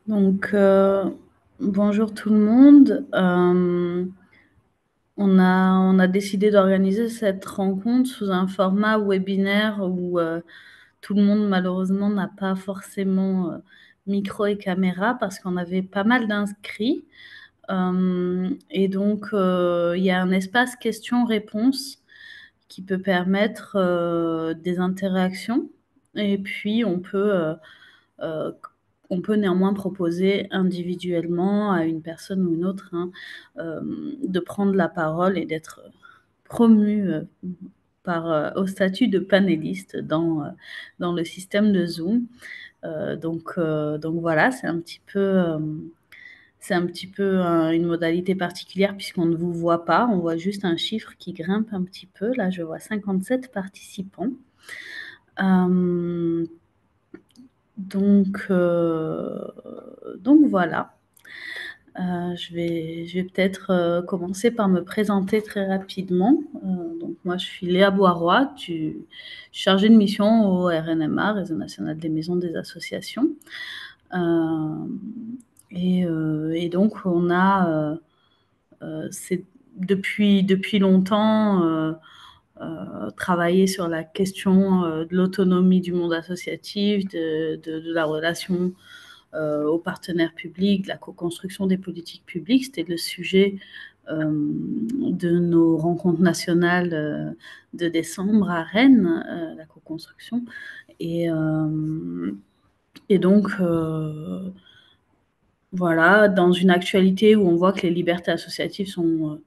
Donc, bonjour tout le monde. On a décidé d'organiser cette rencontre sous un format webinaire où tout le monde, malheureusement, n'a pas forcément micro et caméra parce qu'on avait pas mal d'inscrits. Et donc, il y a un espace questions-réponses qui peut permettre des interactions. Et puis, euh, on peut néanmoins proposer individuellement à une personne ou une autre euh, de prendre la parole et d'être promu au statut de panéliste dans le système de Zoom. Donc voilà, c'est un petit peu une modalité particulière puisqu'on ne vous voit pas, on voit juste un chiffre qui grimpe un petit peu. Là, je vois 57 participants. Euh, donc voilà. Je vais peut-être commencer par me présenter très rapidement. Donc moi, je suis Léa Boiroy, chargée de mission au RNMA, Réseau national des maisons des associations. Euh, et donc, c'est depuis longtemps, travaillé sur la question de l'autonomie du monde associatif, de la relation aux partenaires publics, de la co-construction des politiques publiques. C'était le sujet de nos rencontres nationales de décembre à Rennes, la co-construction. Et donc, voilà, dans une actualité où on voit que les libertés associatives sont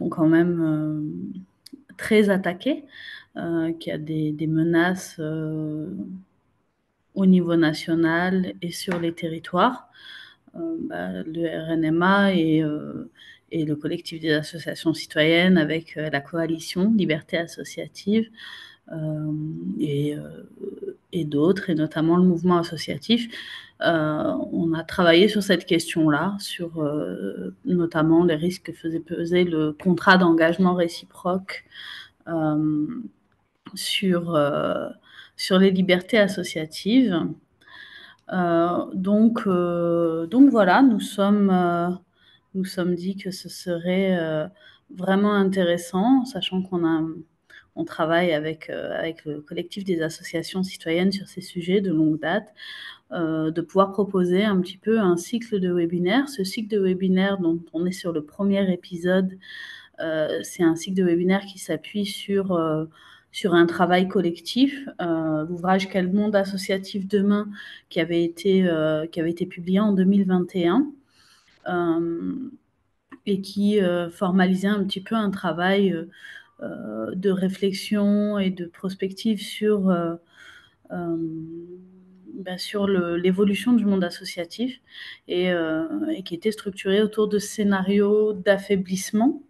quand même très attaquées, qu'il y a des menaces au niveau national et sur les territoires. Le RNMA et le collectif des associations citoyennes avec la coalition Liberté Associative euh, et, euh, et d'autres, et notamment le mouvement associatif. On a travaillé sur cette question-là, sur notamment les risques que faisait peser le contrat d'engagement réciproque euh, sur, euh, sur les libertés associatives. Donc voilà, nous sommes dit que ce serait vraiment intéressant, sachant on travaille avec le collectif des associations citoyennes sur ces sujets de longue date, de pouvoir proposer un petit peu un cycle de webinaires. Ce cycle de webinaires dont on est sur le premier épisode, c'est un cycle de webinaire qui s'appuie sur un travail collectif. L'ouvrage Quel monde associatif demain, qui avait été publié en 2021 et qui formalisait un petit peu un travail de réflexion et de prospective sur l'évolution du monde associatif et qui était structuré autour de scénarios d'affaiblissement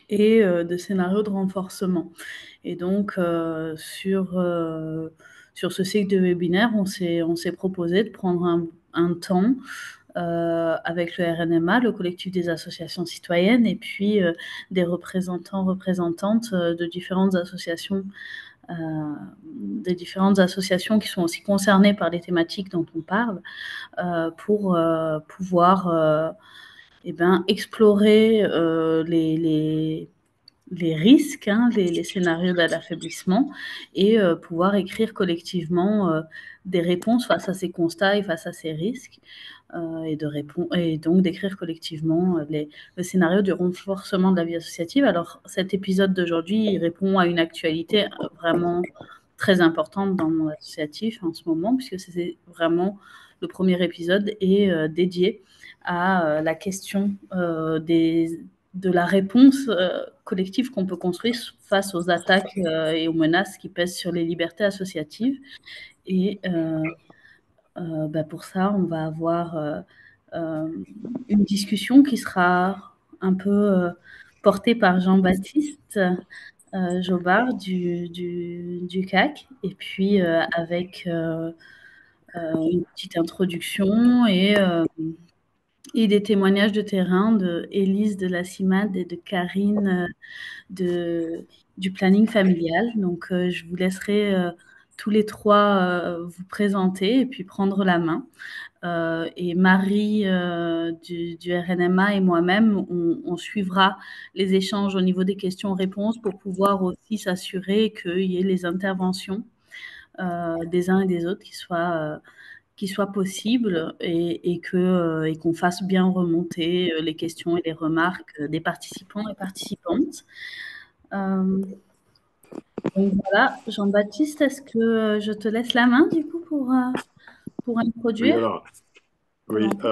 et de scénarios de renforcement. Et donc, sur ce cycle de webinaire, on s'est proposé de prendre un temps avec le RNMA, le collectif des associations citoyennes, et puis des représentants, représentantes euh, de différentes associations qui sont aussi concernées par les thématiques dont on parle, pour pouvoir explorer les risques, les scénarios d'affaiblissement et pouvoir écrire collectivement des réponses face à ces constats et face à ces risques et donc d'écrire collectivement le scénario du renforcement de la vie associative. Alors cet épisode d'aujourd'hui il répond à une actualité vraiment très importante dans le monde associatif en ce moment, puisque c'est vraiment le premier épisode est dédié à la question de la réponse collective qu'on peut construire face aux attaques et aux menaces qui pèsent sur les libertés associatives. Et pour ça, on va avoir une discussion qui sera un peu portée par Jean-Baptiste Jobard du CAC, et puis avec une petite introduction et des témoignages de terrain de Élise de la CIMAD et de Karine du planning familial. Donc, je vous laisserai tous les trois vous présenter et puis prendre la main. Et Marie du RNMA et moi-même, on suivra les échanges au niveau des questions-réponses pour pouvoir aussi s'assurer qu'il y ait les interventions des uns et des autres qui soient possibles et qu'on fasse bien remonter les questions et les remarques des participants et participantes. Donc voilà, Jean-Baptiste, est-ce que je te laisse la main du coup pour Oui, introduire? alors,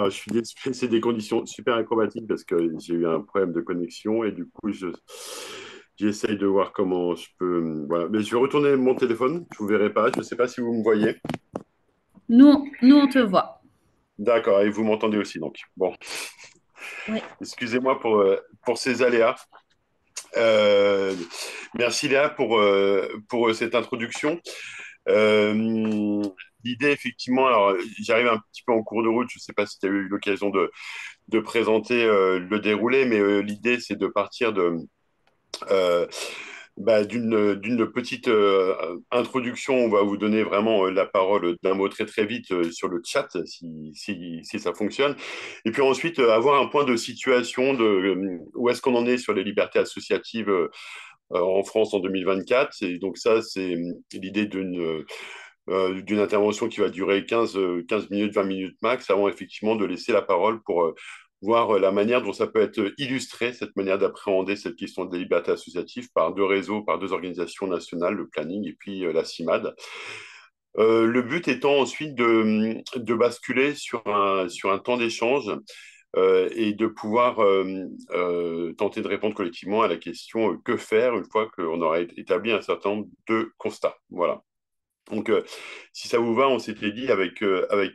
je suis désolé, c'est des conditions super acrobatiques parce que j'ai eu un problème de connexion et du coup, j'essaye de voir comment je peux. Voilà. Mais je vais retourner mon téléphone, je ne vous verrai pas, je ne sais pas si vous me voyez. Nous, on te voit. D'accord, et vous m'entendez aussi, donc. Bon, Oui. excusez-moi pour ces aléas. Euh, Merci Léa pour cette introduction. Euh, L'idée, effectivement, alors j'arrive un petit peu en cours de route, je ne sais pas si tu as eu l'occasion de présenter le déroulé, mais l'idée, c'est de partir euh, d'une petite introduction. On va vous donner vraiment la parole d'un mot très très vite sur le chat, si ça fonctionne. Et puis ensuite, avoir un point de situation de où est-ce qu'on en est sur les libertés associatives en France en 2024. Et donc ça, c'est l'idée d'une intervention qui va durer 15 minutes, 20 minutes max, avant effectivement de laisser la parole pour voir la manière dont ça peut être illustré, cette manière d'appréhender cette question des libertés associatives par deux réseaux, par deux organisations nationales, le planning et puis la CIMAD. Le but étant ensuite de basculer sur un temps d'échange et de pouvoir tenter de répondre collectivement à la question que faire une fois qu'on aura établi un certain nombre de constats. Voilà. Donc, si ça vous va, on s'était dit avec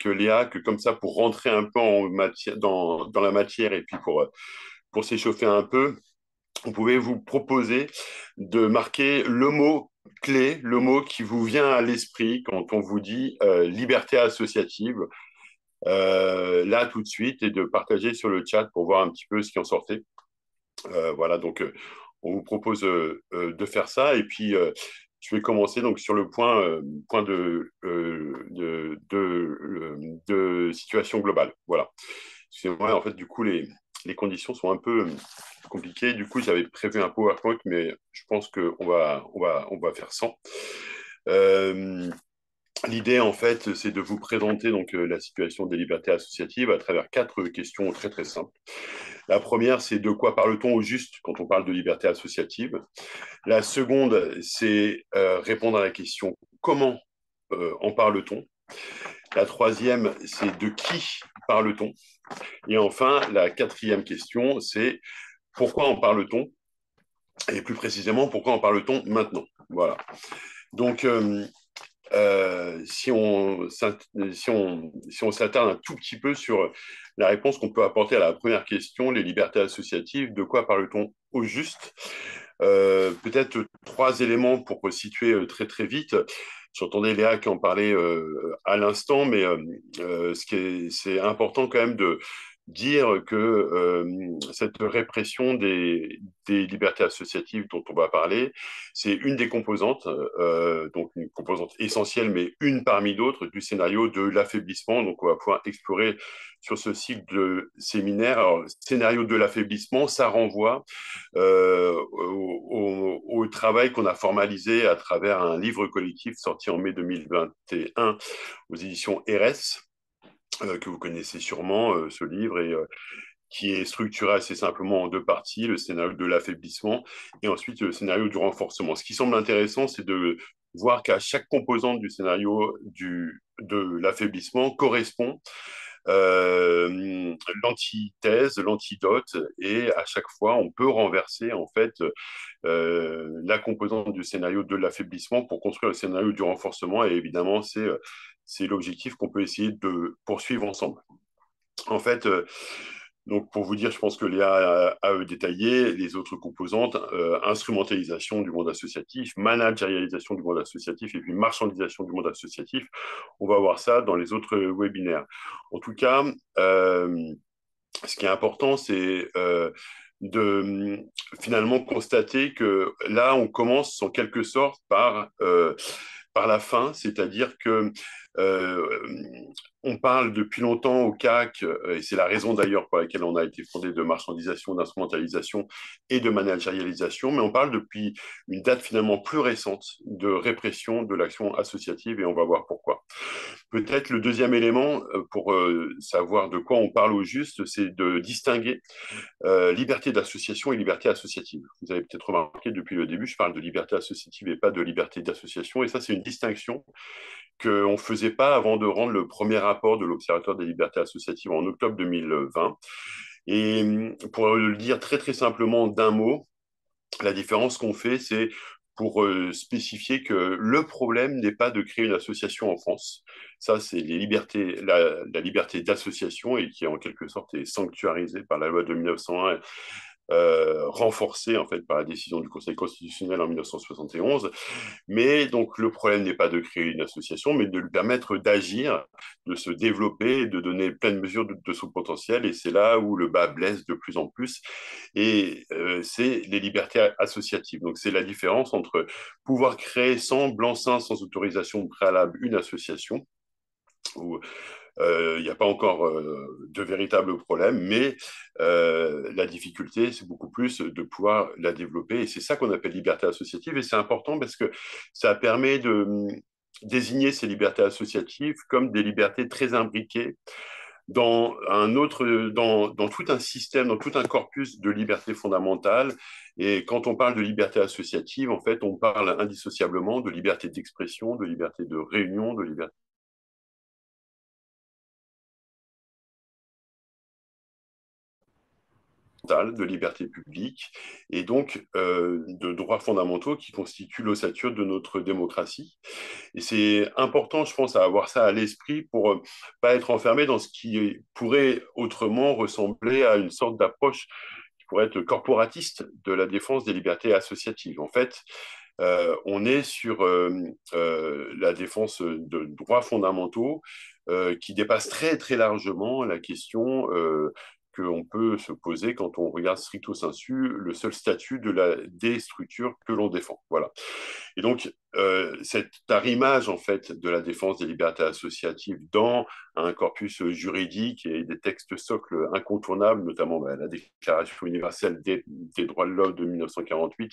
Léa que comme ça, pour rentrer un peu en matière, dans la matière et puis pour s'échauffer un peu, on pouvait vous proposer de marquer le mot clé, le mot qui vous vient à l'esprit quand on vous dit liberté associative, là tout de suite, et de partager sur le chat pour voir un petit peu ce qui en sortait. Voilà, donc on vous propose de faire ça. Et puis, je vais commencer donc sur le point de situation globale. Voilà. Excusez-moi, en fait, du coup, les conditions sont un peu compliquées. Du coup, j'avais prévu un PowerPoint, mais je pense on va faire sans. Euh, L'idée, en fait, c'est de vous présenter donc la situation des libertés associatives à travers quatre questions très très simples. La première, c'est de quoi parle-t-on au juste quand on parle de liberté associative? La seconde, c'est répondre à la question comment en parle-t-on? La troisième, c'est de qui parle-t-on? Et enfin, la quatrième question, c'est pourquoi en parle-t-on? Et plus précisément, pourquoi en parle-t-on maintenant? Voilà. Donc, si on s'attarde un tout petit peu sur la réponse qu'on peut apporter à la première question, les libertés associatives, de quoi parle-t-on au juste? Peut-être trois éléments pour situer très très vite. J'entendais Léa qui en parlait à l'instant, mais c'est important quand même de dire que cette répression des libertés associatives dont on va parler, c'est une des composantes, donc une composante essentielle, mais une parmi d'autres du scénario de l'affaiblissement. Donc on va pouvoir explorer sur ce cycle de séminaire. Alors, scénario de l'affaiblissement, ça renvoie au travail qu'on a formalisé à travers un livre collectif sorti en mai 2021 aux éditions RS, que vous connaissez sûrement, ce livre, et qui est structuré assez simplement en deux parties, le scénario de l'affaiblissement et ensuite le scénario du renforcement. Ce qui semble intéressant, c'est de voir qu'à chaque composante du scénario de l'affaiblissement correspond l'antithèse, l'antidote, et à chaque fois, on peut renverser en fait la composante du scénario de l'affaiblissement pour construire le scénario du renforcement, et évidemment, c'est l'objectif qu'on peut essayer de poursuivre ensemble. En fait, donc pour vous dire, je pense que Léa a détaillé les autres composantes, instrumentalisation du monde associatif, managérialisation du monde associatif et puis marchandisation du monde associatif. On va voir ça dans les autres webinaires. En tout cas, ce qui est important, c'est de finalement constater que là, on commence en quelque sorte par par la fin, c'est-à-dire que euh, on parle depuis longtemps au CAC, et c'est la raison d'ailleurs pour laquelle on a été fondé de marchandisation, d'instrumentalisation et de managérialisation, mais on parle depuis une date finalement plus récente de répression de l'action associative et on va voir pourquoi. Peut-être le deuxième élément pour savoir de quoi on parle au juste, c'est de distinguer liberté d'association et liberté associative. Vous avez peut-être remarqué depuis le début, je parle de liberté associative et pas de liberté d'association. Et ça, c'est une distinction qu'on ne faisait pas avant de rendre le premier rapport de l'Observatoire des libertés associatives en octobre 2020. Et pour le dire très très simplement d'un mot, la différence qu'on fait, c'est pour spécifier que le problème n'est pas de créer une association en France. Ça, c'est la liberté d'association et qui en quelque sorte est sanctuarisée par la loi de 1901 renforcée en fait par la décision du Conseil constitutionnel en 1971. Mais donc le problème n'est pas de créer une association, mais de lui permettre d'agir, de se développer, de donner pleine mesure de son potentiel. Et c'est là où le bas blesse de plus en plus. Et c'est les libertés associatives. Donc c'est la différence entre pouvoir créer sans blanc-seing, sans autorisation préalable une association où il n'y a pas encore de véritable problème, mais la difficulté, c'est beaucoup plus de pouvoir la développer. Et c'est ça qu'on appelle liberté associative. Et c'est important parce que ça permet de désigner ces libertés associatives comme des libertés très imbriquées dans tout un système, dans tout un corpus de libertés fondamentales. Et quand on parle de liberté associative, en fait, on parle indissociablement de liberté d'expression, de liberté de réunion, de liberté de liberté publique et donc de droits fondamentaux qui constituent l'ossature de notre démocratie. Et c'est important, je pense, à avoir ça à l'esprit pour pas être enfermé dans ce qui pourrait autrement ressembler à une sorte d'approche qui pourrait être corporatiste de la défense des libertés associatives. En fait, on est sur la défense de droits fondamentaux qui dépasse très très largement la question qu'on peut se poser quand on regarde stricto sensu le seul statut des structures que l'on défend. Voilà. Et donc, cet arrimage, en fait, de la défense des libertés associatives dans un corpus juridique et des textes socles incontournables, notamment la Déclaration universelle des droits de l'homme de 1948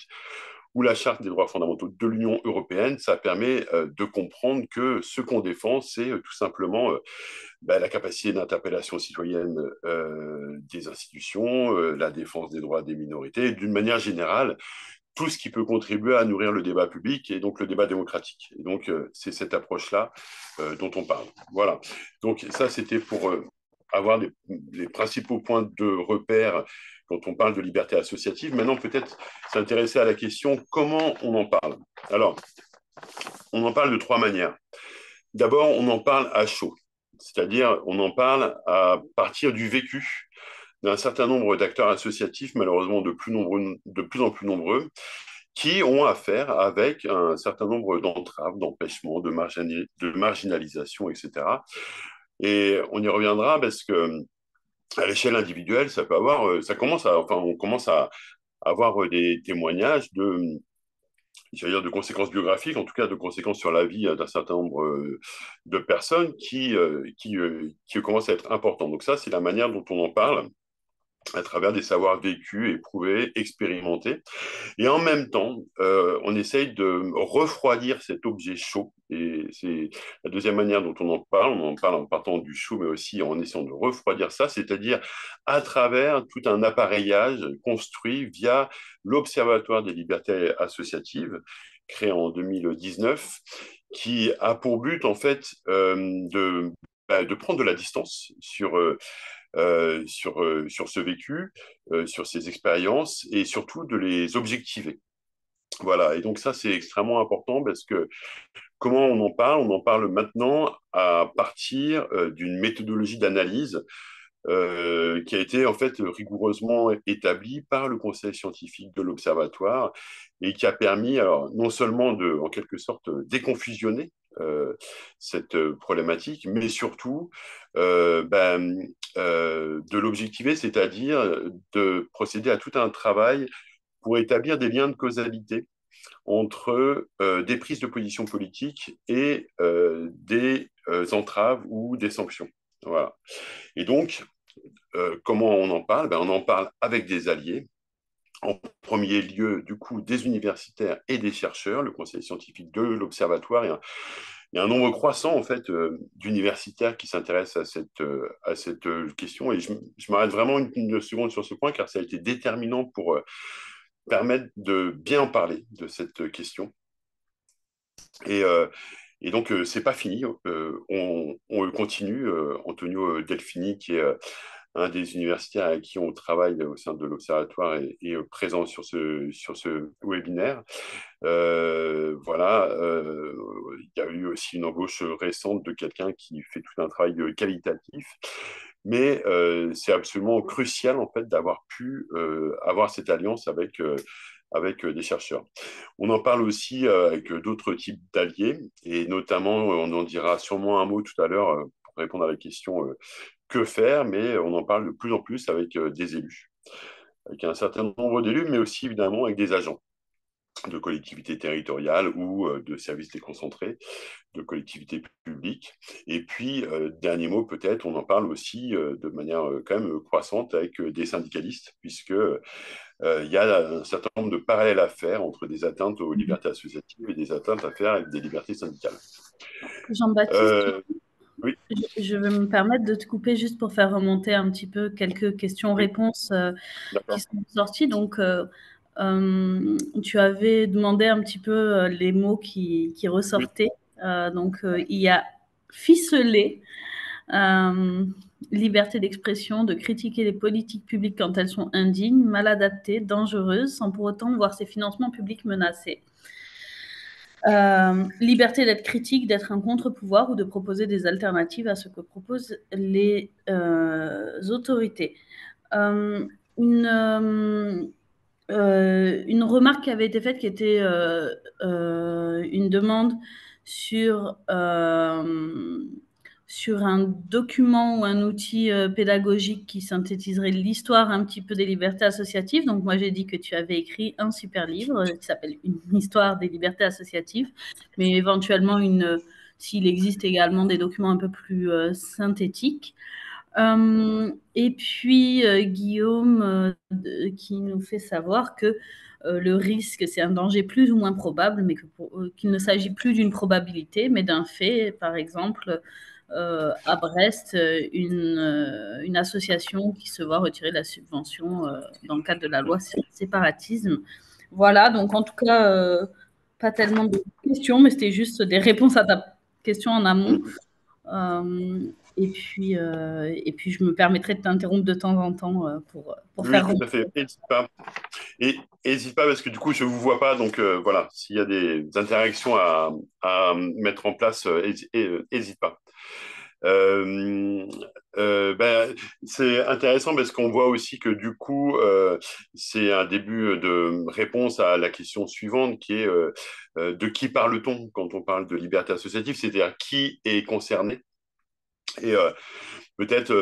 ou la Charte des droits fondamentaux de l'Union européenne, ça permet de comprendre que ce qu'on défend, c'est tout simplement la capacité d'interpellation citoyenne des institutions, la défense des droits des minorités, et d'une manière générale, tout ce qui peut contribuer à nourrir le débat public et donc le débat démocratique. Et donc, c'est cette approche-là dont on parle. Voilà. Donc, ça, c'était pour avoir les principaux points de repère quand on parle de liberté associative. Maintenant, peut-être s'intéresser à la question comment on en parle. Alors, on en parle de trois manières. D'abord, on en parle à chaud, c'est-à-dire on en parle à partir du vécu d'un certain nombre d'acteurs associatifs, malheureusement de plus en plus nombreux, qui ont affaire avec un certain nombre d'entraves, d'empêchements, de marginalisation, etc. Et on y reviendra parce que à l'échelle individuelle, on commence à avoir des témoignages j'allais dire de conséquences biographiques, en tout cas de conséquences sur la vie d'un certain nombre de personnes qui commencent à être importantes. Donc ça, c'est la manière dont on en parle à travers des savoirs vécus, éprouvés, expérimentés. Et en même temps, on essaye de refroidir cet objet chaud. Et c'est la deuxième manière dont on en parle. On en parle en partant du chaud, mais aussi en essayant de refroidir ça, c'est-à-dire à travers tout un appareillage construit via l'Observatoire des libertés associatives, créé en 2019, qui a pour but, en fait, de prendre de la distance sur ce vécu, sur ces expériences et surtout de les objectiver. Voilà, et donc ça c'est extrêmement important parce que comment on en parle? On en parle maintenant à partir d'une méthodologie d'analyse qui a été en fait rigoureusement établie par le conseil scientifique de l'Observatoire et qui a permis alors non seulement de, en quelque sorte, déconfusionner cette problématique, mais surtout de l'objectiver, c'est-à-dire de procéder à tout un travail pour établir des liens de causalité entre des prises de position politiques et des entraves ou des sanctions. Voilà. Et donc, comment on en parle? On en parle avec des alliés. En premier lieu, du coup, des universitaires et des chercheurs, le conseil scientifique de l'Observatoire. Il y a un nombre croissant, en fait, d'universitaires qui s'intéressent à cette question. Et je m'arrête vraiment une seconde sur ce point, car ça a été déterminant pour permettre de bien en parler de cette question. Et, euh, et donc, c'est pas fini. On continue. Antonio Delfini, qui est un des universitaires avec qui on travaille au sein de l'Observatoire, est présent sur ce webinaire. Voilà. Il y a eu aussi une embauche récente de quelqu'un qui fait tout un travail qualitatif. Mais c'est absolument crucial, en fait, d'avoir pu avoir cette alliance avec des chercheurs. On en parle aussi avec d'autres types d'alliés, et notamment, on en dira sûrement un mot tout à l'heure pour répondre à la question que faire, mais on en parle de plus en plus avec des élus, avec un certain nombre d'élus, mais aussi évidemment avec des agents de collectivités territoriales ou de services déconcentrés, de collectivités publiques. Et puis, dernier mot peut-être, on en parle aussi de manière quand même croissante avec des syndicalistes, puisque il y a un certain nombre de parallèles à faire entre des atteintes aux libertés associatives et des atteintes à faire avec des libertés syndicales. Jean-Baptiste, Euh, oui, je vais me permettre de te couper juste pour faire remonter un petit peu quelques oui, questions-réponses qui d'accord. sont sorties. Donc, tu avais demandé un petit peu les mots qui Oui, ressortaient. Donc, il y a ficelé, euh, liberté d'expression, de critiquer les politiques publiques quand elles sont indignes, mal adaptées, dangereuses, sans pour autant voir ses financements publics menacés. Liberté d'être critique, d'être un contre-pouvoir ou de proposer des alternatives à ce que proposent les autorités. Euh, une, euh, une remarque qui avait été faite, qui était une demande sur, sur un document ou un outil pédagogique qui synthétiserait l'histoire un petit peu des libertés associatives. Donc moi j'ai dit que tu avais écrit un super livre qui s'appelle Une histoire des libertés associatives, mais éventuellement s'il existe également des documents un peu plus synthétiques. Et puis Guillaume qui nous fait savoir que le risque, c'est un danger plus ou moins probable, mais qu'il ne s'agit plus d'une probabilité, mais d'un fait. Par exemple, à Brest, une association qui se voit retirer la subvention dans le cadre de la loi sur le séparatisme. Voilà, donc en tout cas, pas tellement de questions, mais c'était juste des réponses à ta question en amont. mm. Et puis, je me permettrai de t'interrompre de temps en temps pour Oui, faire tout à remonter. fait. N'hésite pas. Et n'hésite pas parce que du coup, je ne vous vois pas. Donc voilà, s'il y a des interactions à mettre en place, n'hésite pas. Euh, c'est intéressant parce qu'on voit aussi que du coup, c'est un début de réponse à la question suivante qui est de qui parle-t-on quand on parle de liberté associative, c'est-à-dire qui est concerné. Et peut-être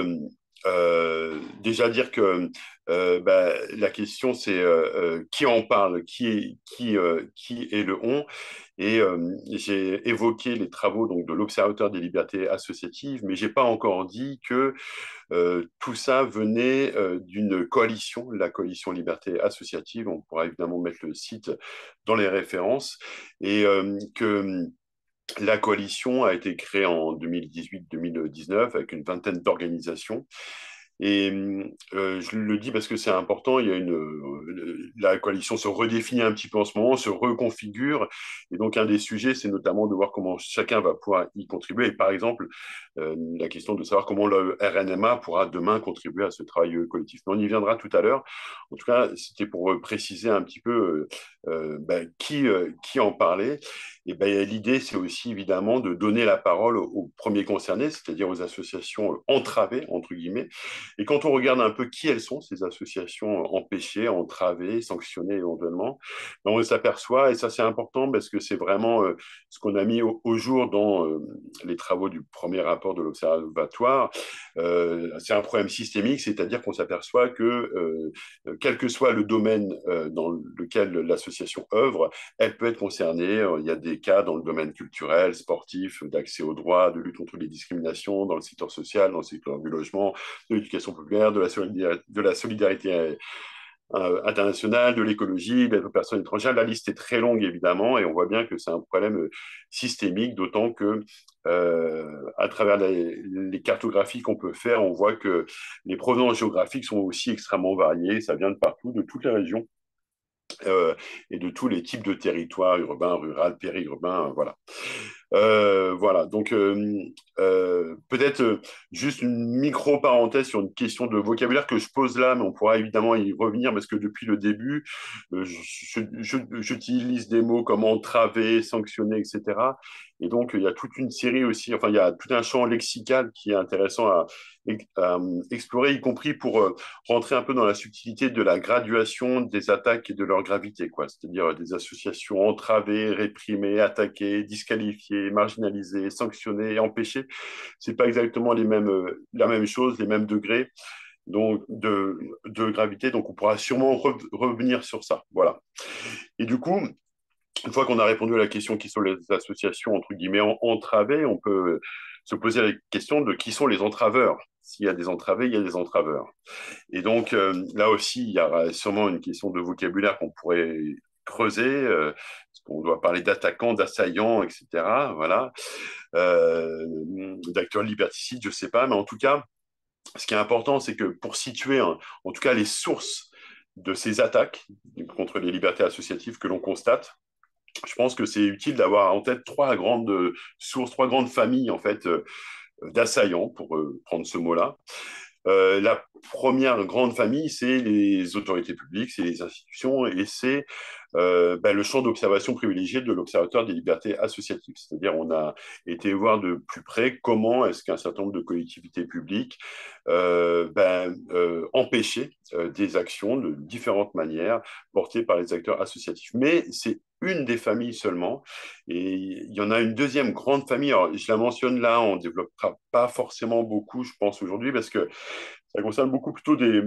déjà dire que la question c'est qui en parle, qui est le on. Et j'ai évoqué les travaux donc de l'Observatoire des libertés associatives, mais j'ai pas encore dit que tout ça venait d'une coalition, la coalition liberté associative. On pourra évidemment mettre le site dans les références, et que la coalition a été créée en 2018-2019 avec une vingtaine d'organisations. Et je le dis parce que c'est important, la coalition se redéfinit un petit peu en ce moment, se reconfigure. Et donc, un des sujets, c'est notamment de voir comment chacun va pouvoir y contribuer. Et par exemple, la question de savoir comment le RNMA pourra demain contribuer à ce travail collectif. Mais on y viendra tout à l'heure. En tout cas, c'était pour préciser un petit peu qui en parlait. Et l'idée, c'est aussi évidemment de donner la parole aux premiers concernés, c'est-à-dire aux associations entravées, entre guillemets, Et quand on regarde un peu qui elles sont, ces associations empêchées, entravées, sanctionnées éventuellement, ben, on s'aperçoit, et ça c'est important parce que c'est vraiment ce qu'on a mis au jour dans les travaux du premier rapport de l'Observatoire, c'est un problème systémique, c'est-à-dire qu'on s'aperçoit que quel que soit le domaine dans lequel l'association œuvre, elle peut être concernée. Il y a des cas dans le domaine culturel, sportif, d'accès aux droits, de lutte contre les discriminations, dans le secteur social, dans le secteur du logement, de l'éducation populaire, de la solidarité internationale, de l'écologie, d'aide aux personnes étrangères. La liste est très longue, évidemment, et on voit bien que c'est un problème systémique, d'autant que à travers les cartographies qu'on peut faire, on voit que les provenances géographiques sont aussi extrêmement variées. Ça vient de partout, de toutes les régions. Et de tous les types de territoires, urbains, rural, périurbains, voilà. Voilà, donc peut-être juste une micro-parenthèse sur une question de vocabulaire que je pose là, mais on pourra évidemment y revenir parce que depuis le début, j'utilise des mots comme entraver, sanctionner, etc. Et donc, il y a toute une série aussi, enfin, il y a tout un champ lexical qui est intéressant à explorer, y compris pour rentrer un peu dans la subtilité de la graduation des attaques et de leur gravité, quoi. C'est-à-dire des associations entravées, réprimées, attaquées, disqualifiées, marginalisées, sanctionnées, empêchées. C'est pas exactement la même chose, les mêmes degrés donc de gravité. Donc, on pourra sûrement revenir sur ça. Voilà. Et du coup, une fois qu'on a répondu à la question qui sont les associations entre guillemets entravées, on peut se poser la question de qui sont les entraveurs. S'il y a des entravés, il y a des entraveurs. Et donc là aussi, il y a sûrement une question de vocabulaire qu'on pourrait creuser. Parce qu'on doit parler d'attaquants, d'assaillants, etc. Voilà, d'acteurs liberticides, je ne sais pas, mais en tout cas, ce qui est important, c'est que pour situer, en tout cas, les sources de ces attaques contre les libertés associatives que l'on constate, je pense que c'est utile d'avoir en tête trois grandes sources, trois grandes familles en fait d'assaillants, pour prendre ce mot-là. La première grande famille, c'est les autorités publiques, c'est les institutions, et c'est le champ d'observation privilégié de l'Observatoire des libertés associatives. C'est-à-dire, on a été voir de plus près comment est-ce qu'un certain nombre de collectivités publiques empêchaient des actions de différentes manières portées par les acteurs associatifs. Mais c'est une des familles seulement. Et il y en a une deuxième grande famille. Alors, je la mentionne là, on ne développera pas forcément beaucoup, je pense, aujourd'hui, parce que ça concerne beaucoup plutôt des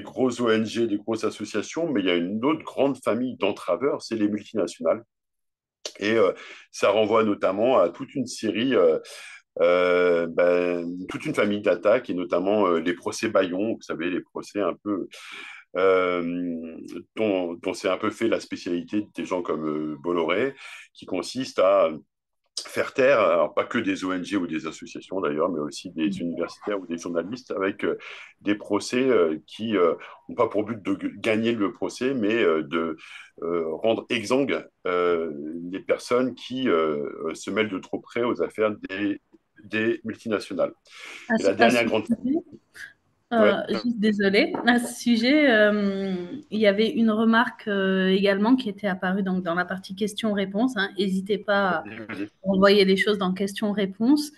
grosses ONG, des grosses associations, mais il y a une autre grande famille d'entraveurs, c'est les multinationales. Et ça renvoie notamment à toute une série, toute une famille d'attaques, et notamment les procès Bayon, vous savez, les procès un peu dont c'est un peu fait la spécialité des gens comme Bolloré, qui consiste à faire taire, alors pas que des ONG ou des associations d'ailleurs, mais aussi des universitaires ou des journalistes avec des procès qui n'ont pas pour but de gagner le procès, mais de rendre exsangues les personnes qui se mêlent de trop près aux affaires des multinationales. Et la À ce dernière grande... sujet, Ouais. juste désolée, à ce sujet, il y avait une remarque également qui était apparue donc, dans la partie questions-réponses. N'hésitez pas à envoyer les choses dans questions-réponses,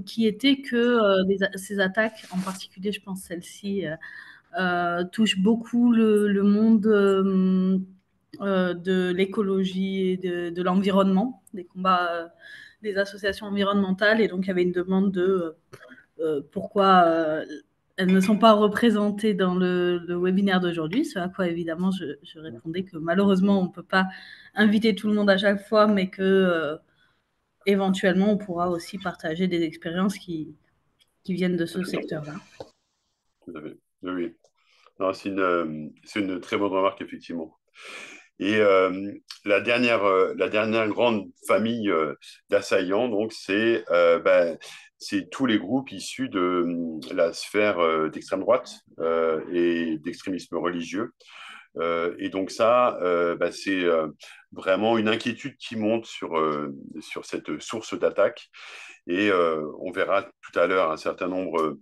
qui était que ces attaques, en particulier, je pense celle-ci, touchent beaucoup le monde de l'écologie et de l'environnement, des combats des associations environnementales. Et donc, il y avait une demande de pourquoi elles ne sont pas représentées dans le webinaire d'aujourd'hui, ce à quoi évidemment je répondais que malheureusement on ne peut pas inviter tout le monde à chaque fois, mais que éventuellement on pourra aussi partager des expériences qui viennent de ce secteur-là. Tout à fait. Oui, oui. Non, c'est une très bonne remarque, effectivement. Et la dernière grande famille d'assaillants, donc, c'est tous les groupes issus de la sphère d'extrême droite et d'extrémisme religieux. Et donc ça, c'est vraiment une inquiétude qui monte sur cette source d'attaque. Et on verra tout à l'heure un certain nombre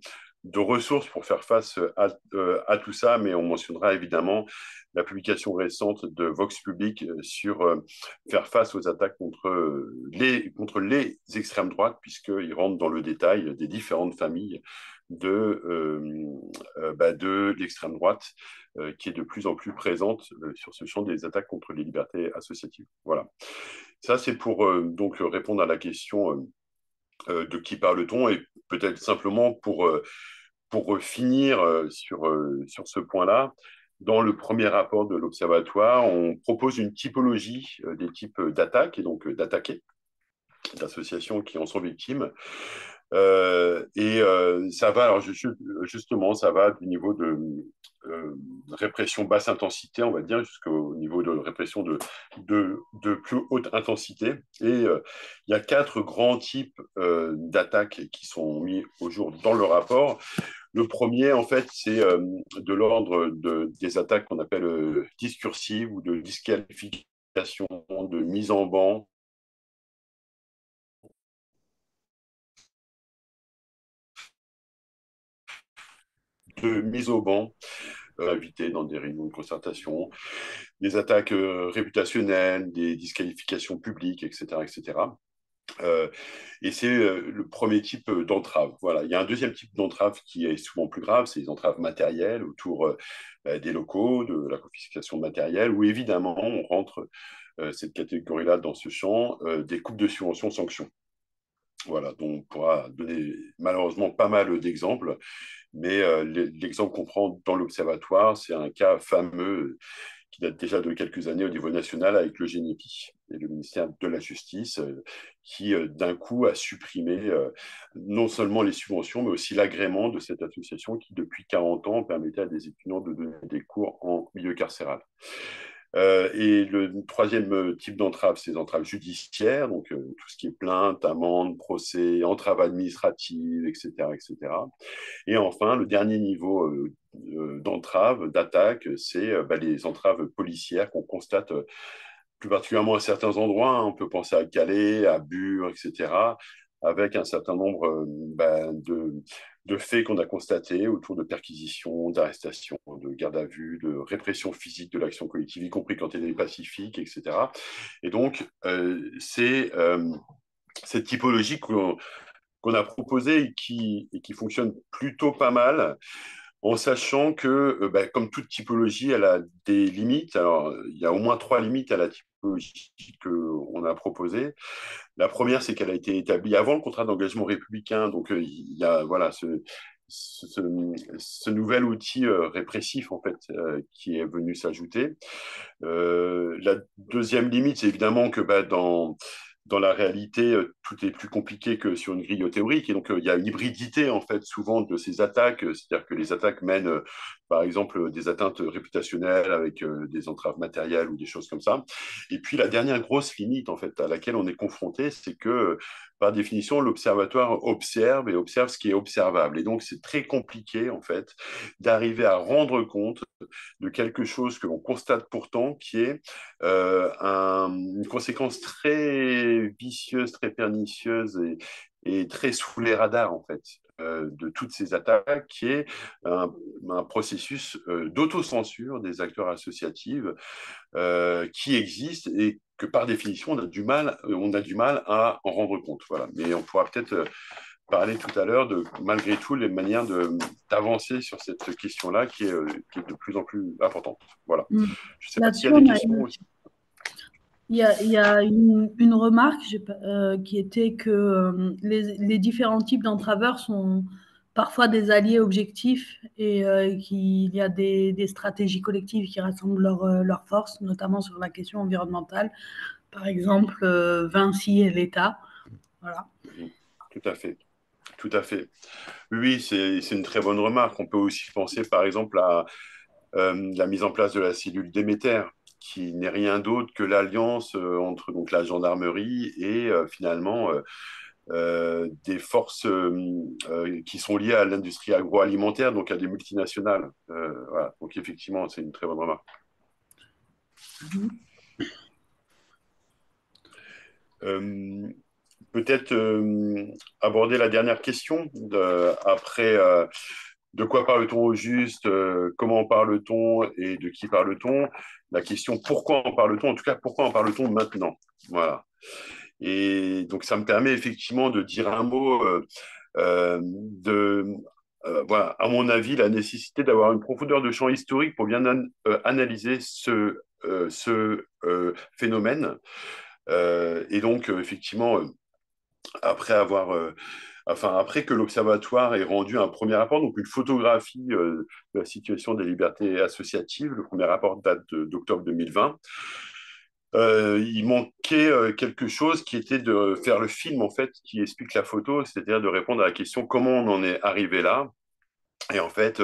de ressources pour faire face à tout ça, mais on mentionnera évidemment la publication récente de Vox Public sur faire face aux attaques contre les extrêmes droites, puisqu'ils rentrent dans le détail des différentes familles de l'extrême droite qui est de plus en plus présente sur ce champ des attaques contre les libertés associatives. Voilà. Ça, c'est pour donc répondre à la question de qui parle-t-on et peut-être simplement pour finir sur ce point-là. Dans le premier rapport de l'Observatoire, on propose une typologie des types d'attaques et donc d'attaqués, d'associations qui en sont victimes. Ça va, alors justement, ça va du niveau euh, de répression basse intensité, on va dire, jusqu'au niveau de répression de plus haute intensité. Il y a 4 grands types d'attaques qui sont mis au jour dans le rapport. Le premier, en fait, c'est de l'ordre des attaques qu'on appelle discursives ou de disqualification, de mise en banc, de mise au banc, invité dans des réunions de concertation, des attaques réputationnelles, des disqualifications publiques, etc., etc. Et c'est le premier type d'entrave. Voilà. Il y a un deuxième type d'entrave qui est souvent plus grave, c'est les entraves matérielles autour des locaux, de la confiscation de matériel, où évidemment on rentre cette catégorie-là dans ce champ des coupes de subventions sanctions. Voilà, donc on pourra donner malheureusement pas mal d'exemples, mais l'exemple qu'on prend dans l'Observatoire, c'est un cas fameux qui date déjà de quelques années au niveau national avec le GENEPI et le ministère de la Justice, qui d'un coup a supprimé non seulement les subventions, mais aussi l'agrément de cette association qui, depuis 40 ans, permettait à des étudiants de donner des cours en milieu carcéral. Et le troisième type d'entrave, c'est les entraves judiciaires, donc tout ce qui est plainte, amende, procès, entrave administrative, etc., etc. Et enfin, le dernier niveau d'entrave, d'attaque, c'est les entraves policières qu'on constate plus particulièrement à certains endroits. Hein. On peut penser à Calais, à Bure, etc., avec un certain nombre de faits qu'on a constatés autour de perquisitions, d'arrestations, de garde à vue, de répression physique de l'action collective, y compris quand elle est pacifique, etc. Et donc, c'est cette typologie qu'on a proposée et qui fonctionne plutôt pas mal, en sachant que, comme toute typologie, elle a des limites. Alors, il y a au moins 3 limites à la typologie qu'on a proposée. La première, c'est qu'elle a été établie avant le contrat d'engagement républicain. Donc, il y a voilà, ce nouvel outil répressif, en fait, qui est venu s'ajouter. La deuxième limite, c'est évidemment que dans la réalité, tout est plus compliqué que sur une grille théorique. Et donc, il y a une hybridité, en fait, souvent de ces attaques. C'est-à-dire que les attaques mènent, par exemple, des atteintes réputationnelles avec des entraves matérielles ou des choses comme ça. Et puis, la dernière grosse limite, en fait, à laquelle on est confronté, c'est que, par définition, l'observatoire observe et observe ce qui est observable. Et donc, c'est très compliqué, en fait, d'arriver à rendre compte de quelque chose que l'on constate pourtant, qui est une conséquence très vicieuse, très pernicieuse et très sous les radars, en fait, de toutes ces attaques, qui est un processus d'autocensure des acteurs associatifs qui existe et que par définition, on a du mal à en rendre compte. Voilà. Mais on pourra peut-être parler tout à l'heure de, malgré tout, les manières d'avancer sur cette question-là qui est de plus en plus importante. Voilà. Mm. Je ne sais pas s'il y Là-dessus, a des questions aussi. il y a une remarque qui était que les différents types d'entraveurs sont parfois des alliés objectifs et qu'il y a des stratégies collectives qui rassemblent leurs forces, notamment sur la question environnementale. Par exemple, Vinci et l'État. Voilà. Tout à fait. Tout à fait. Oui, c'est une très bonne remarque. On peut aussi penser, par exemple, à la mise en place de la cellule Déméter, qui n'est rien d'autre que l'alliance entre donc la gendarmerie et finalement des forces qui sont liées à l'industrie agroalimentaire, donc à des multinationales. Voilà. Donc effectivement, c'est une très bonne remarque. Euh, peut-être aborder la dernière question. Après, de quoi parle-t-on au juste, comment en parle-t-on et de qui parle-t-on? La question pourquoi en parle-t-on, en tout cas pourquoi en parle-t-on maintenant? Voilà. Et donc ça me permet effectivement de dire un mot de, voilà, à mon avis, la nécessité d'avoir une profondeur de champ historique pour bien analyser ce phénomène. Et donc, effectivement, après avoir, après que l'Observatoire ait rendu un premier rapport, donc une photographie de la situation des libertés associatives, le premier rapport date d'octobre 2020. Il manquait quelque chose qui était de faire le film en fait qui explique la photo, c'est-à-dire de répondre à la question comment on en est arrivé là. Et en fait,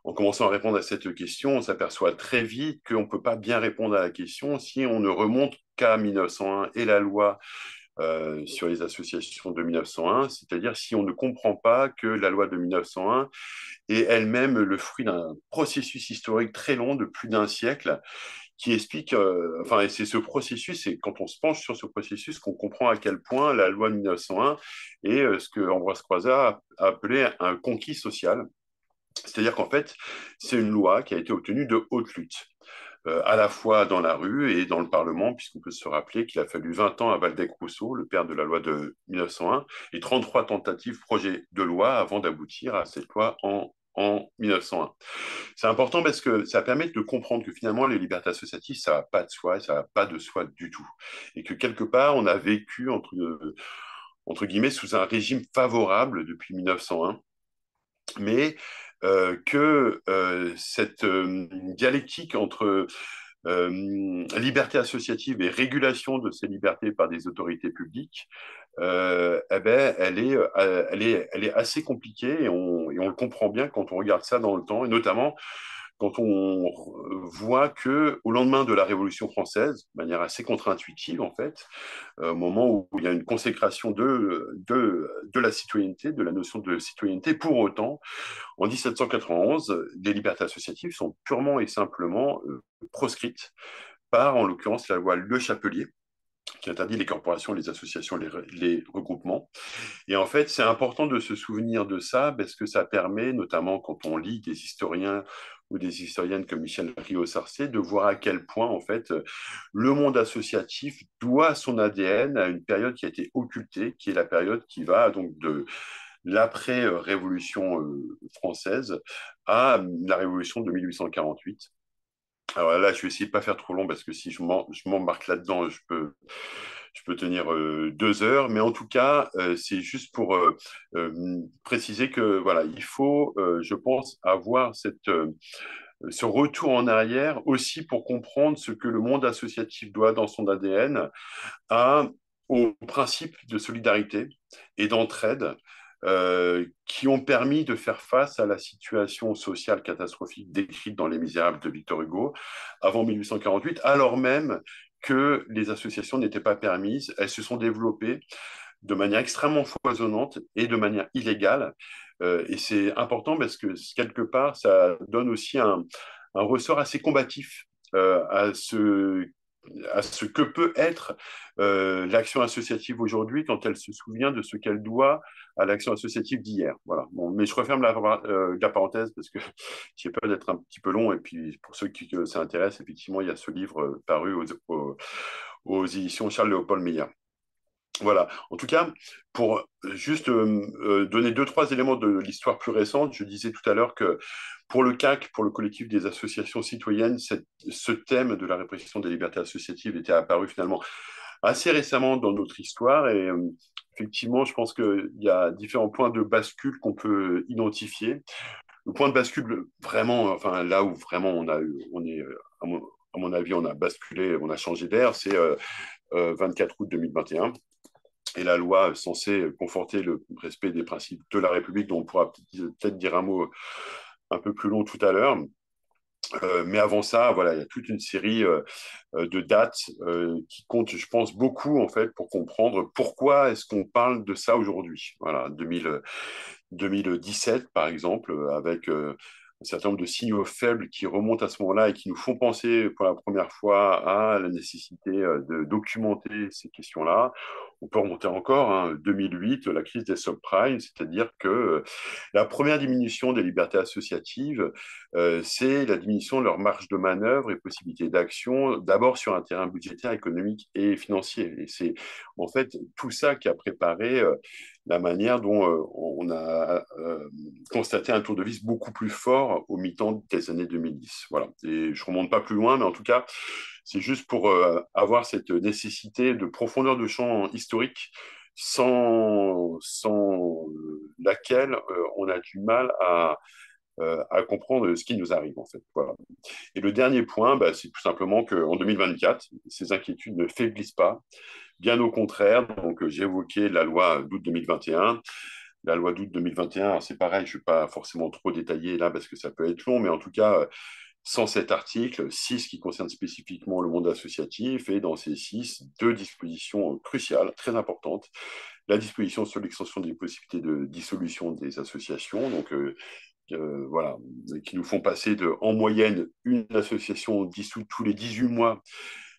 en commençant à répondre à cette question, on s'aperçoit très vite qu'on ne peut pas bien répondre à la question si on ne remonte qu'à 1901 et la loi sur les associations de 1901, c'est-à-dire si on ne comprend pas que la loi de 1901 est elle-même le fruit d'un processus historique très long de plus d'un siècle qui explique, et c'est ce processus, et quand on se penche sur ce processus, qu'on comprend à quel point la loi de 1901 est ce que Ambroise Croizat a appelé un conquis social. C'est-à-dire qu'en fait, c'est une loi qui a été obtenue de haute lutte, à la fois dans la rue et dans le Parlement, puisqu'on peut se rappeler qu'il a fallu 20 ans à Waldeck-Rousseau, le père de la loi de 1901, et 33 tentatives projets de loi avant d'aboutir à cette loi en 1901. C'est important parce que ça permet de comprendre que finalement, les libertés associatives, ça va pas de soi, ça va pas de soi du tout. Et que quelque part, on a vécu, entre guillemets, sous un régime favorable depuis 1901, mais que cette dialectique entre liberté associative et régulation de ces libertés par des autorités publiques, eh ben, elle est assez compliquée et on le comprend bien quand on regarde ça dans le temps, et notamment quand on voit que au lendemain de la Révolution française, de manière assez contre-intuitive en fait, au moment où il y a une consécration de la citoyenneté, de la notion de citoyenneté, pour autant, en 1791, les libertés associatives sont purement et simplement proscrites par, en l'occurrence, la loi Le Chapelier, qui interdit les corporations, les associations, les regroupements. Et en fait, c'est important de se souvenir de ça parce que ça permet, notamment quand on lit des historiens ou des historiennes comme Michel Rio-Sarcé, de voir à quel point, en fait, le monde associatif doit son ADN à une période qui a été occultée, qui est la période qui va donc de l'après-révolution française à la révolution de 1848. Alors là, je vais essayer de pas faire trop long parce que si je m'embarque là-dedans, je peux tenir 2 heures. Mais en tout cas, c'est juste pour préciser que voilà, il faut, je pense, avoir ce retour en arrière aussi pour comprendre ce que le monde associatif doit dans son ADN à, au principe de solidarité et d'entraide qui ont permis de faire face à la situation sociale catastrophique décrite dans Les Misérables de Victor Hugo avant 1848, alors même que les associations n'étaient pas permises. Elles se sont développées de manière extrêmement foisonnante et de manière illégale. Et c'est important parce que quelque part, ça donne aussi un ressort assez combatif à ce que peut être l'action associative aujourd'hui quand elle se souvient de ce qu'elle doit à l'action associative d'hier. Voilà. Bon, mais je referme la parenthèse parce que j'ai peur d'être un petit peu long. Et puis, pour ceux qui ça intéresse, effectivement, il y a ce livre paru aux éditions Charles-Léopold Meyer. Voilà. En tout cas, pour juste donner deux, trois éléments de l'histoire plus récente, je disais tout à l'heure que pour le CAC, pour le collectif des associations citoyennes, ce thème de la répression des libertés associatives était apparu finalement assez récemment dans notre histoire. Et effectivement, je pense qu'il y a différents points de bascule qu'on peut identifier. Le point de bascule, vraiment, enfin là où vraiment on est, à mon avis, on a basculé, on a changé d'air, c'est 24 août 2021 et la loi censée conforter le respect des principes de la République, dont on pourra peut-être dire un mot un peu plus long tout à l'heure. Mais avant ça, voilà, il y a toute une série de dates qui comptent, je pense, beaucoup en fait pour comprendre pourquoi est-ce qu'on parle de ça aujourd'hui. Voilà, 2017 par exemple, avec un certain nombre de signaux faibles qui remontent à ce moment-là et qui nous font penser pour la première fois à la nécessité de documenter ces questions-là. On peut remonter encore, hein, 2008, la crise des subprimes, c'est-à-dire que la première diminution des libertés associatives, c'est la diminution de leur marge de manœuvre et possibilité d'action, d'abord sur un terrain budgétaire, économique et financier. Et c'est en fait tout ça qui a préparé la manière dont on a constaté un tour de vis beaucoup plus fort au mi-temps des années 2010. Voilà. Et je ne remonte pas plus loin, mais en tout cas, c'est juste pour avoir cette nécessité de profondeur de champ historique sans laquelle on a du mal à comprendre ce qui nous arrive en fait. Voilà. Et le dernier point, bah, c'est tout simplement qu'en 2024, ces inquiétudes ne faiblissent pas. Bien au contraire, donc j'ai évoqué la loi d'août 2021. La loi d'août 2021, c'est pareil, je ne vais pas forcément trop détailler là parce que ça peut être long, mais en tout cas, sans cet article, 6 qui concerne spécifiquement le monde associatif, et dans ces 6, deux dispositions cruciales, très importantes. La disposition sur l'extension des possibilités de dissolution des associations, donc voilà, qui nous font passer de, en moyenne, une association dissoute tous les 18 mois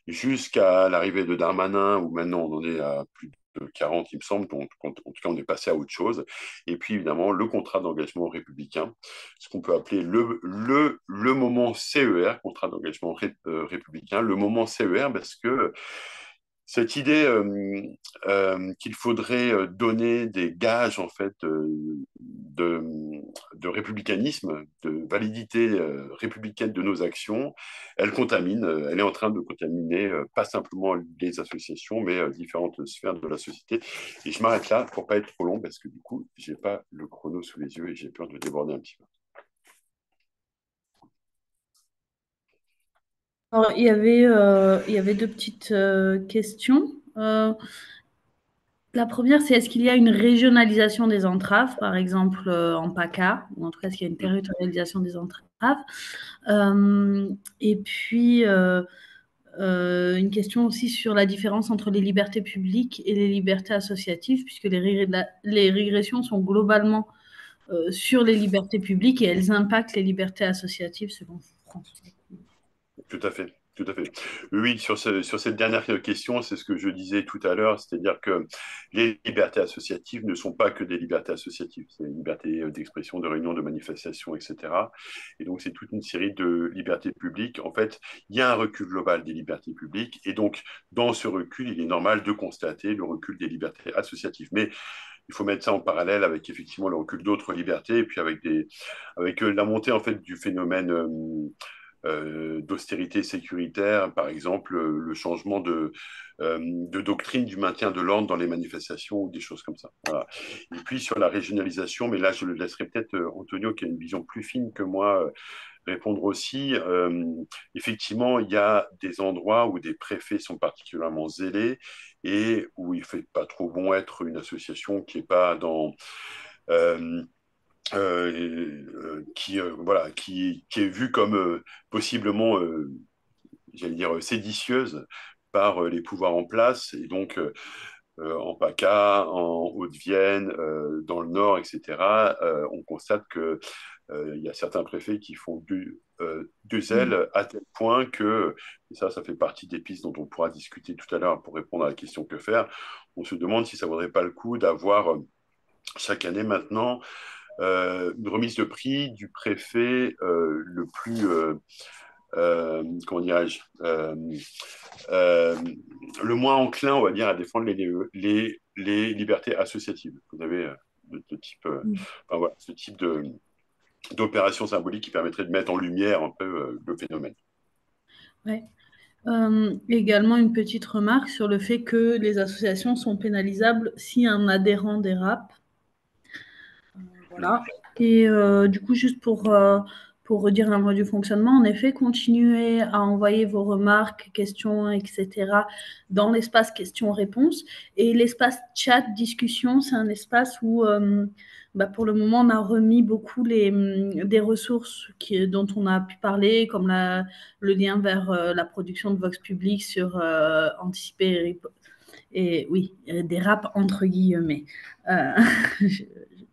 jusqu'à l'arrivée de Darmanin, où maintenant on en est à plus de 40, il me semble, donc en tout cas on est passé à autre chose. Et puis évidemment le contrat d'engagement républicain, ce qu'on peut appeler le moment CER, contrat d'engagement républicain, le moment CER, parce que cette idée qu'il faudrait donner des gages en fait de républicanisme, de validité républicaine de nos actions, elle contamine, elle est en train de contaminer pas simplement les associations, mais différentes sphères de la société. Et je m'arrête là pour pas être trop long parce que du coup, j'ai pas le chrono sous les yeux et j'ai peur de déborder un petit peu. Alors, il y avait deux petites questions. La première, c'est est-ce qu'il y a une régionalisation des entraves, par exemple en PACA, ou en tout cas, est-ce qu'il y a une territorialisation des entraves? Et puis, une question aussi sur la différence entre les libertés publiques et les libertés associatives, puisque les régressions sont globalement sur les libertés publiques et elles impactent les libertés associatives selon François. Tout à fait. Tout à fait. Oui, sur cette dernière question, c'est ce que je disais tout à l'heure, c'est-à-dire que les libertés associatives ne sont pas que des libertés associatives, c'est les libertés d'expression, de réunion, de manifestation, etc. Et donc, c'est toute une série de libertés publiques. En fait, il y a un recul global des libertés publiques, et donc, dans ce recul, il est normal de constater le recul des libertés associatives. Mais il faut mettre ça en parallèle avec effectivement le recul d'autres libertés, et puis avec la montée en fait du phénomène d'austérité sécuritaire, par exemple le changement de doctrine du maintien de l'ordre dans les manifestations ou des choses comme ça. Voilà. Et puis sur la régionalisation, mais là je le laisserai peut-être Antonio qui a une vision plus fine que moi répondre aussi. Effectivement, il y a des endroits où des préfets sont particulièrement zélés et où il ne fait pas trop bon être une association qui n'est pas dans voilà, qui est vue comme possiblement, j'allais dire, séditieuse par les pouvoirs en place, et donc en PACA, en Haute-Vienne, dans le Nord, etc., on constate que il y a certains préfets qui font du zèle à tel point que, et ça fait partie des pistes dont on pourra discuter tout à l'heure pour répondre à la question que faire, on se demande si ça ne vaudrait pas le coup d'avoir chaque année maintenant une remise de prix du préfet le plus, comment dirais-je, le moins enclin, on va dire, à défendre les libertés associatives. Vous avez de type, enfin, voilà, ce type d'opération symbolique qui permettrait de mettre en lumière un peu le phénomène. Ouais. Également une petite remarque sur le fait que les associations sont pénalisables si un adhérent dérape. Voilà. Et du coup, juste pour redire la mode du fonctionnement, en effet, continuez à envoyer vos remarques, questions, etc. dans l'espace questions-réponses. Et l'espace chat-discussion, c'est un espace où, pour le moment, on a remis beaucoup des ressources dont on a pu parler, comme le lien vers la production de Vox Public sur anticiper et oui, des raps entre guillemets.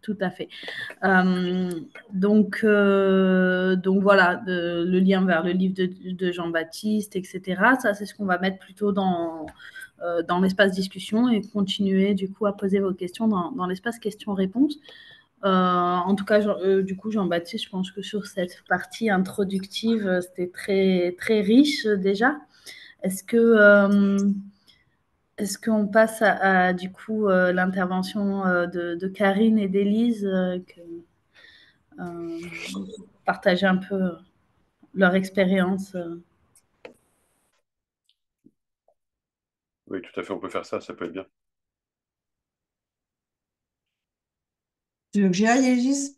tout à fait. Euh, donc voilà, le lien vers le livre de Jean-Baptiste, etc. Ça, c'est ce qu'on va mettre plutôt dans l'espace discussion et continuer du coup à poser vos questions dans l'espace questions-réponses. En tout cas, du coup, Jean-Baptiste, je pense que sur cette partie introductive, c'était très, très riche déjà. Est-ce que, est-ce qu'on passe du coup l'intervention de Karine et d'Élise, euh, partager un peu leur expérience? Oui, tout à fait, on peut faire ça, ça peut être bien. Tu veux que j'y aille, Élise?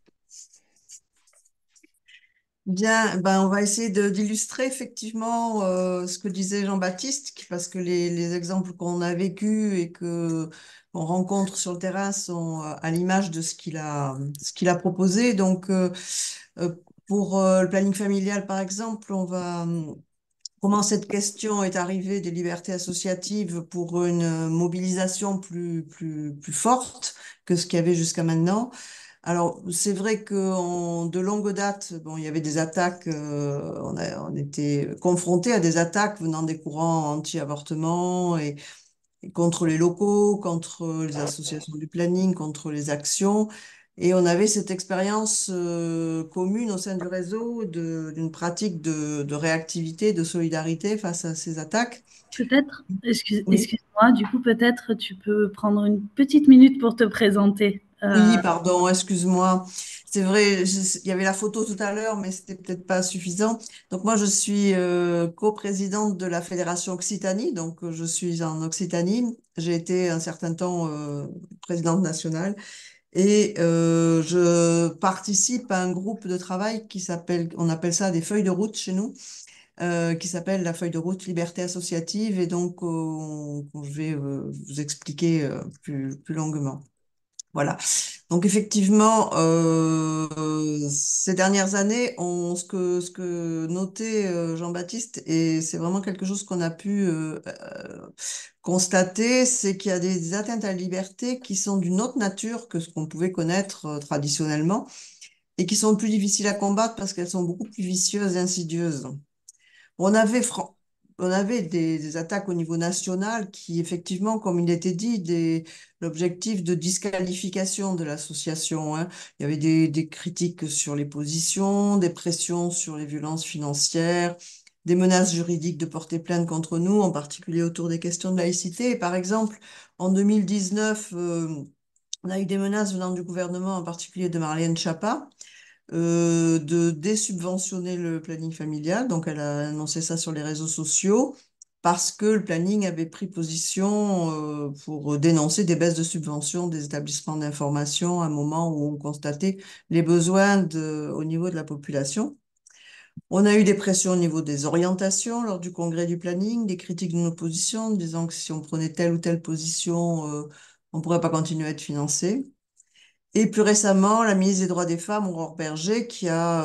Bien, ben, on va essayer d'illustrer effectivement ce que disait Jean-Baptiste, parce que les exemples qu'on a vécus et que on rencontre sur le terrain sont à l'image de ce qu'il a proposé. Donc, euh, pour le planning familial, par exemple, on va comment cette question est arrivée des libertés associatives pour une mobilisation plus forte que ce qu'il y avait jusqu'à maintenant. Alors, c'est vrai que de longue date, bon, il y avait des attaques, on était confrontés à des attaques venant des courants anti-avortement et contre les locaux, contre les associations du planning, contre les actions. Et on avait cette expérience commune au sein du réseau d'une pratique de réactivité, de solidarité face à ces attaques. Peut-être, Oui. excuse-moi, du coup, peut-être tu peux prendre une petite minute pour te présenter. Oui, pardon, excuse-moi. C'est vrai, il y avait la photo tout à l'heure, mais c'était peut-être pas suffisant. Donc moi, je suis coprésidente de la Fédération Occitanie, donc je suis en Occitanie. J'ai été un certain temps présidente nationale et je participe à un groupe de travail qui s'appelle, on appelle ça des feuilles de route chez nous, qui s'appelle la feuille de route Liberté associative, et donc je vais vous expliquer plus longuement. Voilà. Donc effectivement, ces dernières années, ce que notait Jean-Baptiste, et c'est vraiment quelque chose qu'on a pu constater, c'est qu'il y a des atteintes à la liberté qui sont d'une autre nature que ce qu'on pouvait connaître traditionnellement et qui sont plus difficiles à combattre parce qu'elles sont beaucoup plus vicieuses et insidieuses. On avait, on avait des attaques au niveau national qui, effectivement, comme il était dit, l'objectif de disqualification de l'association, hein. Il y avait des critiques sur les positions, des pressions sur les violences financières, des menaces juridiques de porter plainte contre nous, en particulier autour des questions de laïcité. Et par exemple, en 2019, on a eu des menaces venant du gouvernement, en particulier de Marlène Schiappa, de désubventionner le planning familial. Donc, elle a annoncé ça sur les réseaux sociaux parce que le planning avait pris position pour dénoncer des baisses de subventions des établissements d'information à un moment où on constatait les besoins au niveau de la population. On a eu des pressions au niveau des orientations lors du congrès du planning, des critiques de nos positions, disant que si on prenait telle ou telle position, on ne pourrait pas continuer à être financé. Et plus récemment, la ministre des Droits des Femmes, Aurore Bergé, qui a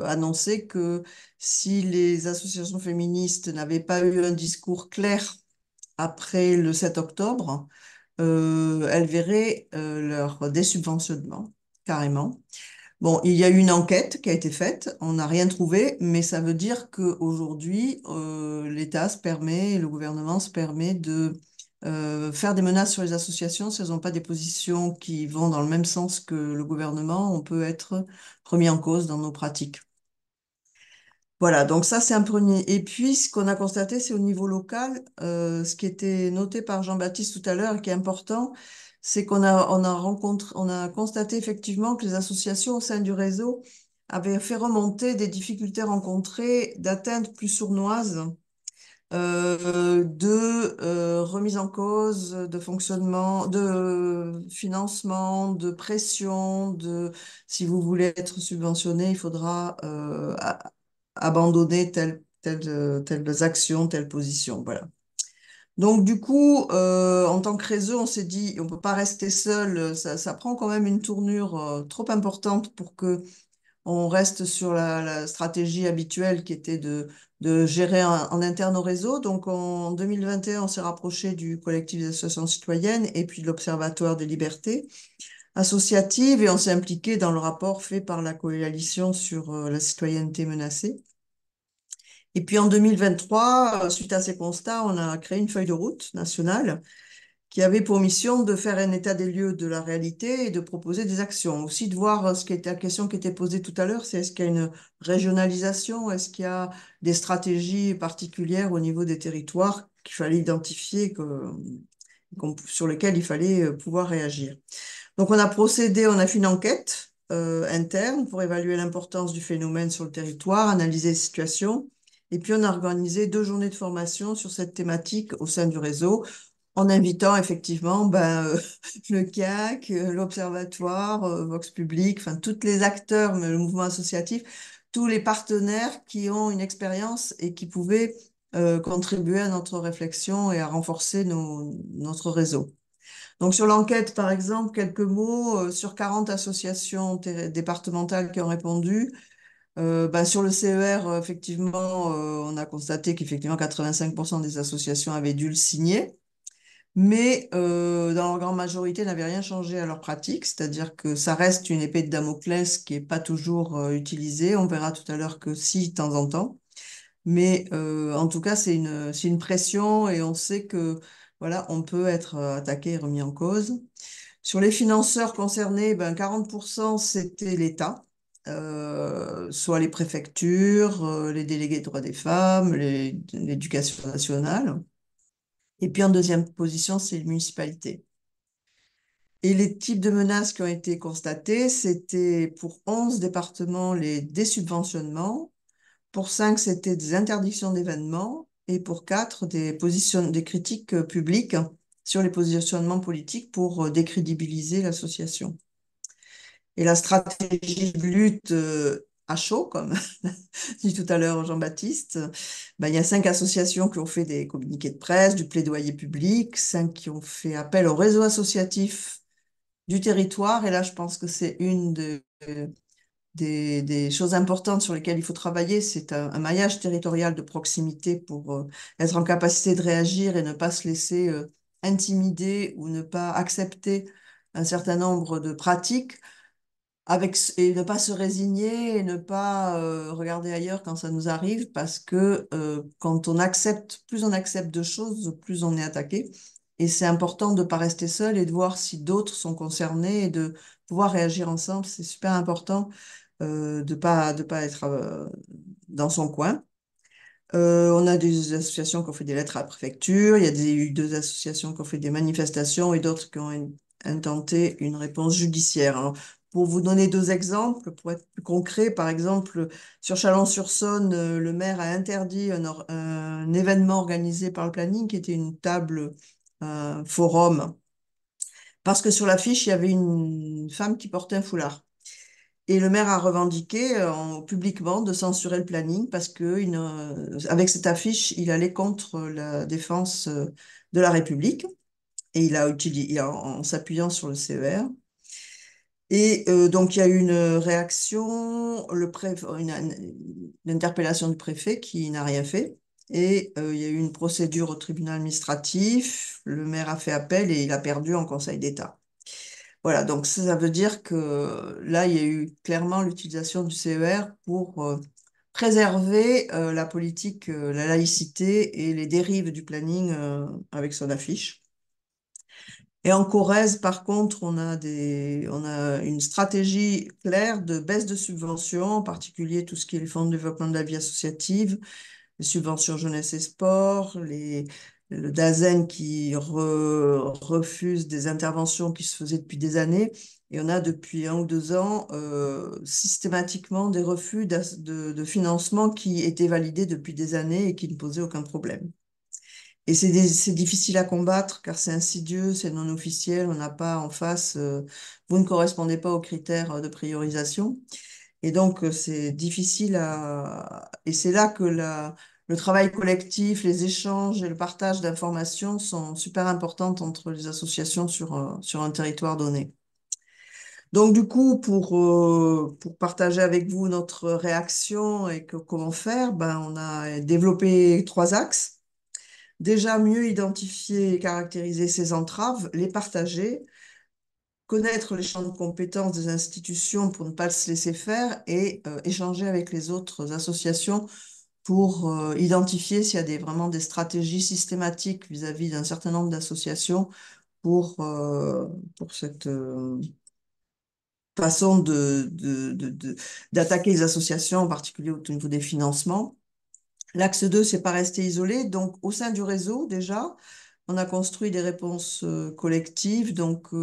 annoncé que si les associations féministes n'avaient pas eu un discours clair après le 7 octobre, elles verraient leur désubventionnement, carrément. Bon, il y a eu une enquête qui a été faite, on n'a rien trouvé, mais ça veut dire qu'aujourd'hui, l'État se permet, le gouvernement se permet de faire des menaces sur les associations si elles n'ont pas des positions qui vont dans le même sens que le gouvernement, on peut être remis en cause dans nos pratiques. Voilà, donc ça c'est un premier. Et puis ce qu'on a constaté, c'est au niveau local, ce qui était noté par Jean-Baptiste tout à l'heure et qui est important, c'est on a constaté effectivement que les associations au sein du réseau avaient fait remonter des difficultés rencontrées d'atteintes plus sournoises, de remise en cause, de fonctionnement, de financement, de pression, de si vous voulez être subventionné, il faudra abandonner telles actions, telle position. Voilà. Donc du coup, en tant que réseau, on s'est dit, on peut pas rester seul. Ça prend quand même une tournure trop importante pour que on reste sur la stratégie habituelle qui était de gérer en interne au réseau. Donc en 2021, on s'est rapproché du collectif des associations citoyennes et puis de l'Observatoire des libertés associative et on s'est impliqué dans le rapport fait par la coalition sur la citoyenneté menacée. Et puis en 2023, suite à ces constats, on a créé une feuille de route nationale qui avait pour mission de faire un état des lieux de la réalité et de proposer des actions. Aussi de voir ce qui était la question qui était posée tout à l'heure, c'est est-ce qu'il y a une régionalisation, est-ce qu'il y a des stratégies particulières au niveau des territoires qu'il fallait identifier, sur lesquelles il fallait pouvoir réagir. Donc on a fait une enquête interne pour évaluer l'importance du phénomène sur le territoire, analyser les situations. Et puis on a organisé 2 journées de formation sur cette thématique au sein du réseau, en invitant effectivement le CAC, l'Observatoire, Vox Public, enfin tous les acteurs, le mouvement associatif, tous les partenaires qui ont une expérience et qui pouvaient contribuer à notre réflexion et à renforcer notre réseau. Donc sur l'enquête, par exemple, quelques mots sur 40 associations départementales qui ont répondu. Sur le CER, effectivement, on a constaté qu'effectivement 85% des associations avaient dû le signer. Mais dans leur grande majorité, n'avaient rien changé à leur pratique, c'est-à-dire que ça reste une épée de Damoclès qui n'est pas toujours utilisée. On verra tout à l'heure que si, de temps en temps. Mais en tout cas, c'est une pression et on sait que voilà, on peut être attaqué et remis en cause. Sur les financeurs concernés, 40% c'était l'État, soit les préfectures, les délégués de droits des femmes, l'éducation nationale. Et puis en deuxième position, c'est les municipalités. Et les types de menaces qui ont été constatés, c'était pour 11 départements les désubventionnements, pour 5 c'était des interdictions d'événements, et pour 4 des critiques publiques sur les positionnements politiques pour décrédibiliser l'association. Et la stratégie de lutte à chaud, comme dit tout à l'heure Jean-Baptiste, il y a 5 associations qui ont fait des communiqués de presse, du plaidoyer public, 5 qui ont fait appel au réseau associatif du territoire. Et là, je pense que c'est une des choses importantes sur lesquelles il faut travailler, c'est un maillage territorial de proximité pour être en capacité de réagir et ne pas se laisser intimider ou ne pas accepter un certain nombre de pratiques et ne pas se résigner et ne pas regarder ailleurs quand ça nous arrive parce que quand plus on accepte de choses, plus on est attaqué. Et c'est important de ne pas rester seul et de voir si d'autres sont concernés et de pouvoir réagir ensemble. C'est super important de pas être dans son coin. On a des associations qui ont fait des lettres à la préfecture, il y a eu 2 associations qui ont fait des manifestations et d'autres qui ont intenté une réponse judiciaire. Alors, pour vous donner 2 exemples, pour être plus concret, par exemple, sur Chalon-sur-Saône, le maire a interdit un événement organisé par le planning qui était une table, un forum, parce que sur l'affiche, il y avait une femme qui portait un foulard. Et le maire a revendiqué publiquement de censurer le planning parce que avec cette affiche, il allait contre la défense de la République et en s'appuyant sur le CER. Et donc, il y a eu une réaction, une interpellation du préfet qui n'a rien fait. Et il y a eu une procédure au tribunal administratif. Le maire a fait appel et il a perdu en Conseil d'État. Voilà, donc ça veut dire que là, il y a eu clairement l'utilisation du CER pour préserver la politique, la laïcité et les dérives du planning avec son affiche. Et en Corrèze, par contre, on a une stratégie claire de baisse de subventions, en particulier tout ce qui est les fonds de développement de la vie associative, les subventions jeunesse et sport, le DAZEN qui refuse des interventions qui se faisaient depuis des années. Et on a depuis 1 ou 2 ans systématiquement des refus de financement qui étaient validés depuis des années et qui ne posaient aucun problème. Et c'est difficile à combattre car c'est insidieux, c'est non officiel, on n'a pas en face, vous ne correspondez pas aux critères de priorisation. Et donc, c'est difficile Et c'est là que le travail collectif, les échanges et le partage d'informations sont super importants entre les associations sur un territoire donné. Donc, du coup, pour partager avec vous notre réaction et comment faire, on a développé 3 axes. Déjà, mieux identifier et caractériser ces entraves, les partager, connaître les champs de compétences des institutions pour ne pas se laisser faire et échanger avec les autres associations pour identifier s'il y a vraiment des stratégies systématiques vis-à-vis d'un certain nombre d'associations pour cette façon d'attaquer les associations, en particulier au niveau des financements. L'axe 2, c'est pas rester isolé. Donc, au sein du réseau, déjà, on a construit des réponses collectives, donc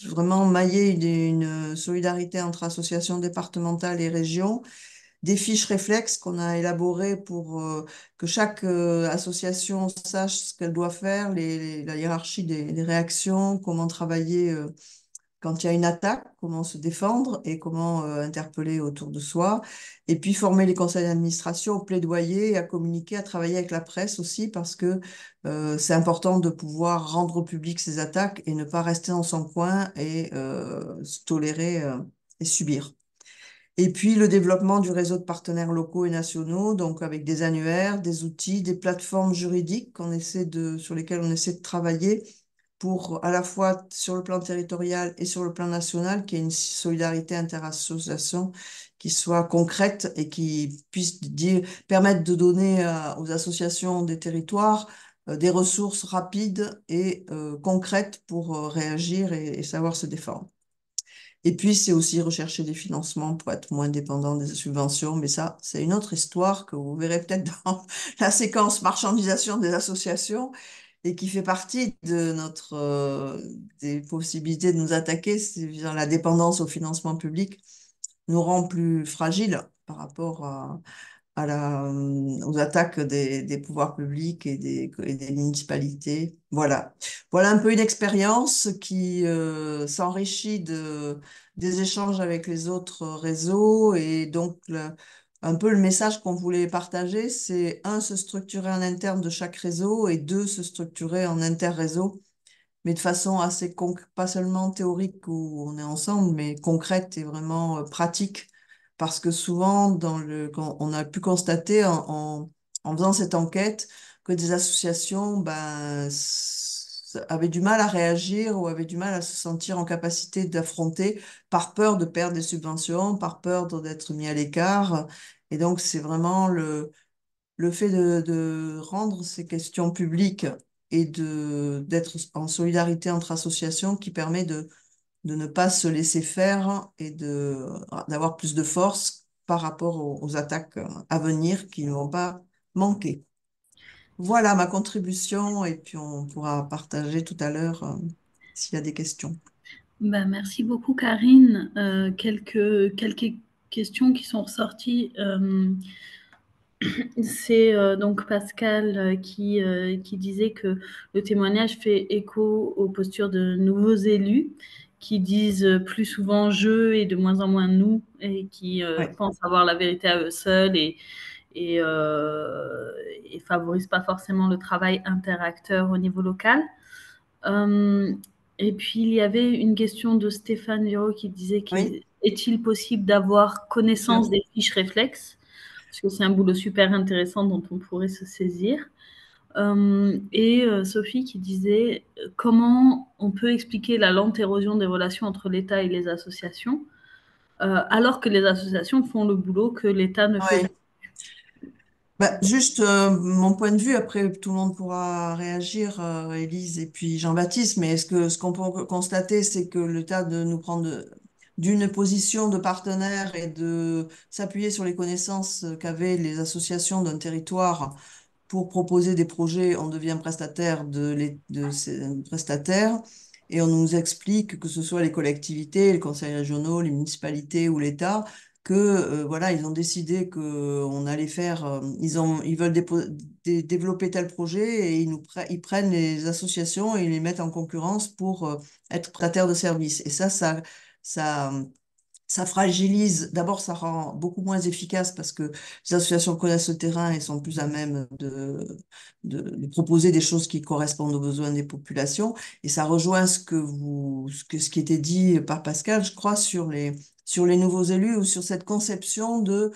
vraiment mailler une solidarité entre associations départementales et régions, des fiches réflexes qu'on a élaborées pour que chaque association sache ce qu'elle doit faire, la hiérarchie des réactions, comment travailler quand il y a une attaque, comment se défendre et comment interpeller autour de soi. Et puis former les conseils d'administration au plaidoyer, à communiquer, à travailler avec la presse aussi, parce que c'est important de pouvoir rendre public ces attaques et ne pas rester dans son coin et se tolérer et subir. Et puis le développement du réseau de partenaires locaux et nationaux, donc avec des annuaires, des outils, des plateformes juridiques sur lesquelles on essaie de travailler pour à la fois sur le plan territorial et sur le plan national, qu'il y ait une solidarité interassociation qui soit concrète et qui puisse permettre de donner aux associations des territoires des ressources rapides et concrètes pour réagir et savoir se défendre. Et puis, c'est aussi rechercher des financements pour être moins dépendant des subventions. Mais ça, c'est une autre histoire que vous verrez peut-être dans la séquence marchandisation des associations et qui fait partie de des possibilités de nous attaquer. C'est la dépendance au financement public nous rend plus fragiles par rapport aux attaques des pouvoirs publics et des municipalités. Voilà. Voilà un peu une expérience qui s'enrichit des échanges avec les autres réseaux. Et donc, un peu le message qu'on voulait partager, c'est un, se structurer en interne de chaque réseau et deux, se structurer en interréseau, mais de façon assez pas seulement théorique où on est ensemble, mais concrète et vraiment pratique. Parce que souvent, quand on a pu constater en faisant cette enquête que des associations avaient du mal à réagir ou avaient du mal à se sentir en capacité d'affronter par peur de perdre des subventions, par peur d'être mis à l'écart. Et donc, c'est vraiment le fait de rendre ces questions publiques et d'être en solidarité entre associations qui permet de ne pas se laisser faire et d'avoir plus de force par rapport aux attaques à venir qui ne vont pas manquer. Voilà ma contribution et puis on pourra partager tout à l'heure s'il y a des questions. Ben, merci beaucoup, Karine. Quelques questions qui sont ressorties. C'est donc Pascal qui disait que le témoignage fait écho aux postures de nouveaux élus qui disent plus souvent je et de moins en moins nous et qui Ouais. pensent avoir la vérité à eux seuls et favorisent pas forcément le travail interacteur au niveau local. Et puis il y avait une question de Stéphane Viro qui disait Oui, est-il possible d'avoir sûr. connaissance des fiches réflexes parce que c'est un boulot super intéressant dont on pourrait se saisir. Et Sophie qui disait comment on peut expliquer la lente érosion des relations entre l'État et les associations, alors que les associations font le boulot que l'État ne fait Ouais. pas. Juste mon point de vue, après tout le monde pourra réagir, Élise et puis Jean-Baptiste, mais ce qu'on peut constater, c'est que l'État de nous prendre d'une position de partenaire et de s'appuyer sur les connaissances qu'avaient les associations d'un territoire pour proposer des projets, on devient prestataire de ces prestataires et on nous explique que ce soit les collectivités, les conseils régionaux, les municipalités ou l'État, que voilà, ils ont décidé que on allait faire, ils veulent développer tel projet et ils prennent les associations et ils les mettent en concurrence pour être prestataires de services. Et ça ça fragilise, d'abord, ça rend beaucoup moins efficace parce que les associations connaissent le terrain et sont plus à même de proposer des choses qui correspondent aux besoins des populations. Et ça rejoint ce qui était dit par Pascal, je crois, sur les nouveaux élus ou sur cette conception de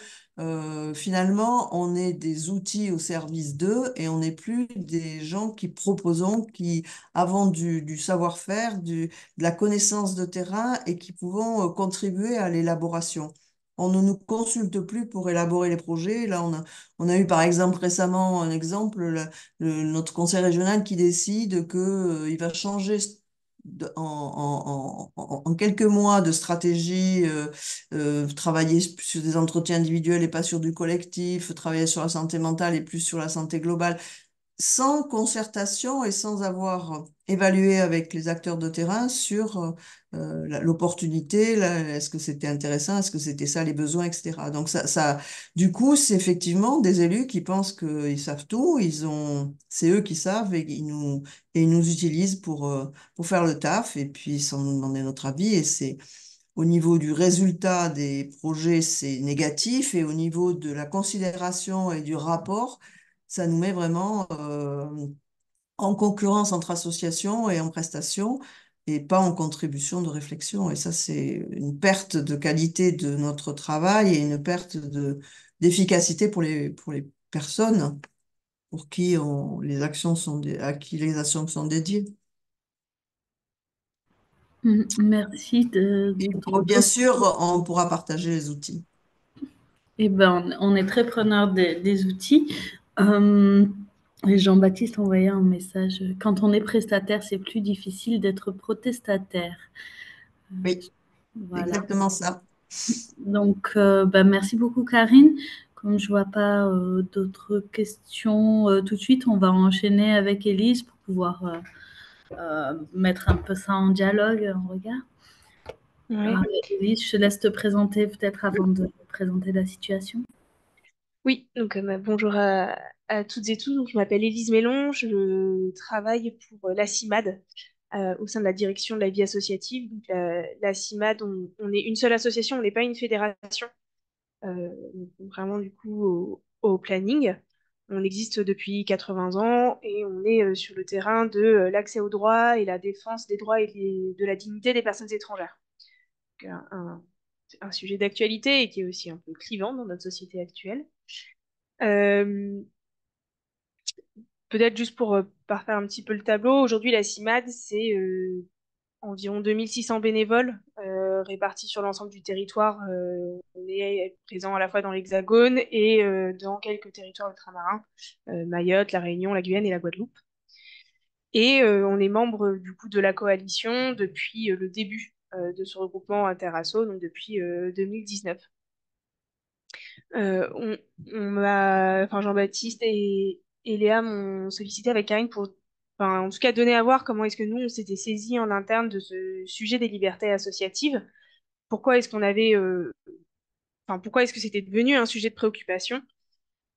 finalement, on est des outils au service d'eux et on n'est plus des gens qui proposons, qui avons du savoir-faire, de la connaissance de terrain et qui pouvons contribuer à l'élaboration. On ne nous consulte plus pour élaborer les projets. Là, on a eu par exemple récemment un exemple, notre conseil régional qui décide que, il va changer en quelques mois de stratégie, travailler sur des entretiens individuels et pas sur du collectif, travailler sur la santé mentale et plus sur la santé globale sans concertation et sans avoir évalué avec les acteurs de terrain sur l'opportunité, est-ce que c'était intéressant, est-ce que c'était ça les besoins, etc. Donc du coup, c'est effectivement des élus qui pensent qu'ils savent tout, c'est eux qui savent et ils nous utilisent pour faire le taf et puis sans nous demander notre avis. Et c'est au niveau du résultat des projets, c'est négatif et au niveau de la considération et du rapport, ça nous met vraiment en concurrence entre associations et en prestations et pas en contribution de réflexion. Et ça, c'est une perte de qualité de notre travail et une perte d'efficacité pour les personnes pour qui à qui les actions sont dédiées. Merci Bien sûr, on pourra partager les outils. Eh ben, on est très preneur des outils. Et Jean-Baptiste envoyait un message. Quand on est prestataire, c'est plus difficile d'être protestataire. Oui, Voilà. exactement ça. Donc, merci beaucoup, Karine. Comme je vois pas d'autres questions tout de suite, on va enchaîner avec Élise pour pouvoir mettre un peu ça en dialogue, en regard. Oui. Élise, je te laisse te présenter peut-être avant de présenter la situation. Oui, donc bonjour à toutes et tous. Donc, je m'appelle Élise Mélon, je travaille pour la CIMAD au sein de la direction de la vie associative. Donc, la CIMAD, on est une seule association, on n'est pas une fédération. Donc, vraiment du coup au planning. On existe depuis 80 ans et on est sur le terrain de l'accès aux droits et la défense des droits et de la dignité des personnes étrangères. Donc, un sujet d'actualité et qui est aussi un peu clivant dans notre société actuelle. Euh, Peut-être juste pour parfaire un petit peu le tableau, aujourd'hui la CIMAD, c'est environ 2600 bénévoles répartis sur l'ensemble du territoire. On est présent à la fois dans l'Hexagone et dans quelques territoires ultramarins, Mayotte, la Réunion, la Guyane et la Guadeloupe. Et on est membre du coup de la coalition depuis le début de ce regroupement interasso, donc depuis 2019. On, enfin Jean-Baptiste et Léa m'ont sollicité avec Karine pour, enfin, en tout cas, donner à voir comment est-ce que nous, on s'était saisis en interne de ce sujet des libertés associatives. Pourquoi est-ce qu'on avait, enfin, pourquoi est-ce que c'était devenu un sujet de préoccupation?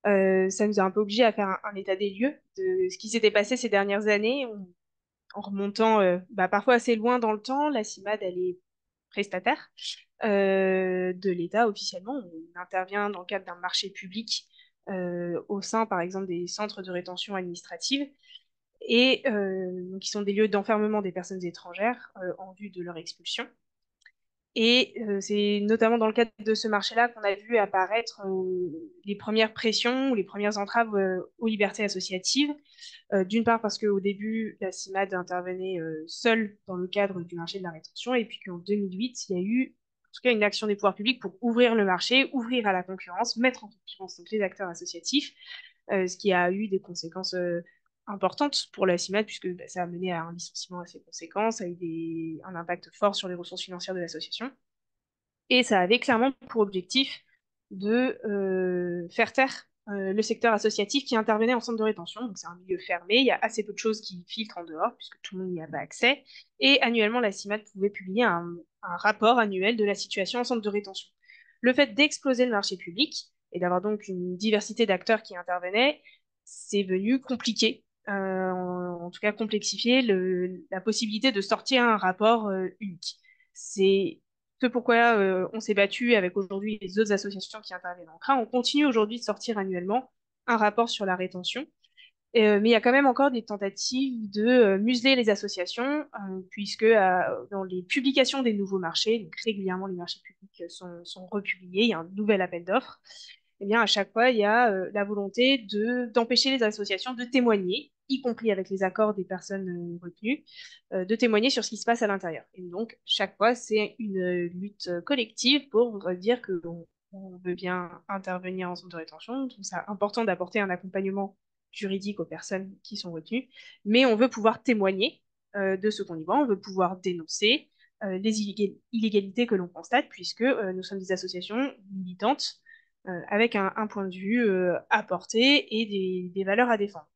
Ça nous a un peu obligés à faire un état des lieux de ce qui s'était passé ces dernières années, en remontant parfois assez loin dans le temps. La CIMAD, elle est prestataire de l'État officiellement. On intervient dans le cadre d'un marché public au sein, par exemple, des centres de rétention administrative et qui sont des lieux d'enfermement des personnes étrangères en vue de leur expulsion. Et c'est notamment dans le cadre de ce marché-là qu'on a vu apparaître les premières pressions ou les premières entraves aux libertés associatives. D'une part parce qu'au début, la CIMAD intervenait seule dans le cadre du marché de la rétention, et puis qu'en 2008, il y a eu en tout cas une action des pouvoirs publics pour ouvrir le marché, ouvrir à la concurrence, mettre en concurrence donc, les acteurs associatifs, ce qui a eu des conséquences importantes pour la CIMAD, puisque ça a mené à un licenciement assez conséquent, ça a eu un impact fort sur les ressources financières de l'association. Et ça avait clairement pour objectif de faire taire le secteur associatif qui intervenait en centre de rétention. Donc c'est un milieu fermé, il y a assez peu de choses qui filtrent en dehors, puisque tout le monde n'y a pas accès. Et annuellement, la CIMAD pouvait publier un rapport annuel de la situation en centre de rétention. Le fait d'exploser le marché public et d'avoir donc une diversité d'acteurs qui intervenaient, c'est venu compliquer, en tout cas complexifier la possibilité de sortir un rapport unique. C'est ce pourquoi on s'est battu avec aujourd'hui les autres associations qui interviennent en CRA. On continue aujourd'hui de sortir annuellement un rapport sur la rétention Mais il y a quand même encore des tentatives de museler les associations, puisque dans les publications des nouveaux marchés, donc régulièrement les marchés publics sont republiés, il y a un nouvel appel d'offres, eh bien à chaque fois il y a la volonté d'empêcher les associations de témoigner, y compris avec les accords des personnes retenues, de témoigner sur ce qui se passe à l'intérieur. Et donc chaque fois c'est une lutte collective pour dire que on veut bien intervenir en centre de rétention, donc c'est important d'apporter un accompagnement juridique aux personnes qui sont retenues, mais on veut pouvoir témoigner de ce qu'on y voit, on veut pouvoir dénoncer les illégalités que l'on constate, puisque nous sommes des associations militantes avec un point de vue à porter et des valeurs à défendre.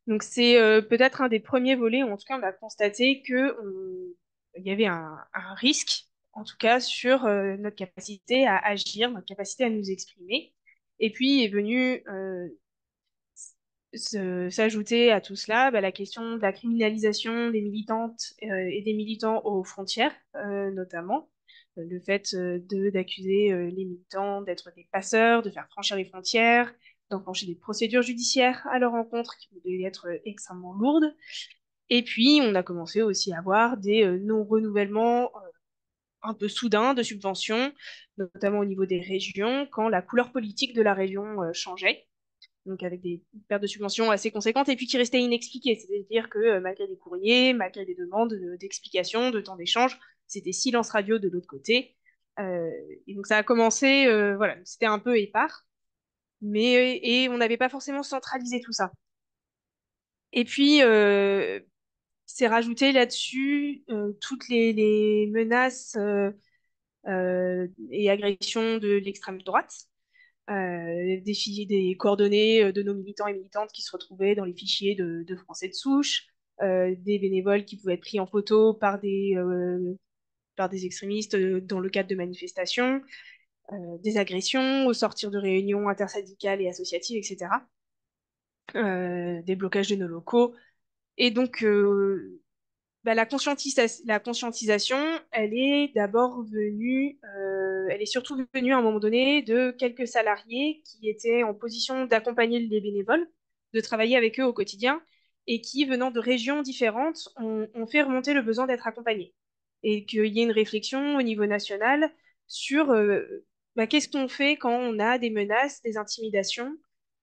Donc c'est peut-être un des premiers volets où en tout cas on a constaté il y avait un risque, en tout cas sur notre capacité à agir, notre capacité à nous exprimer. Et puis est venu s'ajouter à tout cela la question de la criminalisation des militantes et des militants aux frontières, notamment. Le fait d'accuser les militants d'être des passeurs, de faire franchir les frontières, d'enclencher des procédures judiciaires à leur encontre qui pouvaient être extrêmement lourdes. Et puis, on a commencé aussi à avoir des non-renouvellements un peu soudains de subventions, notamment au niveau des régions, quand la couleur politique de la région changeait, donc avec des pertes de subventions assez conséquentes, et puis qui restaient inexpliquées. C'est-à-dire que malgré des courriers, malgré des demandes d'explications, de temps d'échange, c'était silence radio de l'autre côté. Euh, et donc ça a commencé, voilà, c'était un peu épars, et on n'avait pas forcément centralisé tout ça. Et puis, c'est rajouté là-dessus toutes les menaces et agressions de l'extrême droite, des coordonnées de nos militants et militantes qui se retrouvaient dans les fichiers de Français de souche, des bénévoles qui pouvaient être pris en photo par des extrémistes dans le cadre de manifestations, des agressions au sortir de réunions intersyndicales et associatives, etc., des blocages de nos locaux. Et donc, la conscientisation, elle est surtout venue à un moment donné de quelques salariés qui étaient en position d'accompagner les bénévoles, de travailler avec eux au quotidien, et qui, venant de régions différentes, ont fait remonter le besoin d'être accompagnés. Et qu'il y ait une réflexion au niveau national sur qu'est-ce qu'on fait quand on a des menaces, des intimidations,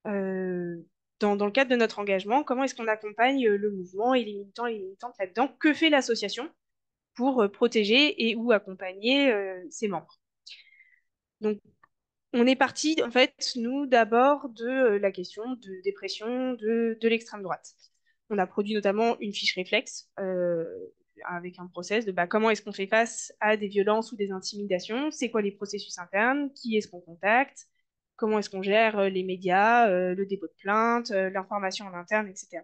euh, dans le cadre de notre engagement, comment est-ce qu'on accompagne le mouvement et les militants et les militantes là-dedans? Que fait l'association pour protéger et ou accompagner ses membres? Donc, on est parti, en fait, nous, d'abord de la question de dépression de l'extrême droite. On a produit notamment une fiche réflexe avec un process de comment est-ce qu'on fait face à des violences ou des intimidations, c'est quoi les processus internes, qui est-ce qu'on contacte, comment est-ce qu'on gère les médias, le dépôt de plainte, l'information en interne, etc.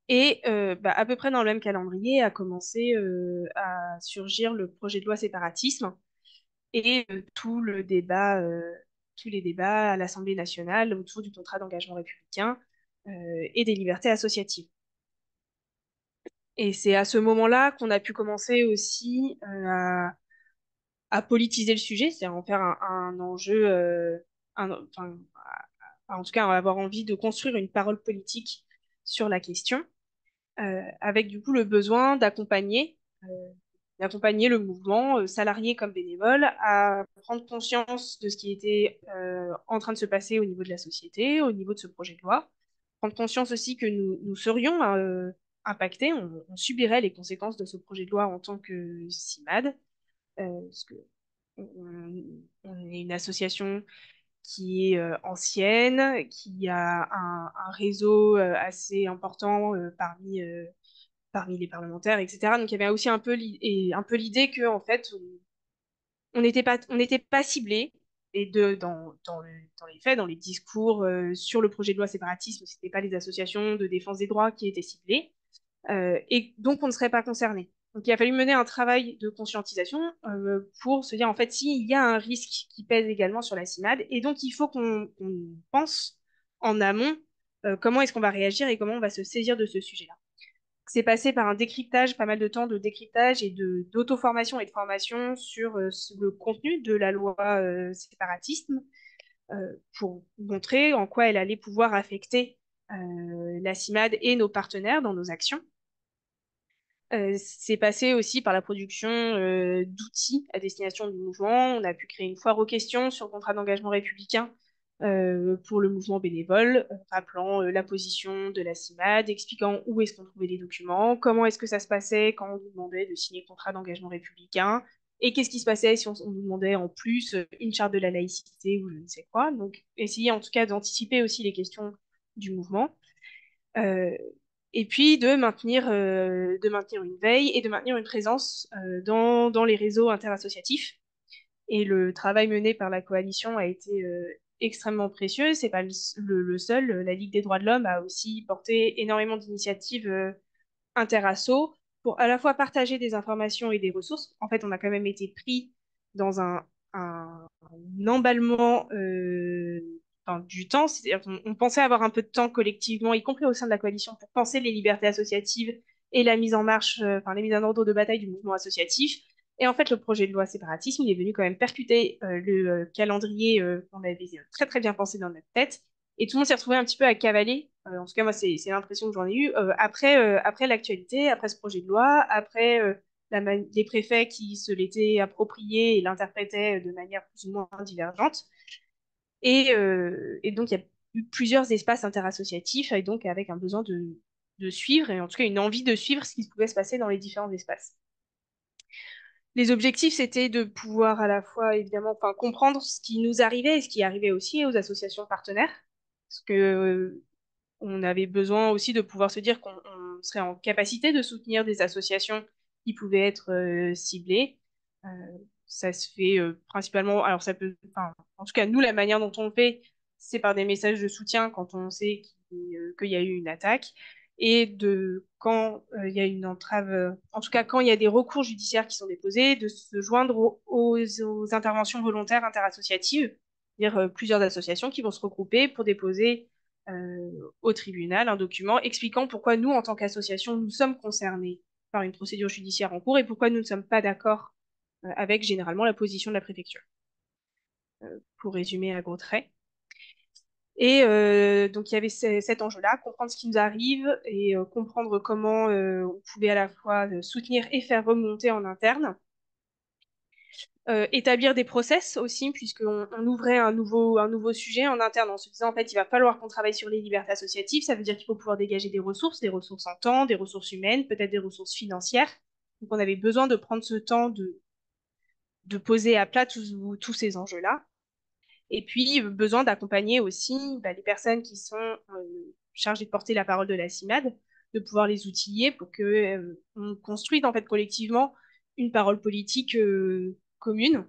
Et à peu près dans le même calendrier a commencé à surgir le projet de loi séparatisme et tous les débats à l'Assemblée nationale autour du contrat d'engagement républicain et des libertés associatives. Et c'est à ce moment-là qu'on a pu commencer aussi à politiser le sujet, c'est-à-dire en faire un enjeu, enfin, en tout cas, avoir envie de construire une parole politique sur la question, avec du coup le besoin d'accompagner le mouvement, salarié comme bénévole, à prendre conscience de ce qui était en train de se passer au niveau de la société, au niveau de ce projet de loi, prendre conscience aussi que nous serions impactés, on subirait les conséquences de ce projet de loi en tant que CIMAD, parce que on est une association qui est ancienne, qui a un réseau assez important parmi les parlementaires, etc. Donc il y avait aussi un peu l'idée que en fait on n'était pas ciblé et dans les faits, dans les discours sur le projet de loi séparatisme, c'était pas les associations de défense des droits qui étaient ciblées et donc on ne serait pas concerné. Donc il a fallu mener un travail de conscientisation pour se dire en fait s'il y a un risque qui pèse également sur la CIMAD et donc il faut qu'on pense en amont comment est-ce qu'on va réagir et comment on va se saisir de ce sujet-là. C'est passé par un décryptage, pas mal de temps de décryptage et d'auto-formation et de formation sur le contenu de la loi séparatisme, pour montrer en quoi elle allait pouvoir affecter la CIMAD et nos partenaires dans nos actions. C'est passé aussi par la production d'outils à destination du mouvement. On a pu créer une foire aux questions sur le contrat d'engagement républicain pour le mouvement bénévole, rappelant la position de la CIMAD, expliquant où est-ce qu'on trouvait les documents, comment est-ce que ça se passait quand on nous demandait de signer le contrat d'engagement républicain, et qu'est-ce qui se passait si on nous demandait en plus une charte de la laïcité ou je ne sais quoi. Donc, essayer en tout cas d'anticiper aussi les questions du mouvement. Et puis de maintenir une veille et de maintenir une présence dans les réseaux interassociatifs. Et le travail mené par la coalition a été extrêmement précieux. C'est pas le seul. La Ligue des droits de l'homme a aussi porté énormément d'initiatives interasso pour à la fois partager des informations et des ressources. En fait, on a quand même été pris dans un emballement du temps. C'est-à-dire qu'on pensait avoir un peu de temps collectivement, y compris au sein de la coalition, pour penser les libertés associatives et la mise en marche, la mise en ordre de bataille du mouvement associatif. Et en fait, le projet de loi séparatisme, il est venu quand même percuter le calendrier qu'on avait très très bien pensé dans notre tête. Et tout le monde s'est retrouvé un petit peu à cavaler. En tout cas, moi, c'est l'impression que j'en ai eue. Après l'actualité, après ce projet de loi, après les préfets qui se l'étaient approprié et l'interprétaient de manière plus ou moins divergente. Et donc, il y a eu plusieurs espaces interassociatifs, et donc avec un besoin de suivre, et en tout cas une envie de suivre ce qui pouvait se passer dans les différents espaces. Les objectifs, c'était de pouvoir à la fois, évidemment, comprendre ce qui nous arrivait et ce qui arrivait aussi aux associations partenaires. Parce que on avait besoin aussi de pouvoir se dire qu'on serait en capacité de soutenir des associations qui pouvaient être ciblées. Euh, Ça se fait principalement, alors ça peut, en tout cas, nous, la manière dont on le fait, c'est par des messages de soutien quand on sait qu'il y a eu une attaque et de quand il y a une entrave, en tout cas quand il y a des recours judiciaires qui sont déposés, de se joindre aux interventions volontaires interassociatives, c'est-à-dire plusieurs associations qui vont se regrouper pour déposer au tribunal un document expliquant pourquoi nous, en tant qu'association, nous sommes concernés par une procédure judiciaire en cours et pourquoi nous ne sommes pas d'accord avec généralement la position de la préfecture. Pour résumer à gros traits. Et donc il y avait cet enjeu-là, comprendre ce qui nous arrive et comprendre comment on pouvait à la fois soutenir et faire remonter en interne. Établir des process aussi, puisqu'on ouvrait un nouveau sujet en interne en se disant en fait il va falloir qu'on travaille sur les libertés associatives, ça veut dire qu'il faut pouvoir dégager des ressources en temps, des ressources humaines, peut-être des ressources financières. Donc on avait besoin de prendre ce temps de poser à plat tous ces enjeux-là. Et puis besoin d'accompagner aussi les personnes qui sont chargées de porter la parole de la CIMAD, de pouvoir les outiller pour que on construise en fait collectivement une parole politique commune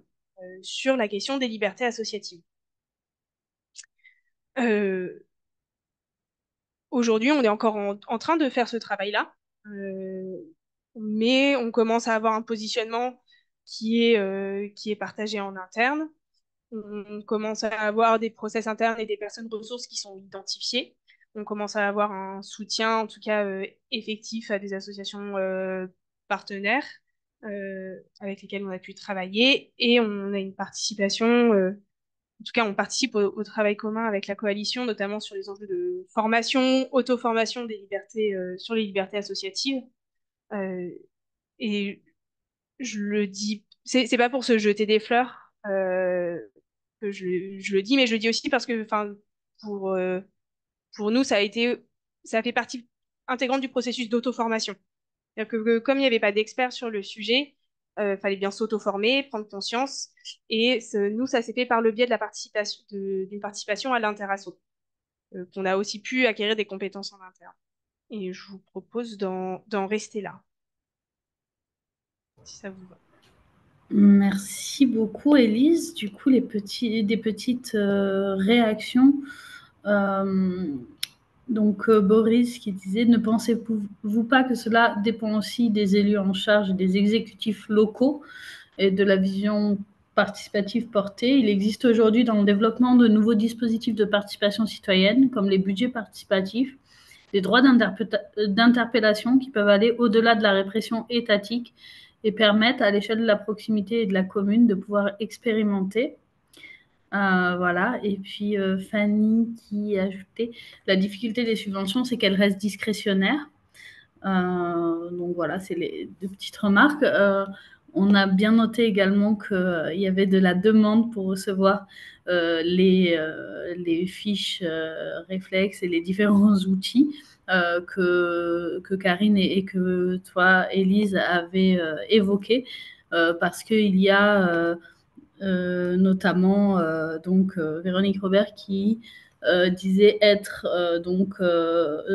sur la question des libertés associatives. Aujourd'hui, on est encore en train de faire ce travail-là, mais on commence à avoir un positionnement qui est partagé en interne. On commence à avoir des process internes et des personnes ressources qui sont identifiées. On commence à avoir un soutien, en tout cas effectif, à des associations partenaires avec lesquelles on a pu travailler. Et on a une participation, en tout cas on participe au travail commun avec la coalition, notamment sur les enjeux de formation, auto-formation des libertés, sur les libertés associatives. Et je le dis, c'est pas pour se jeter des fleurs. Que je le dis, mais je le dis aussi parce que, pour nous, ça fait partie intégrante du processus d'auto-formation. C'est-à-dire que comme il n'y avait pas d'experts sur le sujet, fallait bien s'auto-former, prendre conscience, et nous, ça s'est fait par le biais de la participation, d'une participation à l'interasso, qu'on a aussi pu acquérir des compétences en interne. Et je vous propose d'en rester là, si ça vous va. Merci beaucoup, Élise. Du coup, des petites réactions. Donc, Boris qui disait, ne pensez-vous pas que cela dépend aussi des élus en charge et des exécutifs locaux et de la vision participative portée? Il existe aujourd'hui dans le développement de nouveaux dispositifs de participation citoyenne, comme les budgets participatifs, des droits d'interpellation qui peuvent aller au-delà de la répression étatique et permettent à l'échelle de la proximité et de la commune de pouvoir expérimenter Voilà. Et puis Fanny qui a ajouté la difficulté des subventions, c'est qu'elles restent discrétionnaires. Donc voilà, c'est les deux petites remarques. On a bien noté également qu'il y avait de la demande pour recevoir les fiches réflexes et les différents outils que Karine et que toi, Élise, avez évoqués, parce qu'il y a notamment donc Véronique Robert qui disait être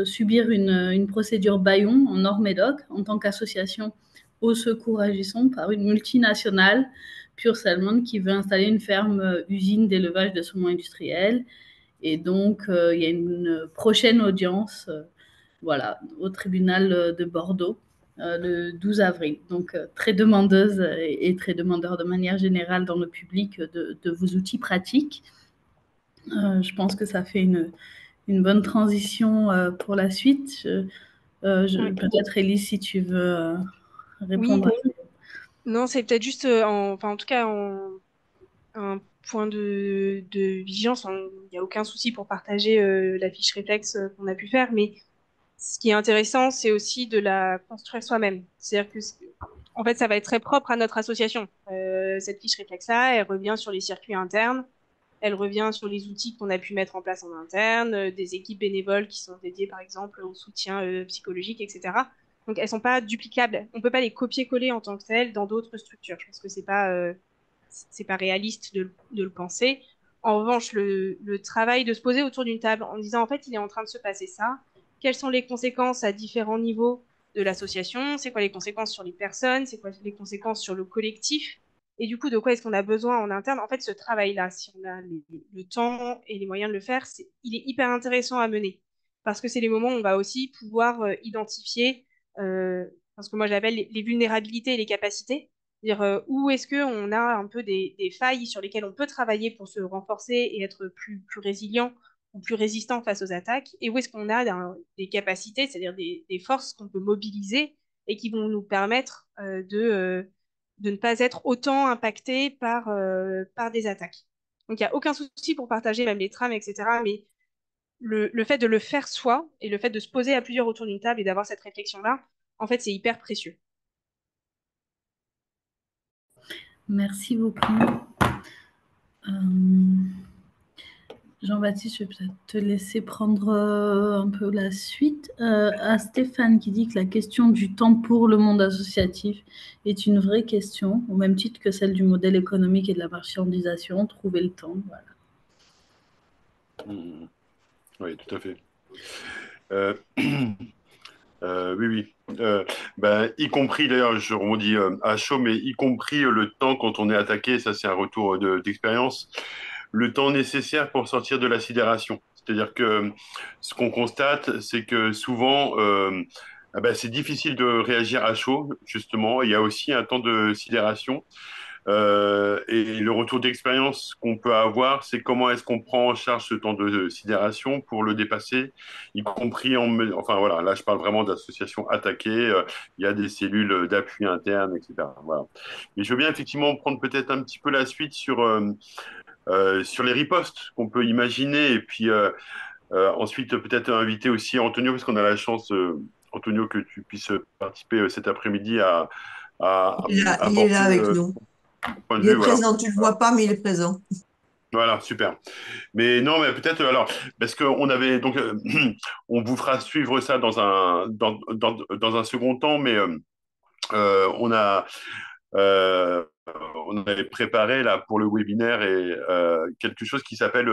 subir une procédure Bayon en Nord-Médoc en tant qu'association au secours agissant par une multinationale Pure Salmon qui veut installer une ferme usine d'élevage de saumon industriel. Et donc il y a une prochaine audience voilà, au tribunal de Bordeaux le 12 avril. Donc, très demandeuse et très demandeur de manière générale dans le public de vos outils pratiques. Je pense que ça fait une bonne transition pour la suite. Oui. Peut-être, Élise, si tu veux Oui, répondre. non, c'est peut-être juste, en tout cas, un point de vigilance. Il n'y a aucun souci pour partager la fiche réflexe qu'on a pu faire, mais ce qui est intéressant, c'est aussi de la construire soi-même. C'est-à-dire que, en fait, ça va être très propre à notre association. Cette fiche réflexe-là, elle revient sur les circuits internes, elle revient sur les outils qu'on a pu mettre en place en interne, des équipes bénévoles qui sont dédiées, par exemple, au soutien psychologique, etc. Donc, elles sont pas duplicables. On peut pas les copier-coller en tant que telles dans d'autres structures. Je pense que c'est pas réaliste de le penser. En revanche, le travail de se poser autour d'une table en disant, en fait, il est en train de se passer ça. Quelles sont les conséquences à différents niveaux de l'association? C'est quoi les conséquences sur les personnes? C'est quoi les conséquences sur le collectif? Et du coup, de quoi est-ce qu'on a besoin en interne? En fait, ce travail-là, si on a le temps et les moyens de le faire, il est hyper intéressant à mener. Parce que c'est les moments où on va aussi pouvoir identifier, parce que moi j'appelle les vulnérabilités et les capacités. C'est-à-dire où est-ce qu'on a un peu des failles sur lesquelles on peut travailler pour se renforcer et être plus résilient ou plus résistant face aux attaques, et où est-ce qu'on a des capacités, c'est-à-dire des forces qu'on peut mobiliser et qui vont nous permettre de ne pas être autant impacté par des attaques. Donc il n'y a aucun souci pour partager même les trames, etc. Mais le fait de le faire soi et le fait de se poser à plusieurs autour d'une table et d'avoir cette réflexion-là, en fait, c'est hyper précieux. Merci beaucoup. Jean-Baptiste, je vais peut-être te laisser prendre un peu la suite. À Stéphane qui dit que la question du temps pour le monde associatif est une vraie question, au même titre que celle du modèle économique et de la marchandisation. Trouver le temps, voilà. Oui, tout à fait. Oui, oui. Ben, y compris, d'ailleurs, je rebondis à chaud, mais y compris le temps quand on est attaqué, ça c'est un retour d'expérience, le temps nécessaire pour sortir de la sidération. C'est-à-dire que ce qu'on constate, c'est que souvent, ah ben, c'est difficile de réagir à chaud, justement. Il y a aussi un temps de sidération. Et le retour d'expérience qu'on peut avoir, c'est comment est-ce qu'on prend en charge ce temps de sidération pour le dépasser, y compris enfin voilà, là je parle vraiment d'associations attaquées, il y a des cellules d'appui interne, etc. Voilà. Mais je veux bien effectivement prendre peut-être un petit peu la suite sur les ripostes qu'on peut imaginer, et puis ensuite peut-être inviter aussi Antonio, parce qu'on a la chance, Antonio, que tu puisses participer cet après-midi à Il est là apporter avec nous. point de Il est vue, voilà. présent, tu ne le vois pas, mais il est présent. Voilà, super. Mais non, mais peut-être alors parce qu'on avait donc on vous fera suivre ça dans un second temps, mais on a euh, on avait préparé là pour le webinaire et quelque chose qui s'appelle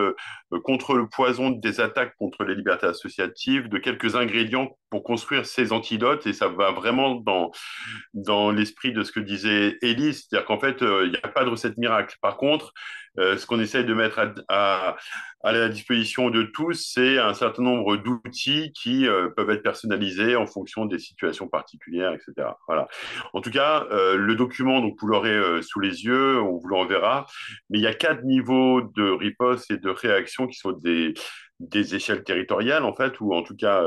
contre le poison des attaques contre les libertés associatives, de quelques ingrédients pour construire ces antidotes, et ça va vraiment dans l'esprit de ce que disait Élise, c'est-à-dire qu'en fait, il n'y a pas de recette miracle. Par contre, ce qu'on essaye de mettre à la disposition de tous, c'est un certain nombre d'outils qui peuvent être personnalisés en fonction des situations particulières, etc. Voilà. En tout cas, le document, donc vous l'aurez sous les yeux, on vous l'enverra, mais il y a 4 niveaux de riposte et de réaction qui sont des échelles territoriales, en fait, ou en tout cas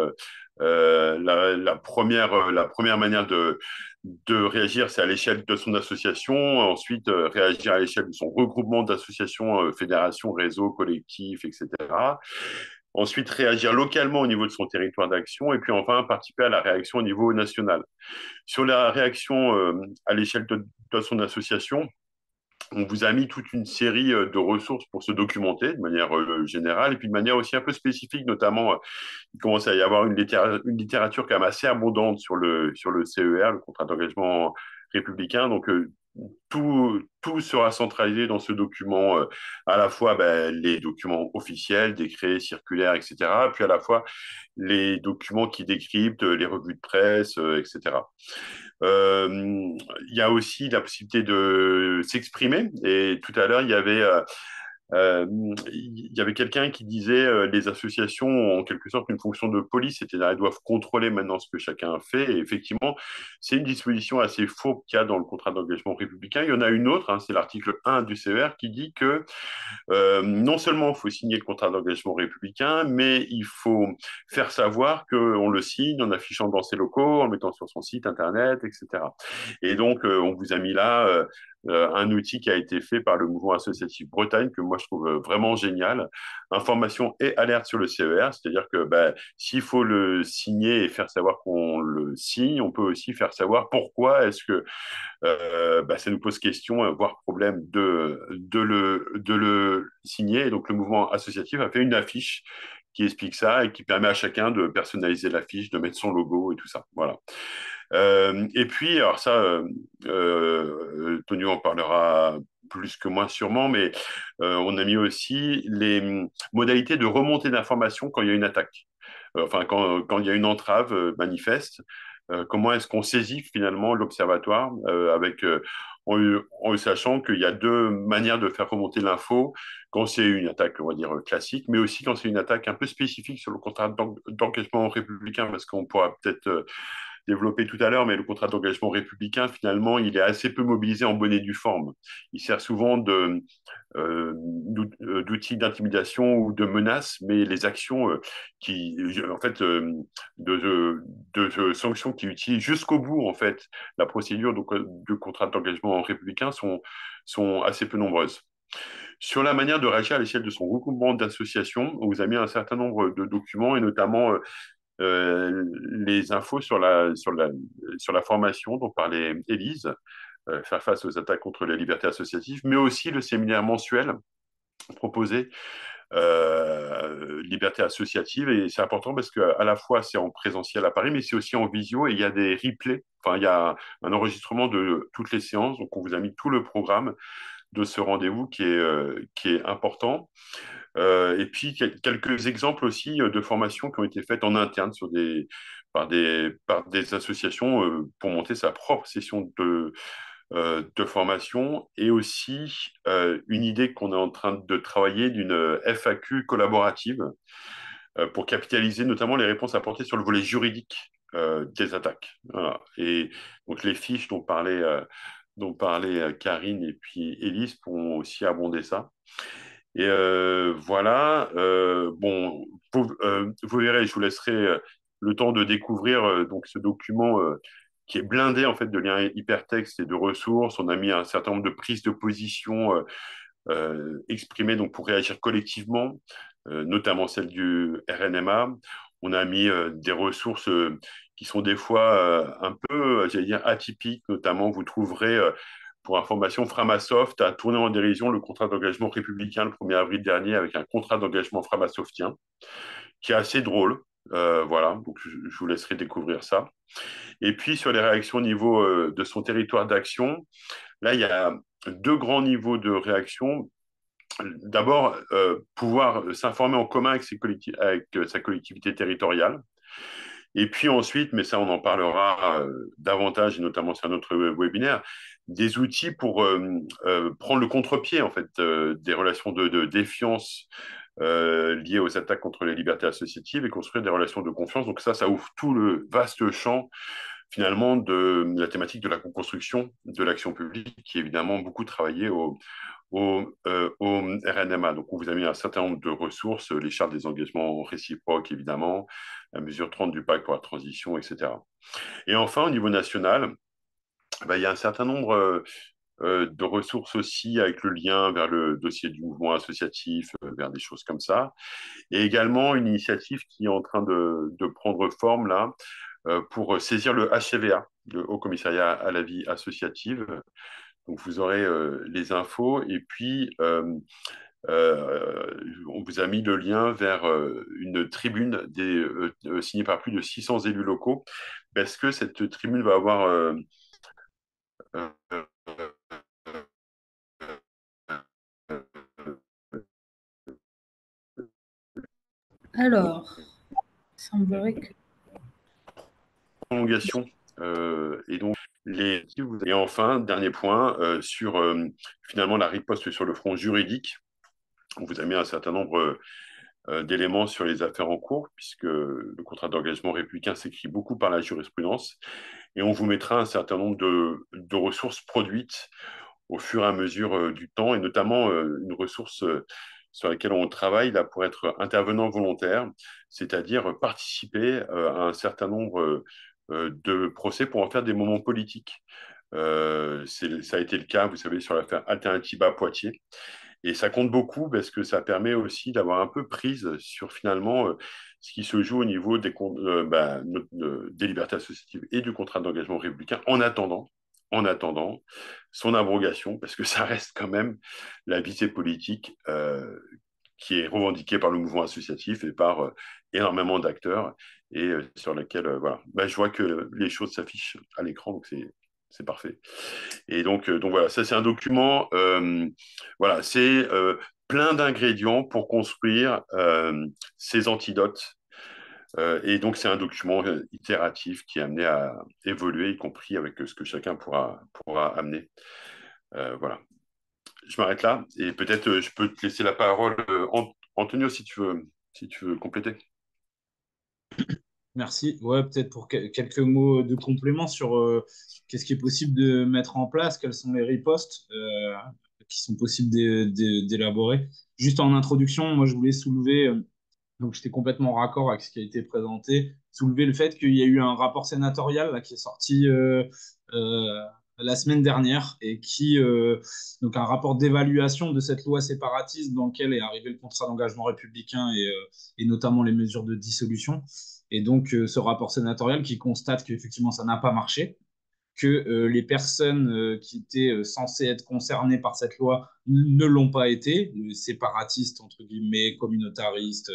La première manière de réagir, c'est à l'échelle de son association. Ensuite, réagir à l'échelle de son regroupement d'associations, fédérations, réseaux, collectifs, etc. Ensuite, réagir localement au niveau de son territoire d'action. Et puis enfin, participer à la réaction au niveau national. Sur la réaction à l'échelle de son association, on vous a mis toute une série de ressources pour se documenter de manière générale et puis de manière aussi un peu spécifique, notamment il commence à y avoir une littérature quand même assez abondante sur le CER, le contrat d'engagement républicain. Donc, tout sera centralisé dans ce document, à la fois ben, les documents officiels, décrets, circulaires, etc., puis à la fois les documents qui décryptent, les revues de presse, etc. Il y a aussi la possibilité de s'exprimer. Et tout à l'heure, euh, il y avait quelqu'un qui disait les associations ont en quelque sorte une fonction de police, c'est-à-dire elles doivent contrôler maintenant ce que chacun fait. Et effectivement, c'est une disposition assez fausse qu'il y a dans le contrat d'engagement républicain. Il y en a une autre, hein, c'est l'article 1 du CER qui dit que non seulement il faut signer le contrat d'engagement républicain, mais il faut faire savoir qu'on le signe en affichant dans ses locaux, en mettant sur son site internet, etc. Et donc, on vous a mis là un outil qui a été fait par le mouvement associatif Bretagne, que moi je trouve vraiment génial. Information et alerte sur le CER, c'est-à-dire que ben, s'il faut le signer et faire savoir qu'on le signe, on peut aussi faire savoir pourquoi est-ce que bah, ça nous pose question, voire problème de le signer. Et donc, le mouvement associatif a fait une affiche qui explique ça et qui permet à chacun de personnaliser l'affiche, de mettre son logo et tout ça. Voilà. Et puis, alors ça, Tonio en parlera plus que moi sûrement, mais on a mis aussi les modalités de remontée d'informations quand il y a une attaque. Enfin, quand il y a une entrave manifeste, comment est-ce qu'on saisit finalement l'observatoire en sachant qu'il y a deux manières de faire remonter l'info, quand c'est une attaque, on va dire, classique, mais aussi quand c'est une attaque un peu spécifique sur le contrat d'engagement républicain, parce qu'on pourra peut-être développé tout à l'heure, mais le contrat d'engagement républicain, finalement, il est assez peu mobilisé en bonne et due forme. Il sert souvent d'outils d'intimidation ou de menaces, mais les actions en fait, de sanctions qui utilisent jusqu'au bout, en fait, la procédure de contrat d'engagement républicain sont assez peu nombreuses. Sur la manière de réagir à l'échelle de son regroupement d'associations, on vous a mis un certain nombre de documents et notamment les infos sur la formation dont parlait Élise, faire face aux attaques contre les libertés associatives, mais aussi le séminaire mensuel proposé liberté associative. Et c'est important parce qu'à la fois c'est en présentiel à Paris, mais c'est aussi en visio et il y a des replays. Enfin, il y a un enregistrement de toutes les séances. Donc, on vous a mis tout le programme de ce rendez-vous qui est important. Et puis, quelques exemples aussi de formations qui ont été faites en interne par des associations pour monter sa propre session de formation et aussi une idée qu'on est en train de travailler d'une FAQ collaborative pour capitaliser notamment les réponses apportées sur le volet juridique des attaques. Voilà. Et donc, les fiches dont parlaient Karine et puis Élise pourront aussi abonder ça. Et voilà, bon, vous verrez, je vous laisserai le temps de découvrir donc ce document qui est blindé en fait de liens hypertextes et de ressources. On a mis un certain nombre de prises de position exprimées donc pour réagir collectivement, notamment celle du RNMA. On a mis des ressources qui sont des fois un peu, j'allais dire, atypiques. Notamment, vous trouverez pour information, Framasoft a tourné en dérision le contrat d'engagement républicain le 1er avril dernier avec un contrat d'engagement framasoftien qui est assez drôle. Voilà, donc je vous laisserai découvrir ça. Et puis sur les réactions au niveau de son territoire d'action, là il y a deux grands niveaux de réaction. D'abord, pouvoir s'informer en commun avec sa collectivité territoriale. Et puis ensuite, mais ça on en parlera davantage, et notamment sur un autre webinaire, des outils pour prendre le contre-pied en fait des relations de défiance liées aux attaques contre les libertés associatives et construire des relations de confiance. Donc ça ouvre tout le vaste champ finalement de la thématique de la co-construction de l'action publique, qui est évidemment beaucoup travaillée au RNMA. Donc, on vous a mis un certain nombre de ressources, les chartes des engagements réciproques, évidemment, la mesure 30 du pacte pour la transition, etc. Et enfin, au niveau national, il y a un certain nombre de ressources aussi avec le lien vers le dossier du mouvement associatif, vers des choses comme ça. Et également une initiative qui est en train de prendre forme là pour saisir le HCVA, le Haut Commissariat à la vie associative. Donc vous aurez les infos et puis on vous a mis le lien vers une tribune signée par plus de 600 élus locaux parce que cette tribune va avoir euh, Alors, il semblerait que... prolongation et donc et enfin dernier point sur finalement la riposte sur le front juridique. On vous a mis un certain nombre d'éléments sur les affaires en cours, puisque le contrat d'engagement républicain s'écrit beaucoup par la jurisprudence, et on vous mettra un certain nombre de ressources produites au fur et à mesure du temps, et notamment une ressource sur laquelle on travaille là pour être intervenant volontaire, c'est-à-dire participer à un certain nombre de procès pour en faire des moments politiques. Ça a été le cas, vous savez, sur l'affaire Alternativa Poitiers. Et ça compte beaucoup parce que ça permet aussi d'avoir un peu prise sur finalement ce qui se joue au niveau des libertés associatives et du contrat d'engagement républicain en attendant son abrogation, parce que ça reste quand même la visée politique qui est revendiquée par le mouvement associatif et par énormément d'acteurs et sur laquelle voilà. Je vois que les choses s'affichent à l'écran, donc c'est parfait. Et donc voilà, ça c'est un document, voilà, c'est plein d'ingrédients pour construire ces antidotes. Et donc c'est un document itératif qui est amené à évoluer, y compris avec ce que chacun pourra amener. Voilà, je m'arrête là et peut-être je peux te laisser la parole, Antonio, si tu veux compléter. Merci. Ouais, peut-être pour quelques mots de complément sur qu'est-ce qui est possible de mettre en place, quels sont les ripostes qui sont possibles d'élaborer. Juste en introduction, moi je voulais soulever, donc j'étais complètement raccord avec ce qui a été présenté, soulever le fait qu'il y a eu un rapport sénatorial là, qui est sorti euh, la semaine dernière et donc un rapport d'évaluation de cette loi séparatiste dans lequel est arrivé le contrat d'engagement républicain et notamment les mesures de dissolution. Et donc ce rapport sénatorial qui constate qu'effectivement ça n'a pas marché, que les personnes qui étaient censées être concernées par cette loi ne l'ont pas été, les séparatistes, entre guillemets, communautaristes,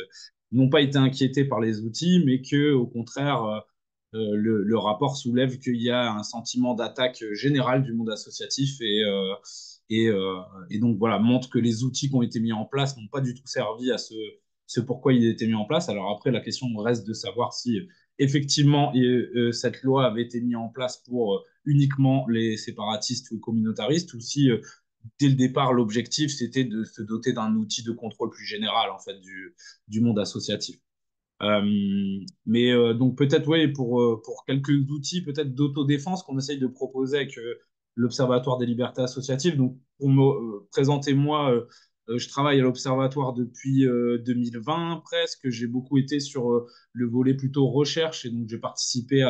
n'ont pas été inquiétés par les outils, mais que, au contraire, le rapport soulève qu'il y a un sentiment d'attaque générale du monde associatif et, euh, et donc voilà, montre que les outils qui ont été mis en place n'ont pas du tout servi à ce pourquoi il a été mis en place. Alors après, la question reste de savoir si effectivement cette loi avait été mise en place pour uniquement les séparatistes ou communautaristes ou si dès le départ l'objectif c'était de se doter d'un outil de contrôle plus général en fait du monde associatif. Mais donc peut-être oui pour quelques outils peut-être d'autodéfense qu'on essaye de proposer avec l'Observatoire des libertés associatives. Donc pour me présenter moi, je travaille à l'Observatoire depuis 2020 presque. J'ai beaucoup été sur le volet plutôt recherche et donc j'ai participé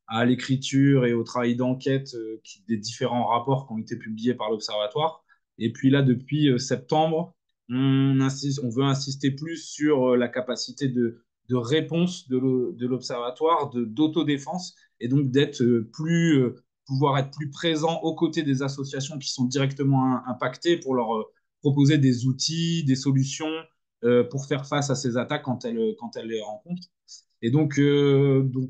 à l'écriture et au travail d'enquête des différents rapports qui ont été publiés par l'Observatoire. Et puis là depuis septembre, on veut insister plus sur la capacité de réponse de l'observatoire, d'autodéfense, et donc pouvoir être plus présent aux côtés des associations qui sont directement impactées pour leur proposer des outils, des solutions pour faire face à ces attaques quand elles les rencontrent. Et donc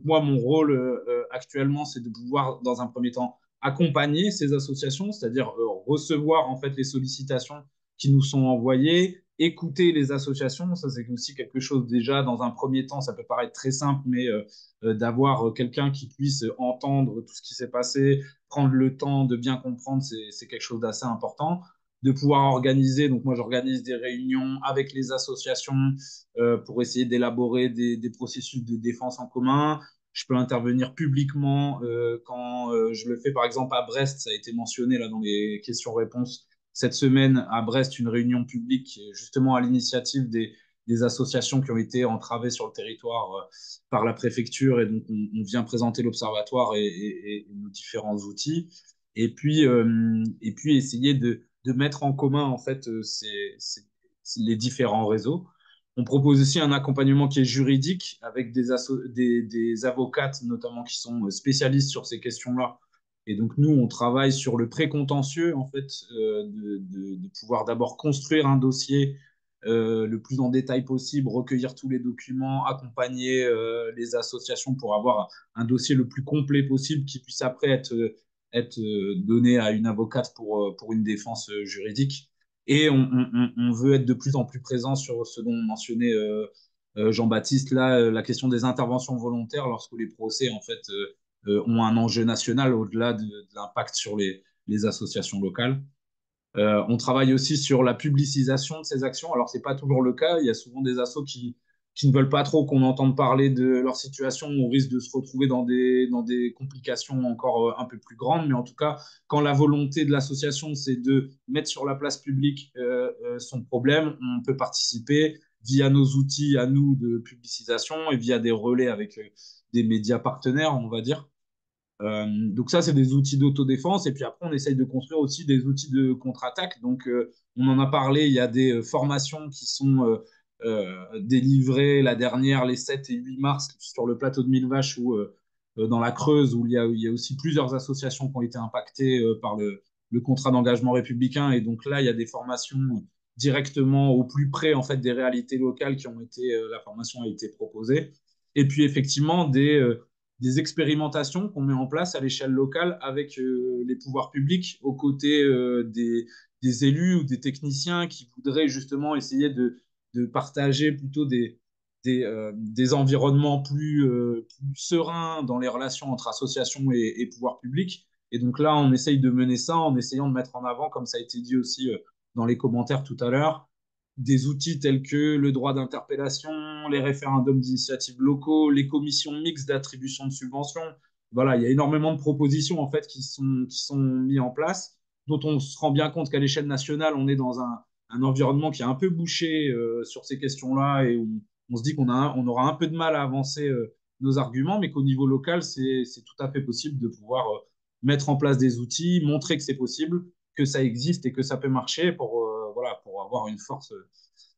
moi, mon rôle actuellement, c'est de pouvoir, dans un premier temps, accompagner ces associations, c'est-à-dire recevoir en fait les sollicitations qui nous sont envoyées, écouter les associations. Ça, c'est aussi quelque chose déjà, dans un premier temps, ça peut paraître très simple, mais d'avoir quelqu'un qui puisse entendre tout ce qui s'est passé, prendre le temps de bien comprendre, c'est quelque chose d'assez important. De pouvoir organiser, donc moi j'organise des réunions avec les associations pour essayer d'élaborer des processus de défense en commun. Je peux intervenir publiquement quand je le fais par exemple à Brest, ça a été mentionné là dans les questions-réponses. cette semaine à Brest une réunion publique justement à l'initiative des associations qui ont été entravées sur le territoire par la préfecture. Et donc, on vient présenter l'observatoire et nos différents outils. Et puis essayer de mettre en commun en fait les différents réseaux. On propose aussi un accompagnement qui est juridique avec des avocates notamment qui sont spécialistes sur ces questions-là. Et donc nous, on travaille sur le précontentieux en fait, de pouvoir d'abord construire un dossier le plus en détail possible, recueillir tous les documents, accompagner les associations pour avoir un dossier le plus complet possible qui puisse après être donné à une avocate pour une défense juridique. Et on veut être de plus en plus présent sur ce dont mentionnait Jean-Baptiste, là, la question des interventions volontaires lorsque les procès, en fait, ont un enjeu national au-delà de l'impact sur les associations locales. On travaille aussi sur la publicisation de ces actions. Alors, ce n'est pas toujours le cas. Il y a souvent des assos qui ne veulent pas trop qu'on entende parler de leur situation. On risque de se retrouver dans des complications encore un peu plus grandes. Mais en tout cas, quand la volonté de l'association, c'est de mettre sur la place publique son problème, on peut participer via nos outils à nous de publicisation et via des relais avec des médias partenaires, on va dire. Donc ça, c'est des outils d'autodéfense. Et puis après, on essaye de construire aussi des outils de contre-attaque. Donc, on en a parlé, il y a des formations qui sont délivrées, la dernière, les 7 et 8 mars, sur le plateau de Millevaches ou dans la Creuse, où il y a aussi plusieurs associations qui ont été impactées par le contrat d'engagement républicain. Et donc là, il y a des formations directement au plus près en fait, des réalités locales qui ont été, la formation a été proposée. Et puis effectivement, des expérimentations qu'on met en place à l'échelle locale avec les pouvoirs publics aux côtés des élus ou des techniciens qui voudraient justement essayer de partager plutôt des environnements plus sereins dans les relations entre associations et pouvoirs publics. Et donc là, on essaye de mener ça en essayant de mettre en avant, comme ça a été dit aussi dans les commentaires tout à l'heure, des outils tels que le droit d'interpellation, les référendums d'initiatives locaux, les commissions mixtes d'attribution de subventions. Voilà, il y a énormément de propositions en fait qui sont mises en place, dont on se rend bien compte qu'à l'échelle nationale, on est dans un environnement qui est un peu bouché sur ces questions-là et où on se dit on aura un peu de mal à avancer nos arguments, mais qu'au niveau local, c'est tout à fait possible de pouvoir mettre en place des outils, montrer que c'est possible, que ça existe et que ça peut marcher voilà, pour avoir une force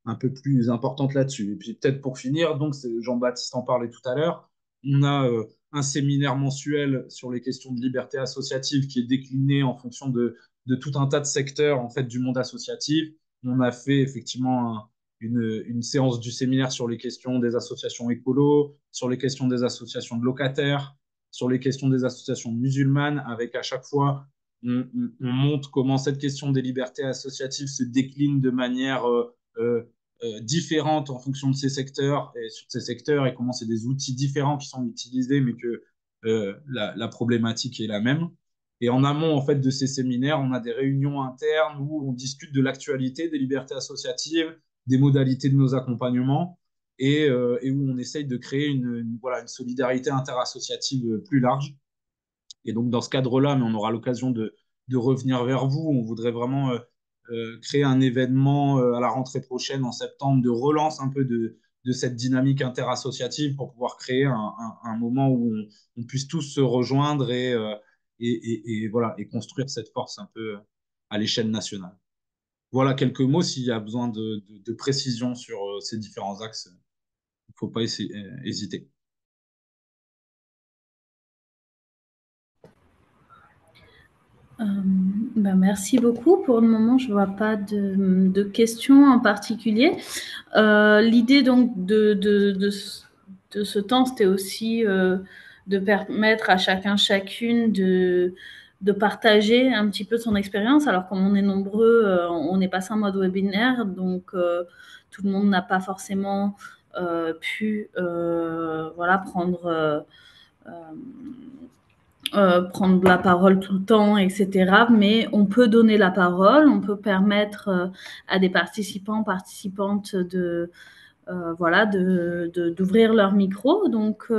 un peu plus importante là-dessus. Et puis peut-être pour finir, donc Jean-Baptiste en parlait tout à l'heure, on a un séminaire mensuel sur les questions de liberté associative qui est décliné en fonction de tout un tas de secteurs en fait, du monde associatif. On a fait effectivement une séance du séminaire sur les questions des associations écolo, sur les questions des associations de locataires, sur les questions des associations musulmanes, avec à chaque fois on montre comment cette question des libertés associatives se décline de manière différente en fonction de ces secteurs et sur ces secteurs et comment c'est des outils différents qui sont utilisés, mais que la problématique est la même. Et en amont en fait de ces séminaires, on a des réunions internes où on discute de l'actualité des libertés associatives, des modalités de nos accompagnements et où on essaye de créer voilà, une solidarité interassociative plus large. Et donc, dans ce cadre-là, mais on aura l'occasion de revenir vers vous. On voudrait vraiment créer un événement à la rentrée prochaine, en septembre, de relance un peu de cette dynamique interassociative pour pouvoir créer un moment où on puisse tous se rejoindre et voilà, et construire cette force un peu à l'échelle nationale. Voilà quelques mots. S'il y a besoin de précision sur ces différents axes, il ne faut pas hésiter. Merci beaucoup. Pour le moment, je ne vois pas de questions en particulier. L'idée donc de ce temps, c'était aussi de permettre à chacune de partager un petit peu son expérience. Alors, comme on est nombreux, on est passé en mode webinaire, donc tout le monde n'a pas forcément pu voilà, prendre la parole tout le temps, etc. Mais on peut donner la parole, on peut permettre à des participants, participantes voilà, d'ouvrir leur micro. Donc,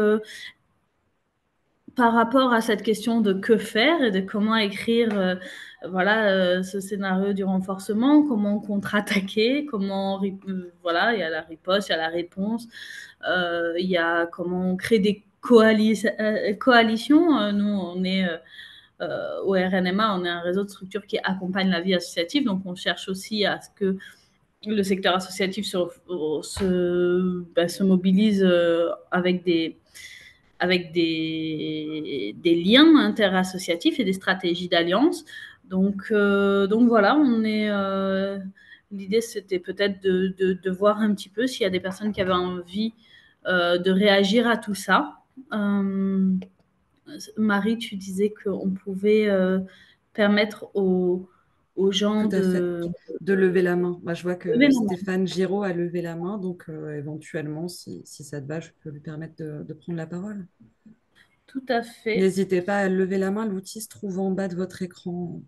par rapport à cette question de que faire et de comment écrire ce scénario du renforcement, comment contre-attaquer, voilà, il y a la riposte, il y a la réponse, il y a comment créer des coalitions. Nous, on est au RNMA, on est un réseau de structures qui accompagne la vie associative, donc on cherche aussi à ce que le secteur associatif se mobilise avec des liens interassociatifs et des stratégies d'alliance. Donc voilà, l'idée, c'était peut-être de voir un petit peu s'il y a des personnes qui avaient envie de réagir à tout ça. Marie, tu disais qu'on pouvait permettre aux gens Tout à fait. De lever la main. Bah, je vois lever que la main. Stéphane Giraud a levé la main, donc éventuellement, si ça te va, je peux lui permettre de prendre la parole. Tout à fait. N'hésitez pas à lever la main, l'outil se trouve en bas de votre écran.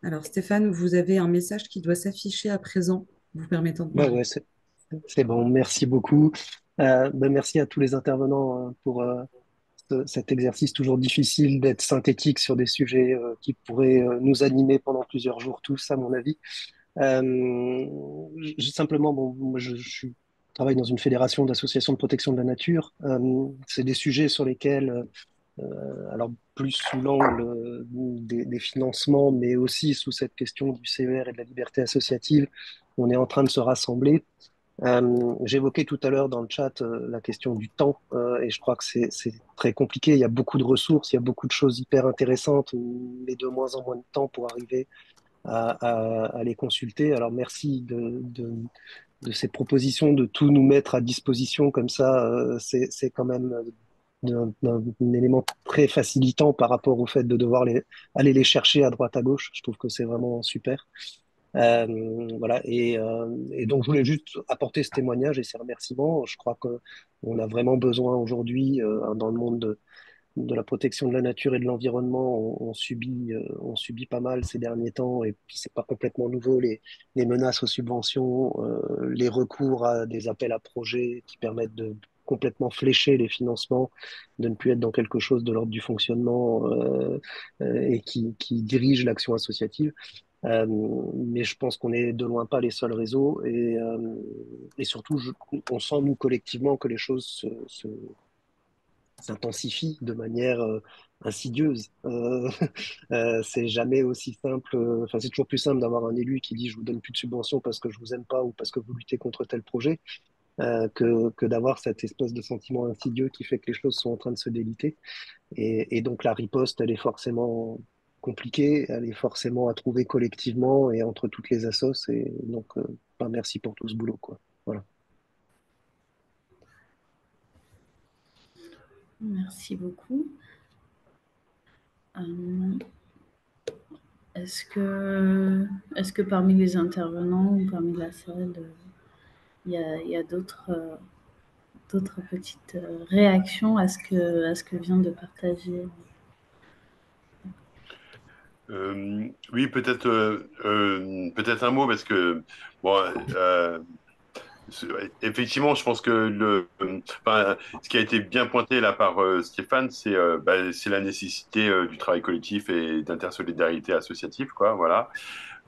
Alors Stéphane, vous avez un message qui doit s'afficher à présent, vous permettant de parler. Ouais, c'est bon, merci beaucoup. Merci à tous les intervenants pour cet exercice toujours difficile d'être synthétique sur des sujets qui pourraient nous animer pendant plusieurs jours tous, à mon avis. Simplement, bon, moi travaille dans une fédération d'associations de protection de la nature. C'est des sujets sur lesquels, alors plus sous l'angle des financements, mais aussi sous cette question du CER et de la liberté associative, on est en train de se rassembler. J'évoquais tout à l'heure dans le chat la question du temps et je crois que c'est très compliqué. Il y a beaucoup de ressources, il y a beaucoup de choses hyper intéressantes, mais de moins en moins de temps pour arriver à les consulter. Alors merci de ces propositions, de tout nous mettre à disposition comme ça. C'est quand même un élément très facilitant par rapport au fait de devoir aller les chercher à droite à gauche. Je trouve que c'est vraiment super. Voilà, et donc je voulais juste apporter ce témoignage et ces remerciements. Je crois que on a vraiment besoin aujourd'hui dans le monde de la protection de la nature et de l'environnement. On subit pas mal ces derniers temps et puis c'est pas complètement nouveau les menaces aux subventions, les recours à des appels à projets qui permettent de complètement flécher les financements, de ne plus être dans quelque chose de l'ordre du fonctionnement et qui dirige l'action associative. Mais je pense qu'on est de loin pas les seuls réseaux et surtout, on sent nous collectivement que les choses s'intensifient de manière insidieuse. C'est jamais aussi simple. Enfin, c'est toujours plus simple d'avoir un élu qui dit je vous donne plus de subventions parce que je vous aime pas ou parce que vous luttez contre tel projet, que d'avoir cette espèce de sentiment insidieux qui fait que les choses sont en train de se déliter. Et donc la riposte, elle est forcément compliquée, elle est forcément à trouver collectivement et entre toutes les assos. Et donc, merci pour tout ce boulot, quoi. Voilà. Merci beaucoup. Est-ce que parmi les intervenants ou parmi la salle, il y a d'autres petites réactions à ce que vient de partager? Oui, peut-être un mot parce que bon, effectivement, je pense que ce qui a été bien pointé là par Stéphane, c'est la nécessité du travail collectif et d'intersolidarité associative, quoi. Voilà.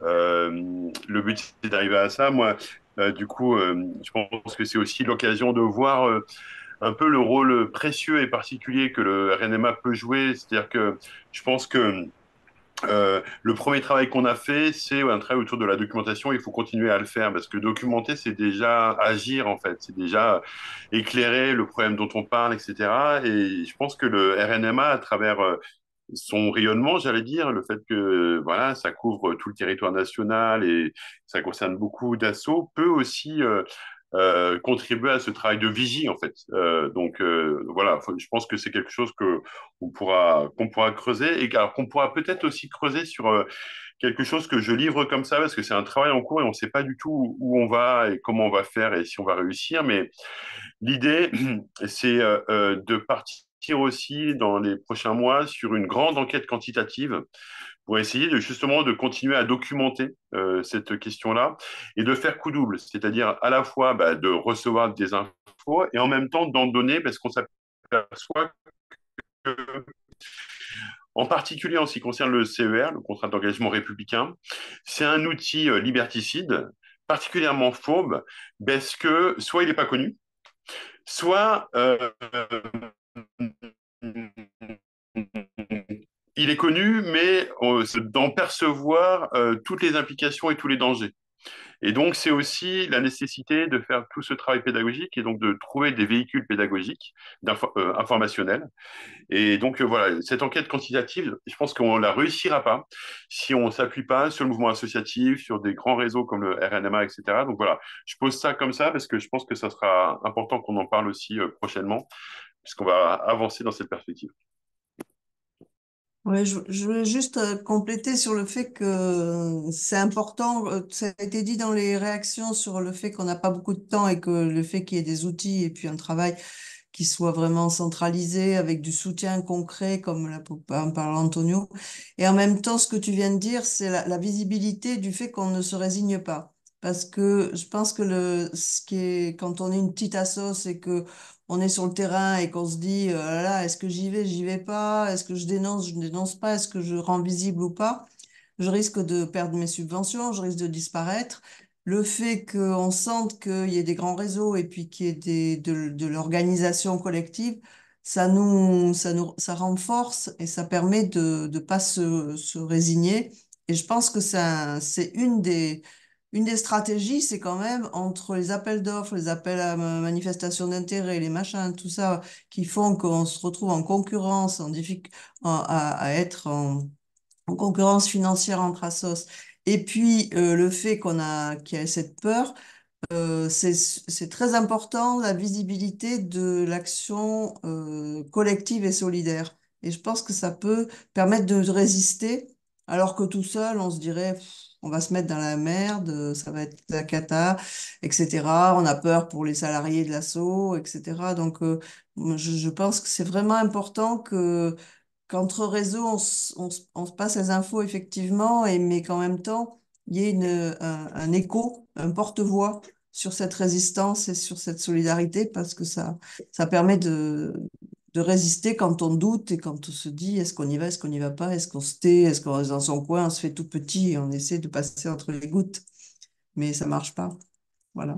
Le but, c'est d'arriver à ça. Moi, du coup, je pense que c'est aussi l'occasion de voir un peu le rôle précieux et particulier que le RNMA peut jouer. C'est-à-dire que je pense que le premier travail qu'on a fait, c'est un travail autour de la documentation. Il faut continuer à le faire parce que documenter, c'est déjà agir en fait, c'est déjà éclairer le problème dont on parle, etc. Et je pense que le RNMA, à travers son rayonnement, j'allais dire, le fait que voilà, ça couvre tout le territoire national et ça concerne beaucoup d'assauts, peut aussi contribuer à ce travail de vigie en fait. Voilà, je pense que c'est quelque chose que qu'on pourra creuser et qu'on pourra peut-être aussi creuser sur quelque chose que je livre comme ça parce que c'est un travail en cours et on ne sait pas du tout où on va et comment on va faire et si on va réussir. Mais l'idée, c'est de partir aussi dans les prochains mois sur une grande enquête quantitative pour essayer justement de continuer à documenter cette question-là et de faire coup double, c'est-à-dire à la fois de recevoir des infos et en même temps d'en donner parce qu'on s'aperçoit que, en particulier en ce qui concerne le CER, le contrat d'engagement républicain, c'est un outil liberticide, particulièrement fourbe, parce que soit il n'est pas connu, soit il est connu, mais d'en percevoir toutes les implications et tous les dangers. Et donc, c'est aussi la nécessité de faire tout ce travail pédagogique et donc de trouver des véhicules pédagogiques, informationnels. Et donc, voilà, cette enquête quantitative, je pense qu'on ne la réussira pas si on ne s'appuie pas sur le mouvement associatif, sur des grands réseaux comme le RNMA, etc. Donc, voilà, je pose ça comme ça parce que je pense que ça sera important qu'on en parle aussi prochainement, puisqu'on va avancer dans cette perspective. Ouais, je voulais juste compléter sur le fait que c'est important, ça a été dit dans les réactions sur le fait qu'on n'a pas beaucoup de temps et que le fait qu'il y ait des outils et puis un travail qui soit vraiment centralisé avec du soutien concret comme en parle Antonio. Et en même temps, ce que tu viens de dire, c'est la visibilité du fait qu'on ne se résigne pas. Parce que je pense que ce qui est, quand on est une petite assoce et que on est sur le terrain et qu'on se dit, là, là, est-ce que j'y vais pas? Est-ce que je ne dénonce pas? Est-ce que je rends visible ou pas? Je risque de perdre mes subventions, je risque de disparaître. Le fait qu'on sente qu'il y ait des grands réseaux et puis qu'il y ait de l'organisation collective, ça renforce et ça permet de ne pas se résigner. Et je pense que c'est une des stratégies, c'est quand même entre les appels d'offres, les appels à manifestation d'intérêt, les machins, tout ça, qui font qu'on se retrouve en concurrence, à être en concurrence financière entre assos. Et puis le fait qu'il y a cette peur, c'est très important la visibilité de l'action collective et solidaire. Et je pense que ça peut permettre de résister, alors que tout seul, on se dirait, pff, on va se mettre dans la merde, ça va être la cata, etc. On a peur pour les salariés de l'assaut, etc. Donc, je pense que c'est vraiment important qu'entre réseaux, on se passe les infos effectivement, mais qu'en même temps, il y ait un écho, un porte-voix sur cette résistance et sur cette solidarité, parce que ça permet de résister quand on doute et quand on se dit est-ce qu'on y va, est-ce qu'on n'y va pas, est-ce qu'on se tait, est-ce qu'on reste dans son coin, on se fait tout petit et on essaie de passer entre les gouttes, mais ça marche pas. Voilà.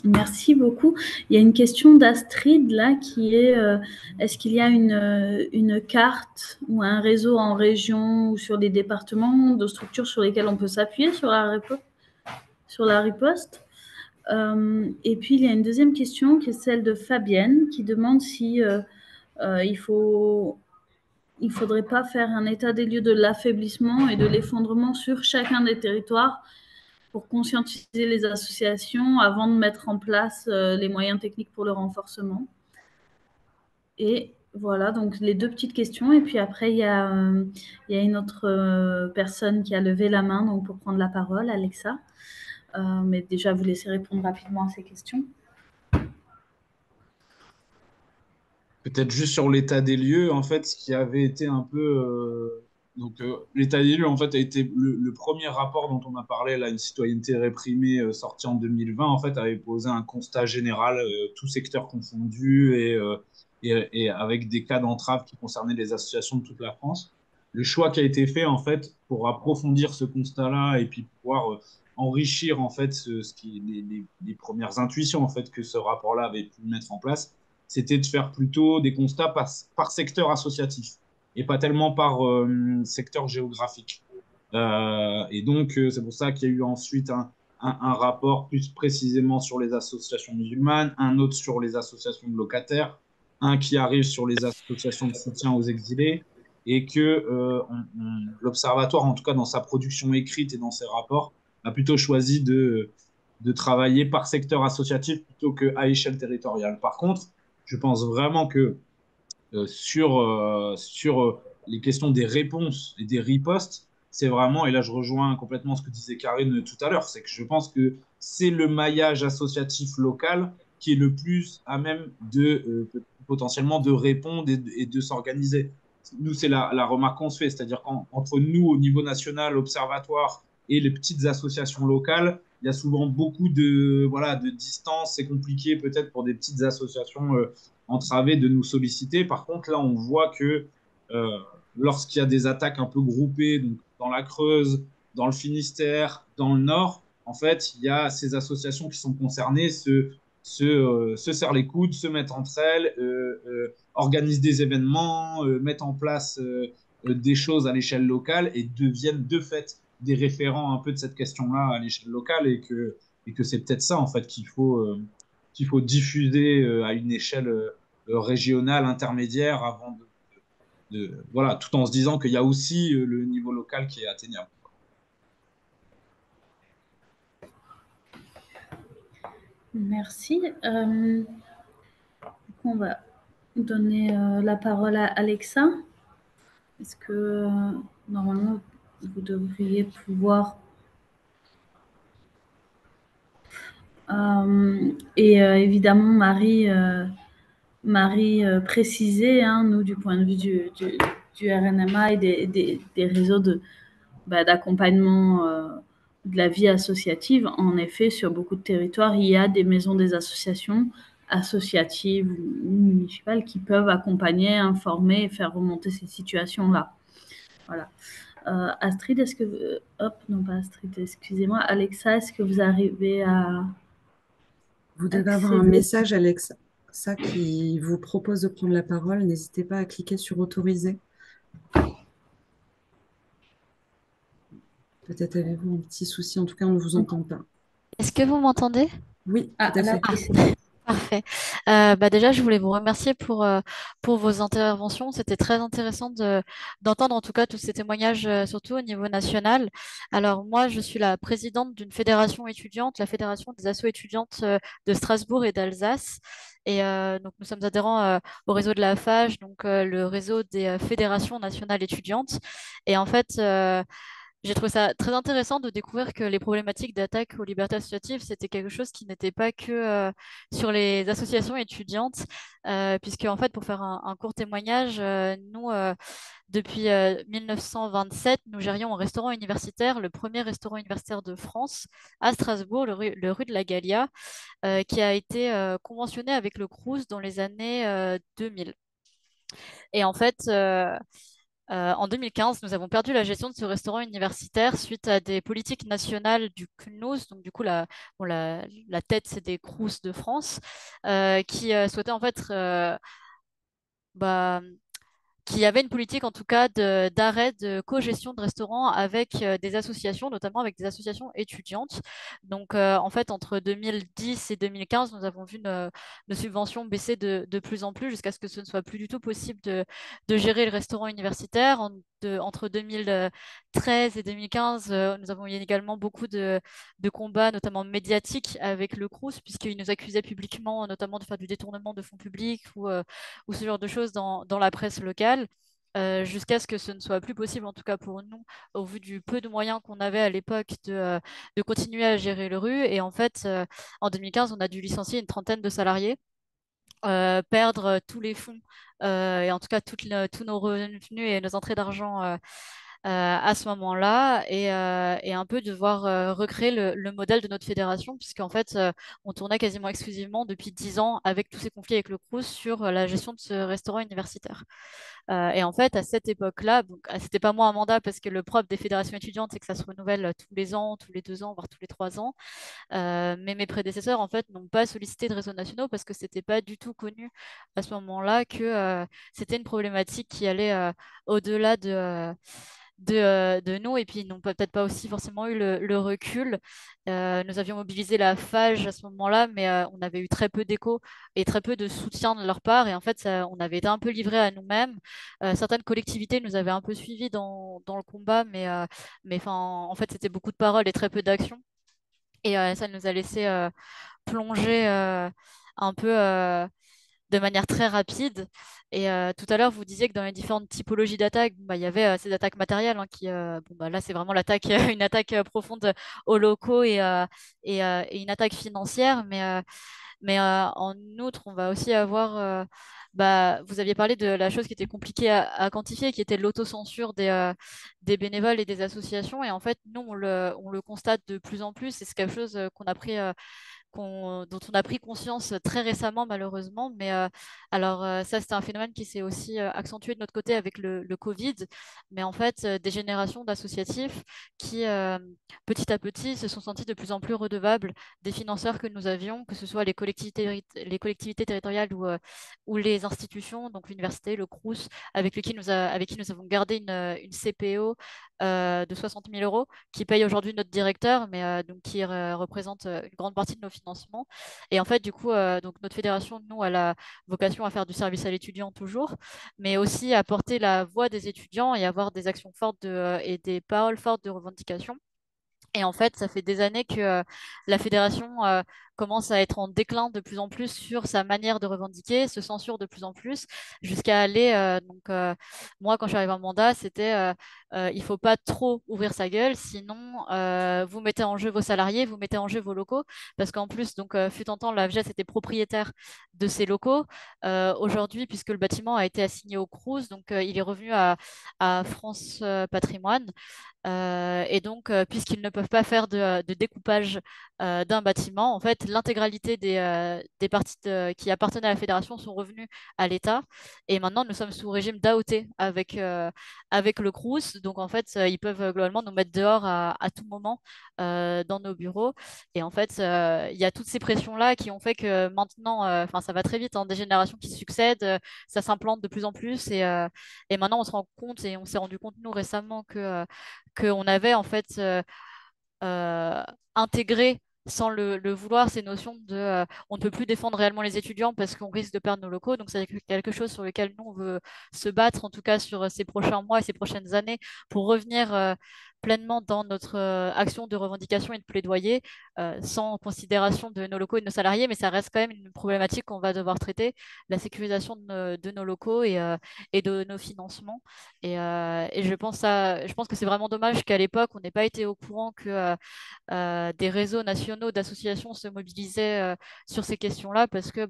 Merci beaucoup. Il y a une question d'Astrid là qui est est-ce qu'il y a une carte ou un réseau en région ou sur les départements de structures sur lesquelles on peut s'appuyer sur la riposte? Et puis il y a une deuxième question qui est celle de Fabienne qui demande si il faudrait pas faire un état des lieux de l'affaiblissement et de l'effondrement sur chacun des territoires pour conscientiser les associations avant de mettre en place les moyens techniques pour le renforcement. Et voilà, donc les deux petites questions. Et puis après, il y a une autre personne qui a levé la main donc pour prendre la parole, Alexa. Mais déjà, vous laissez répondre rapidement à ces questions. Peut-être juste sur l'état des lieux, en fait, ce qui avait été un peu... l'état des lieux, en fait, a été le premier rapport dont on a parlé, là, une citoyenneté réprimée, sorti en 2020, en fait, avait posé un constat général, tout secteur confondu, et avec des cas d'entrave qui concernaient les associations de toute la France. Le choix qui a été fait, en fait, pour approfondir ce constat-là et puis pouvoir enrichir, en fait, les premières intuitions, en fait, que ce rapport-là avait pu mettre en place, c'était de faire plutôt des constats par secteur associatif et pas tellement par secteur géographique. Et donc, c'est pour ça qu'il y a eu ensuite un rapport plus précisément sur les associations musulmanes, un autre sur les associations de locataires, un qui arrive sur les associations de soutien aux exilés, et que l'Observatoire, en tout cas dans sa production écrite et dans ses rapports, a plutôt choisi de travailler par secteur associatif plutôt qu'à échelle territoriale. Par contre, je pense vraiment que sur les questions des réponses et des ripostes, c'est vraiment, et là je rejoins complètement ce que disait Karine tout à l'heure, c'est que je pense que c'est le maillage associatif local qui est le plus à même de potentiellement de répondre et de s'organiser. Nous, c'est la remarque qu'on se fait, c'est-à-dire qu'entre nous, au niveau national, observatoire et les petites associations locales, il y a souvent beaucoup de, voilà, de distance. C'est compliqué peut-être pour des petites associations entravées de nous solliciter. Par contre, là, on voit que euh, lorsqu'il y a des attaques un peu groupées, donc dans la Creuse, dans le Finistère, dans le Nord, en fait, il y a ces associations qui sont concernées, se serrent les coudes, se mettent entre elles, organisent des événements, mettent en place des choses à l'échelle locale et deviennent de fait des référents un peu de cette question-là à l'échelle locale et que c'est peut-être ça en fait qu'il faut diffuser à une échelle régionale, intermédiaire avant voilà, tout en se disant qu'il y a aussi le niveau local qui est atteignable. Merci. On va donner la parole à Alexa. Est-ce que normalement vous devriez pouvoir évidemment Marie précisait, hein, nous du point de vue du RNMA et des réseaux d'accompagnement de la vie associative. En effet, sur beaucoup de territoires, il y a des maisons des associations associatives ou municipales qui peuvent accompagner, informer et faire remonter ces situations-là. Voilà. Astrid, est-ce que... hop, non pas Astrid, excusez-moi. Alexa, est-ce que vous arrivez à... Vous devez avoir un message, Alexa, qui vous propose de prendre la parole. N'hésitez pas à cliquer sur autoriser. Peut-être avez-vous un petit souci. En tout cas, on ne vous entend pas. Est-ce que vous m'entendez? Oui, tout à fait. Parfait. Déjà, je voulais vous remercier pour vos interventions. C'était très intéressant d'entendre en tout cas tous ces témoignages, surtout au niveau national. Alors moi, je suis la présidente d'une fédération étudiante, la Fédération des assos étudiantes de Strasbourg et d'Alsace. Et donc nous sommes adhérents au réseau de la FAGE, donc le réseau des fédérations nationales étudiantes. Et en fait, j'ai trouvé ça très intéressant de découvrir que les problématiques d'attaque aux libertés associatives, c'était quelque chose qui n'était pas que sur les associations étudiantes, puisque en fait, pour faire un court témoignage, nous, depuis 1927, nous gérions un restaurant universitaire, le premier restaurant universitaire de France, à Strasbourg, le rue de la Gallia, qui a été conventionné avec le Crous dans les années 2000. Et en fait, en 2015, nous avons perdu la gestion de ce restaurant universitaire suite à des politiques nationales du CNUS, donc du coup la tête c'est des Crous de France, qui souhaitaient en fait bah, qui avait une politique en tout cas d'arrêt de co-gestion de restaurants avec des associations, notamment avec des associations étudiantes. Donc en fait, entre 2010 et 2015, nous avons vu nos subventions baisser de plus en plus jusqu'à ce que ce ne soit plus du tout possible de gérer le restaurant universitaire. Entre 2013 et 2015, nous avons eu également beaucoup de combats, notamment médiatiques, avec le Crous, puisqu'ils nous accusaient publiquement, notamment de faire du détournement de fonds publics ou ce genre de choses dans la presse locale. Jusqu'à ce que ce ne soit plus possible, en tout cas pour nous, au vu du peu de moyens qu'on avait à l'époque de continuer à gérer le rue. Et en fait, en 2015, on a dû licencier une trentaine de salariés, perdre tous les fonds et en tout cas tous nos revenus et nos entrées d'argent à ce moment-là et un peu devoir recréer le modèle de notre fédération puisqu'en fait on tournait quasiment exclusivement depuis 10 ans avec tous ces conflits avec le Crous sur la gestion de ce restaurant universitaire. Et en fait, à cette époque-là, c'était pas moi un mandat parce que le propre des fédérations étudiantes, c'est que ça se renouvelle tous les ans, tous les 2 ans, voire tous les 3 ans. Mais mes prédécesseurs, en fait, n'ont pas sollicité de réseaux nationaux parce que c'était pas du tout connu à ce moment-là que c'était une problématique qui allait au-delà de nous et puis ils n'ont peut-être pas aussi forcément eu le recul. Nous avions mobilisé la FAGE à ce moment-là, mais on avait eu très peu d'écho et très peu de soutien de leur part. Et en fait, on avait été un peu livrés à nous-mêmes. Certaines collectivités nous avaient un peu suivis dans le combat, mais en fait, c'était beaucoup de paroles et très peu d'actions. Et ça nous a laissé plonger un peu de manière très rapide. Et tout à l'heure, vous disiez que dans les différentes typologies d'attaques, il y avait ces attaques matérielles qui, là, c'est vraiment l'attaque, une attaque profonde aux locaux et une attaque financière. Mais en outre, on va aussi avoir vous aviez parlé de la chose qui était compliquée à quantifier, qui était l'autocensure des bénévoles et des associations. Et en fait, nous, on le constate de plus en plus, et c'est quelque chose dont on a pris conscience très récemment, malheureusement. Mais ça, c'était un phénomène qui s'est aussi accentué de notre côté avec le Covid. Mais en fait, des générations d'associatifs qui, petit à petit, se sont sentis de plus en plus redevables des financeurs que nous avions, que ce soit les collectivités territoriales ou les institutions, donc l'université, le Crous, avec qui nous avons gardé une CPO de 60 000 euros, qui paye aujourd'hui notre directeur, mais donc qui représente une grande partie de nos financements. Et en fait, du coup, donc notre fédération, nous, elle a vocation à faire du service à l'étudiant toujours, mais aussi à porter la voix des étudiants et avoir des actions fortes et des paroles fortes de revendication. Et en fait, ça fait des années que la fédération commence à être en déclin de plus en plus sur sa manière de revendiquer, se censure de plus en plus, jusqu'à aller. Moi, quand je suis arrivée en mandat, c'était il faut pas trop ouvrir sa gueule, sinon vous mettez en jeu vos salariés, vous mettez en jeu vos locaux, parce qu'en plus, donc fut un temps, la FGES était propriétaire de ces locaux. Aujourd'hui, puisque le bâtiment a été assigné au Crous, donc il est revenu à France Patrimoine. Et donc, puisqu'ils ne peuvent pas faire de découpage d'un bâtiment, en fait, l'intégralité des parties qui appartenaient à la fédération sont revenues à l'État. Et maintenant, nous sommes sous régime d'AOT avec le Crous. Donc, en fait, ils peuvent globalement nous mettre dehors à tout moment dans nos bureaux. Et en fait, il y a toutes ces pressions-là qui ont fait que maintenant, ça va très vite, hein, des générations qui succèdent, ça s'implante de plus en plus. Et maintenant, on se rend compte et on s'est rendu compte, nous, récemment, qu'on avait en fait euh, intégré sans le vouloir ces notions de on ne peut plus défendre réellement les étudiants parce qu'on risque de perdre nos locaux. Donc c'est quelque chose sur lequel nous on veut se battre en tout cas sur ces prochains mois et ces prochaines années pour revenir pleinement dans notre action de revendication et de plaidoyer sans considération de nos locaux et de nos salariés, mais ça reste quand même une problématique qu'on va devoir traiter, la sécurisation de nos locaux et de nos financements. Et je pense que c'est vraiment dommage qu'à l'époque, on n'ait pas été au courant que des réseaux nationaux d'associations se mobilisaient sur ces questions-là, parce que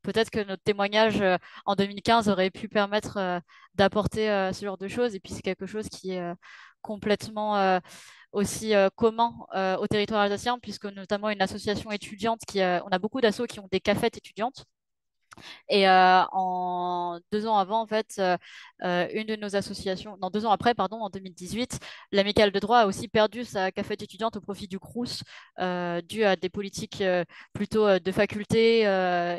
peut-être que notre témoignage en 2015 aurait pu permettre d'apporter ce genre de choses. Et puis c'est quelque chose qui est complètement aussi commun au territoire alsacien, puisque notamment une association étudiante on a beaucoup d'assauts qui ont des cafettes étudiantes. Et en 2 ans avant, en fait, une de nos associations, non, 2 ans après, pardon, en 2018, l'Amicale de droit a aussi perdu sa cafette étudiante au profit du Crous, dû à des politiques plutôt de faculté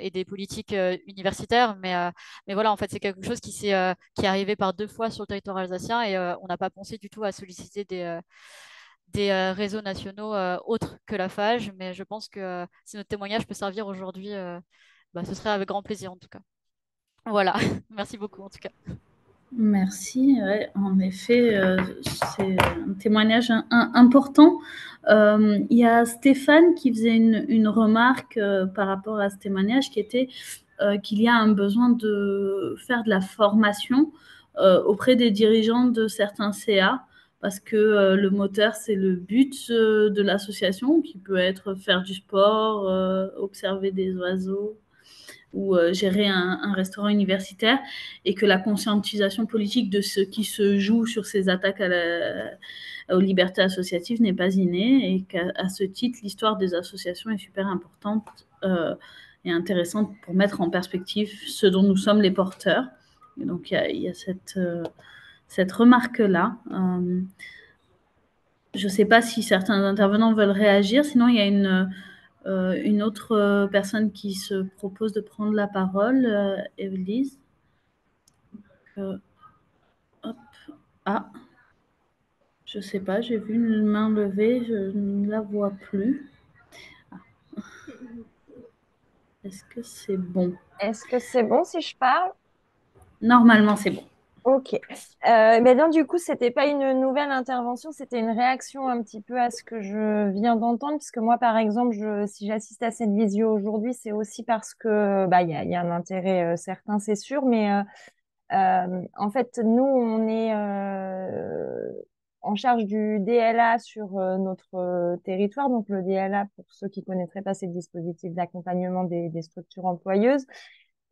et des politiques universitaires. Mais voilà, en fait, c'est quelque chose qui est arrivé par 2 fois sur le territoire alsacien et on n'a pas pensé du tout à solliciter des réseaux nationaux autres que la FAGE. Mais je pense que si notre témoignage peut servir aujourd'hui, ce serait avec grand plaisir en tout cas. Voilà, merci beaucoup en tout cas. Merci. Ouais, en effet, c'est un témoignage important. Il y a Stéphane qui faisait une remarque par rapport à ce témoignage qui était qu'il y a un besoin de faire de la formation auprès des dirigeants de certains CA parce que le moteur, c'est le but de l'association qui peut être faire du sport, observer des oiseaux, ou gérer un restaurant universitaire, et que la conscientisation politique de ce qui se joue sur ces attaques aux libertés associatives n'est pas innée, et qu'à ce titre, l'histoire des associations est super importante et intéressante pour mettre en perspective ce dont nous sommes les porteurs. Et donc, il y a cette remarque-là. Je ne sais pas si certains intervenants veulent réagir, sinon il y a une autre personne qui se propose de prendre la parole, Evelyse. Hop. Ah, je ne sais pas, j'ai vu une main levée, je ne la vois plus. Ah. Est-ce que c'est bon? Est-ce que c'est bon si je parle? Normalement, c'est bon. Ok. Mais donc, du coup, c'était pas une nouvelle intervention, c'était une réaction un petit peu à ce que je viens d'entendre, puisque moi, par exemple, si j'assiste à cette visio aujourd'hui, c'est aussi parce que il y a un intérêt certain, c'est sûr, mais en fait, nous, on est en charge du DLA sur notre territoire. Donc, le DLA, pour ceux qui connaîtraient pas, c'est le dispositif d'accompagnement des structures employeuses.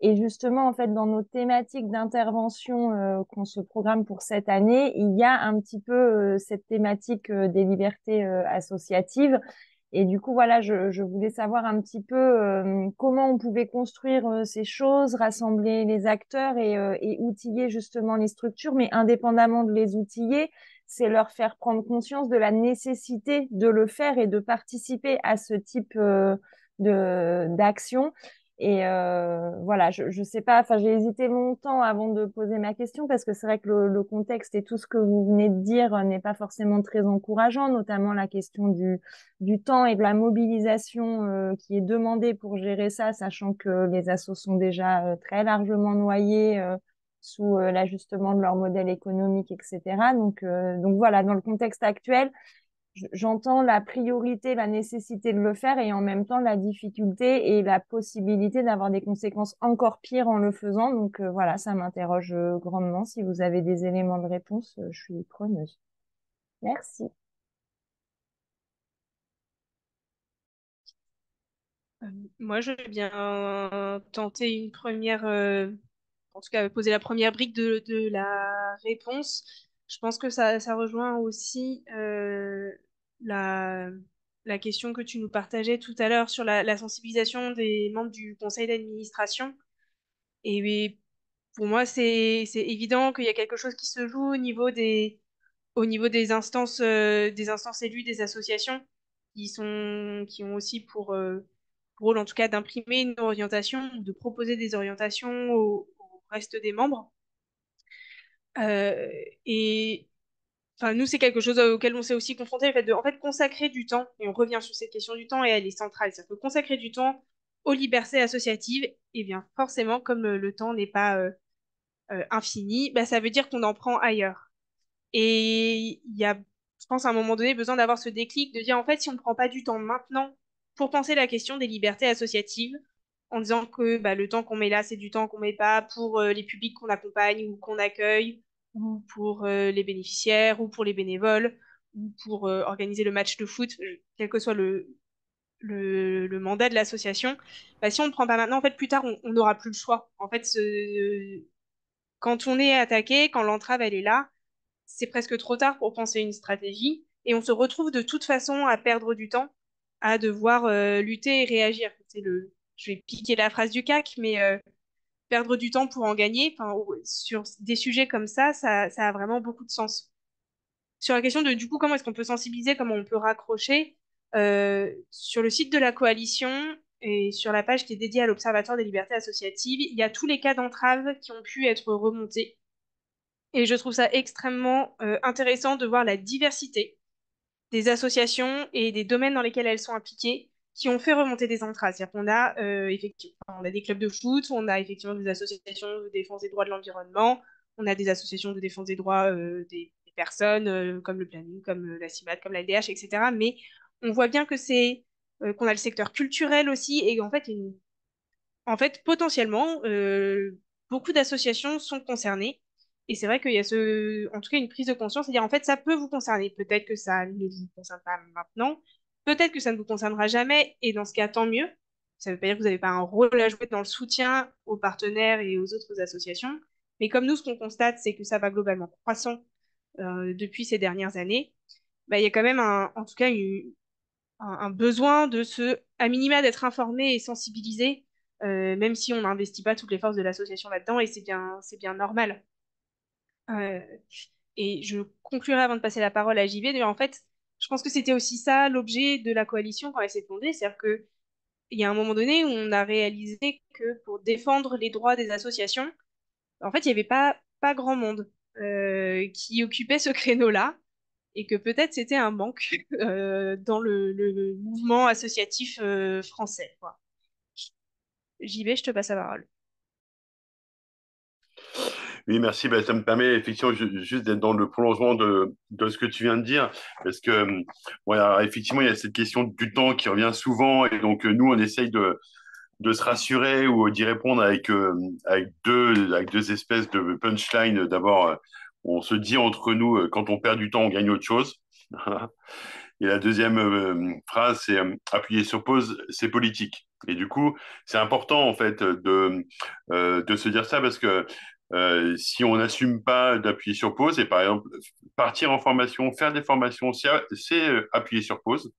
Et justement, en fait, dans nos thématiques d'intervention qu'on se programme pour cette année, il y a un petit peu cette thématique des libertés associatives. Et du coup, voilà, je voulais savoir un petit peu comment on pouvait construire ces choses, rassembler les acteurs et outiller justement les structures, mais indépendamment de les outiller, c'est leur faire prendre conscience de la nécessité de le faire et de participer à ce type d'action. Et voilà, je sais pas, enfin j'ai hésité longtemps avant de poser ma question parce que c'est vrai que le contexte et tout ce que vous venez de dire n'est pas forcément très encourageant, notamment la question du temps et de la mobilisation qui est demandée pour gérer ça, sachant que les assos sont déjà très largement noyés sous l'ajustement de leur modèle économique, etc. Donc voilà, dans le contexte actuel, j'entends la priorité, la nécessité de le faire et en même temps la difficulté et la possibilité d'avoir des conséquences encore pires en le faisant. Donc voilà, ça m'interroge grandement. Si vous avez des éléments de réponse, je suis preneuse. Merci. Moi, je veux bien tenter une première, en tout cas poser la première brique de la réponse. Je pense que ça rejoint aussi la, la question que tu nous partageais tout à l'heure sur la sensibilisation des membres du conseil d'administration. Et pour moi, c'est évident qu'il y a quelque chose qui se joue au niveau des instances élues, des associations, qui ont aussi pour rôle, en tout cas, d'imprimer une orientation, ou de proposer des orientations au reste des membres. Euh, et enfin, nous, c'est quelque chose auquel on s'est aussi confronté, le fait de en fait, consacrer du temps, et on revient sur cette question du temps, et elle est centrale, c'est-à-dire que consacrer du temps aux libertés associatives, et bien forcément, comme le temps n'est pas infini, bah, ça veut dire qu'on en prend ailleurs. Et il y a, je pense, à un moment donné, besoin d'avoir ce déclic de dire, en fait, si on ne prend pas du temps maintenant pour penser la question des libertés associatives, en disant que bah, le temps qu'on met là, c'est du temps qu'on met pas pour les publics qu'on accompagne ou qu'on accueille, ou pour les bénéficiaires, ou pour les bénévoles, ou pour organiser le match de foot, quel que soit le mandat de l'association, bah, si on ne prend pas maintenant, en fait, plus tard, on n'aura plus le choix. En fait, quand on est attaqué, quand l'entrave, elle est là, c'est presque trop tard pour penser une stratégie et on se retrouve de toute façon à perdre du temps, à devoir lutter et réagir. Je vais piquer la phrase du CAC, mais perdre du temps pour en gagner, enfin, sur des sujets comme ça a vraiment beaucoup de sens. Sur la question de du coup comment est-ce qu'on peut sensibiliser, comment on peut raccrocher, sur le site de la coalition et sur la page qui est dédiée à l'Observatoire des libertés associatives, il y a tous les cas d'entrave qui ont pu être remontés. Et je trouve ça extrêmement intéressant de voir la diversité des associations et des domaines dans lesquels elles sont impliquées qui ont fait remonter des entraves. C'est-à-dire qu'on a effectivement, on a des clubs de foot, on a effectivement des associations de défense des droits de l'environnement, on a des associations de défense des droits des personnes, comme le planning, comme la CIMAD, comme la LDH, etc. Mais on voit bien que c'est qu'on a le secteur culturel aussi et en fait potentiellement beaucoup d'associations sont concernées. Et c'est vrai qu'il y a en tout cas, une prise de conscience, c'est-à-dire en fait, ça peut vous concerner. Peut-être que ça ne vous concerne pas maintenant, peut-être que ça ne vous concernera jamais, et dans ce cas, tant mieux. Ça ne veut pas dire que vous n'avez pas un rôle à jouer dans le soutien aux partenaires et aux autres associations. Mais comme nous, ce qu'on constate, c'est que ça va globalement croissant depuis ces dernières années. Bah, il y a quand même en tout cas un besoin à minima d'être informé et sensibilisé, même si on n'investit pas toutes les forces de l'association là-dedans, et c'est bien normal. Euh, et je conclurai avant de passer la parole à JV. En fait, je pense que c'était aussi ça l'objet de la coalition quand elle s'est fondée, c'est-à-dire que il y a un moment donné où on a réalisé que pour défendre les droits des associations, en fait, il n'y avait pas grand monde qui occupait ce créneau-là, et que peut-être c'était un manque dans le mouvement associatif français, quoi. JV, je te passe la parole. Oui, merci. Ben, ça me permet effectivement juste d'être dans le prolongement de ce que tu viens de dire, parce que voilà, effectivement, il y a cette question du temps qui revient souvent, et donc nous, on essaye de se rassurer ou d'y répondre avec deux espèces de punchlines. D'abord, on se dit entre nous, quand on perd du temps, on gagne autre chose. Et la deuxième phrase, c'est appuyer sur pause, c'est politique. Et du coup, c'est important en fait de se dire ça parce que si on n'assume pas d'appuyer sur pause et par exemple partir en formation, faire des formations, c'est appuyer sur pause.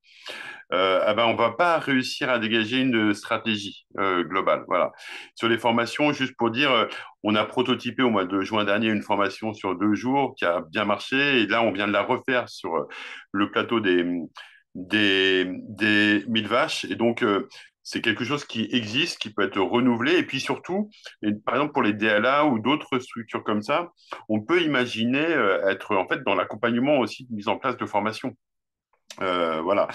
Ah ben, on va pas réussir à dégager une stratégie globale. Voilà. Sur les formations, juste pour dire, on a prototypé au mois de juin dernier une formation sur 2 jours qui a bien marché. Et là, on vient de la refaire sur le plateau des 1000 vaches. Et donc, c'est quelque chose qui existe, qui peut être renouvelé. Et puis surtout, par exemple, pour les DLA ou d'autres structures comme ça, on peut imaginer être en fait dans l'accompagnement aussi de mise en place de formation. Voilà.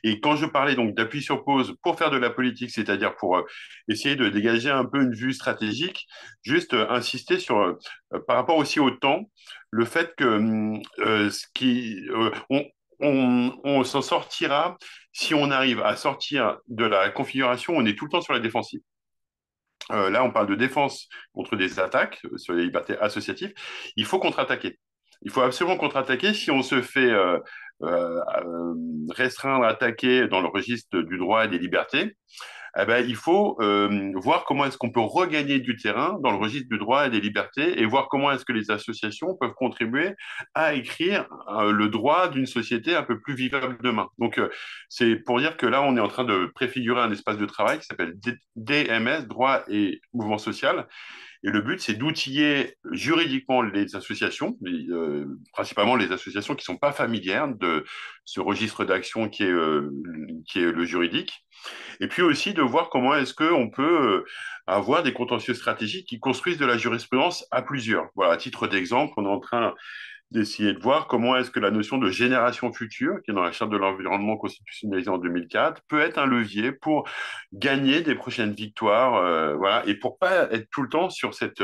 Et quand je parlais donc d'appui sur pause pour faire de la politique, c'est-à-dire pour essayer de dégager un peu une vue stratégique, juste insister sur, par rapport aussi au temps, le fait que on s'en sortira si on arrive à sortir de la configuration, on est tout le temps sur la défensive. Là, on parle de défense contre des attaques sur les libertés associatives. Il faut contre-attaquer. Il faut absolument contre-attaquer. Si on se fait restreindre, attaquer dans le registre du droit et des libertés, eh ben, il faut voir comment est-ce qu'on peut regagner du terrain dans le registre du droit et des libertés et voir comment est-ce que les associations peuvent contribuer à écrire le droit d'une société un peu plus vivable demain. Donc, c'est pour dire que là, on est en train de préfigurer un espace de travail qui s'appelle DMS, droit et mouvement social. Et le but, c'est d'outiller juridiquement les associations, principalement les associations qui ne sont pas familières de ce registre d'action qui est le juridique, et puis aussi de voir comment est-ce qu'on peut avoir des contentieux stratégiques qui construisent de la jurisprudence à plusieurs. Voilà, à titre d'exemple, on est en train d'essayer de voir comment est-ce que la notion de génération future, qui est dans la Charte de l'environnement constitutionnalisée en 2004, peut être un levier pour gagner des prochaines victoires, voilà, et pour pas être tout le temps sur cette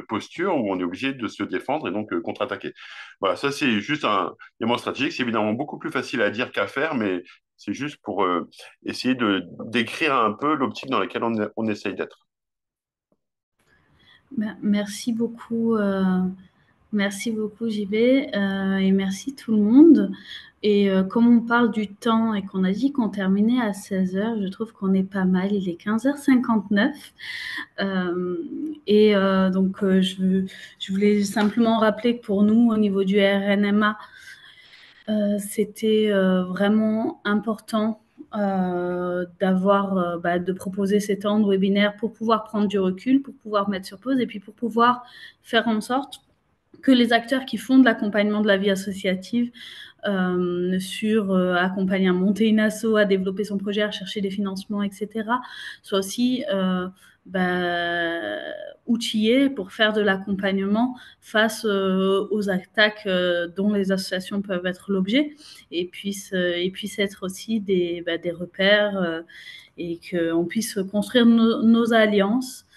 posture où on est obligé de se défendre et donc contre-attaquer. Voilà, ça c'est juste un élément stratégique. C'est évidemment beaucoup plus facile à dire qu'à faire, mais c'est juste pour essayer de décrire un peu l'optique dans laquelle on essaye d'être. Merci beaucoup. Merci beaucoup, JB, et merci tout le monde. Et comme on parle du temps et qu'on a dit qu'on terminait à 16h, je trouve qu'on est pas mal. Il est 15h59. Donc, je voulais simplement rappeler que pour nous, au niveau du RNMA, c'était vraiment important de proposer ces temps de webinaire pour pouvoir prendre du recul, pour pouvoir mettre sur pause et puis pour pouvoir faire en sorte que les acteurs qui font de l'accompagnement de la vie associative accompagner à monter une asso, à développer son projet, à chercher des financements, etc., soient aussi outillés pour faire de l'accompagnement face aux attaques dont les associations peuvent être l'objet et puissent être aussi des repères et qu'on puisse construire nos alliances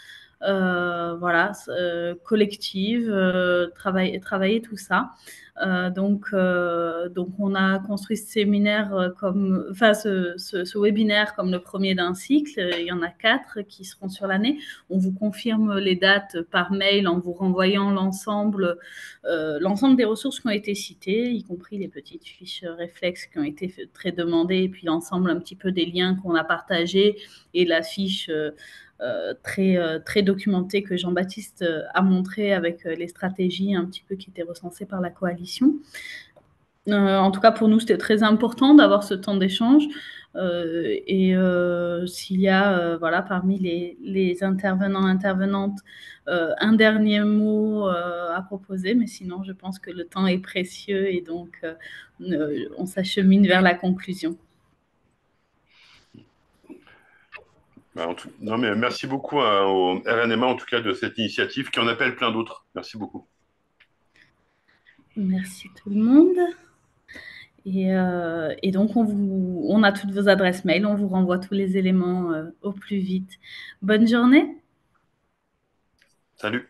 collectives, travailler tout ça. Donc, on a construit ce séminaire ce webinaire comme le premier d'un cycle. Il y en a 4 qui seront sur l'année. On vous confirme les dates par mail en vous renvoyant l'ensemble des ressources qui ont été citées, y compris les petites fiches réflexes qui ont été très demandées, et puis l'ensemble un petit peu des liens qu'on a partagés et la fiche très documentée que Jean-Baptiste a montré avec les stratégies un petit peu qui étaient recensées par la coalition. En tout cas, pour nous, c'était très important d'avoir ce temps d'échange. S'il y a, parmi les intervenantes, un dernier mot à proposer, mais sinon, je pense que le temps est précieux et donc on s'achemine vers la conclusion. Non, mais merci beaucoup au RNMA, en tout cas, de cette initiative qui en appelle plein d'autres. Merci beaucoup. Merci tout le monde. Et donc, on a toutes vos adresses mail, on vous renvoie tous les éléments au plus vite. Bonne journée. Salut.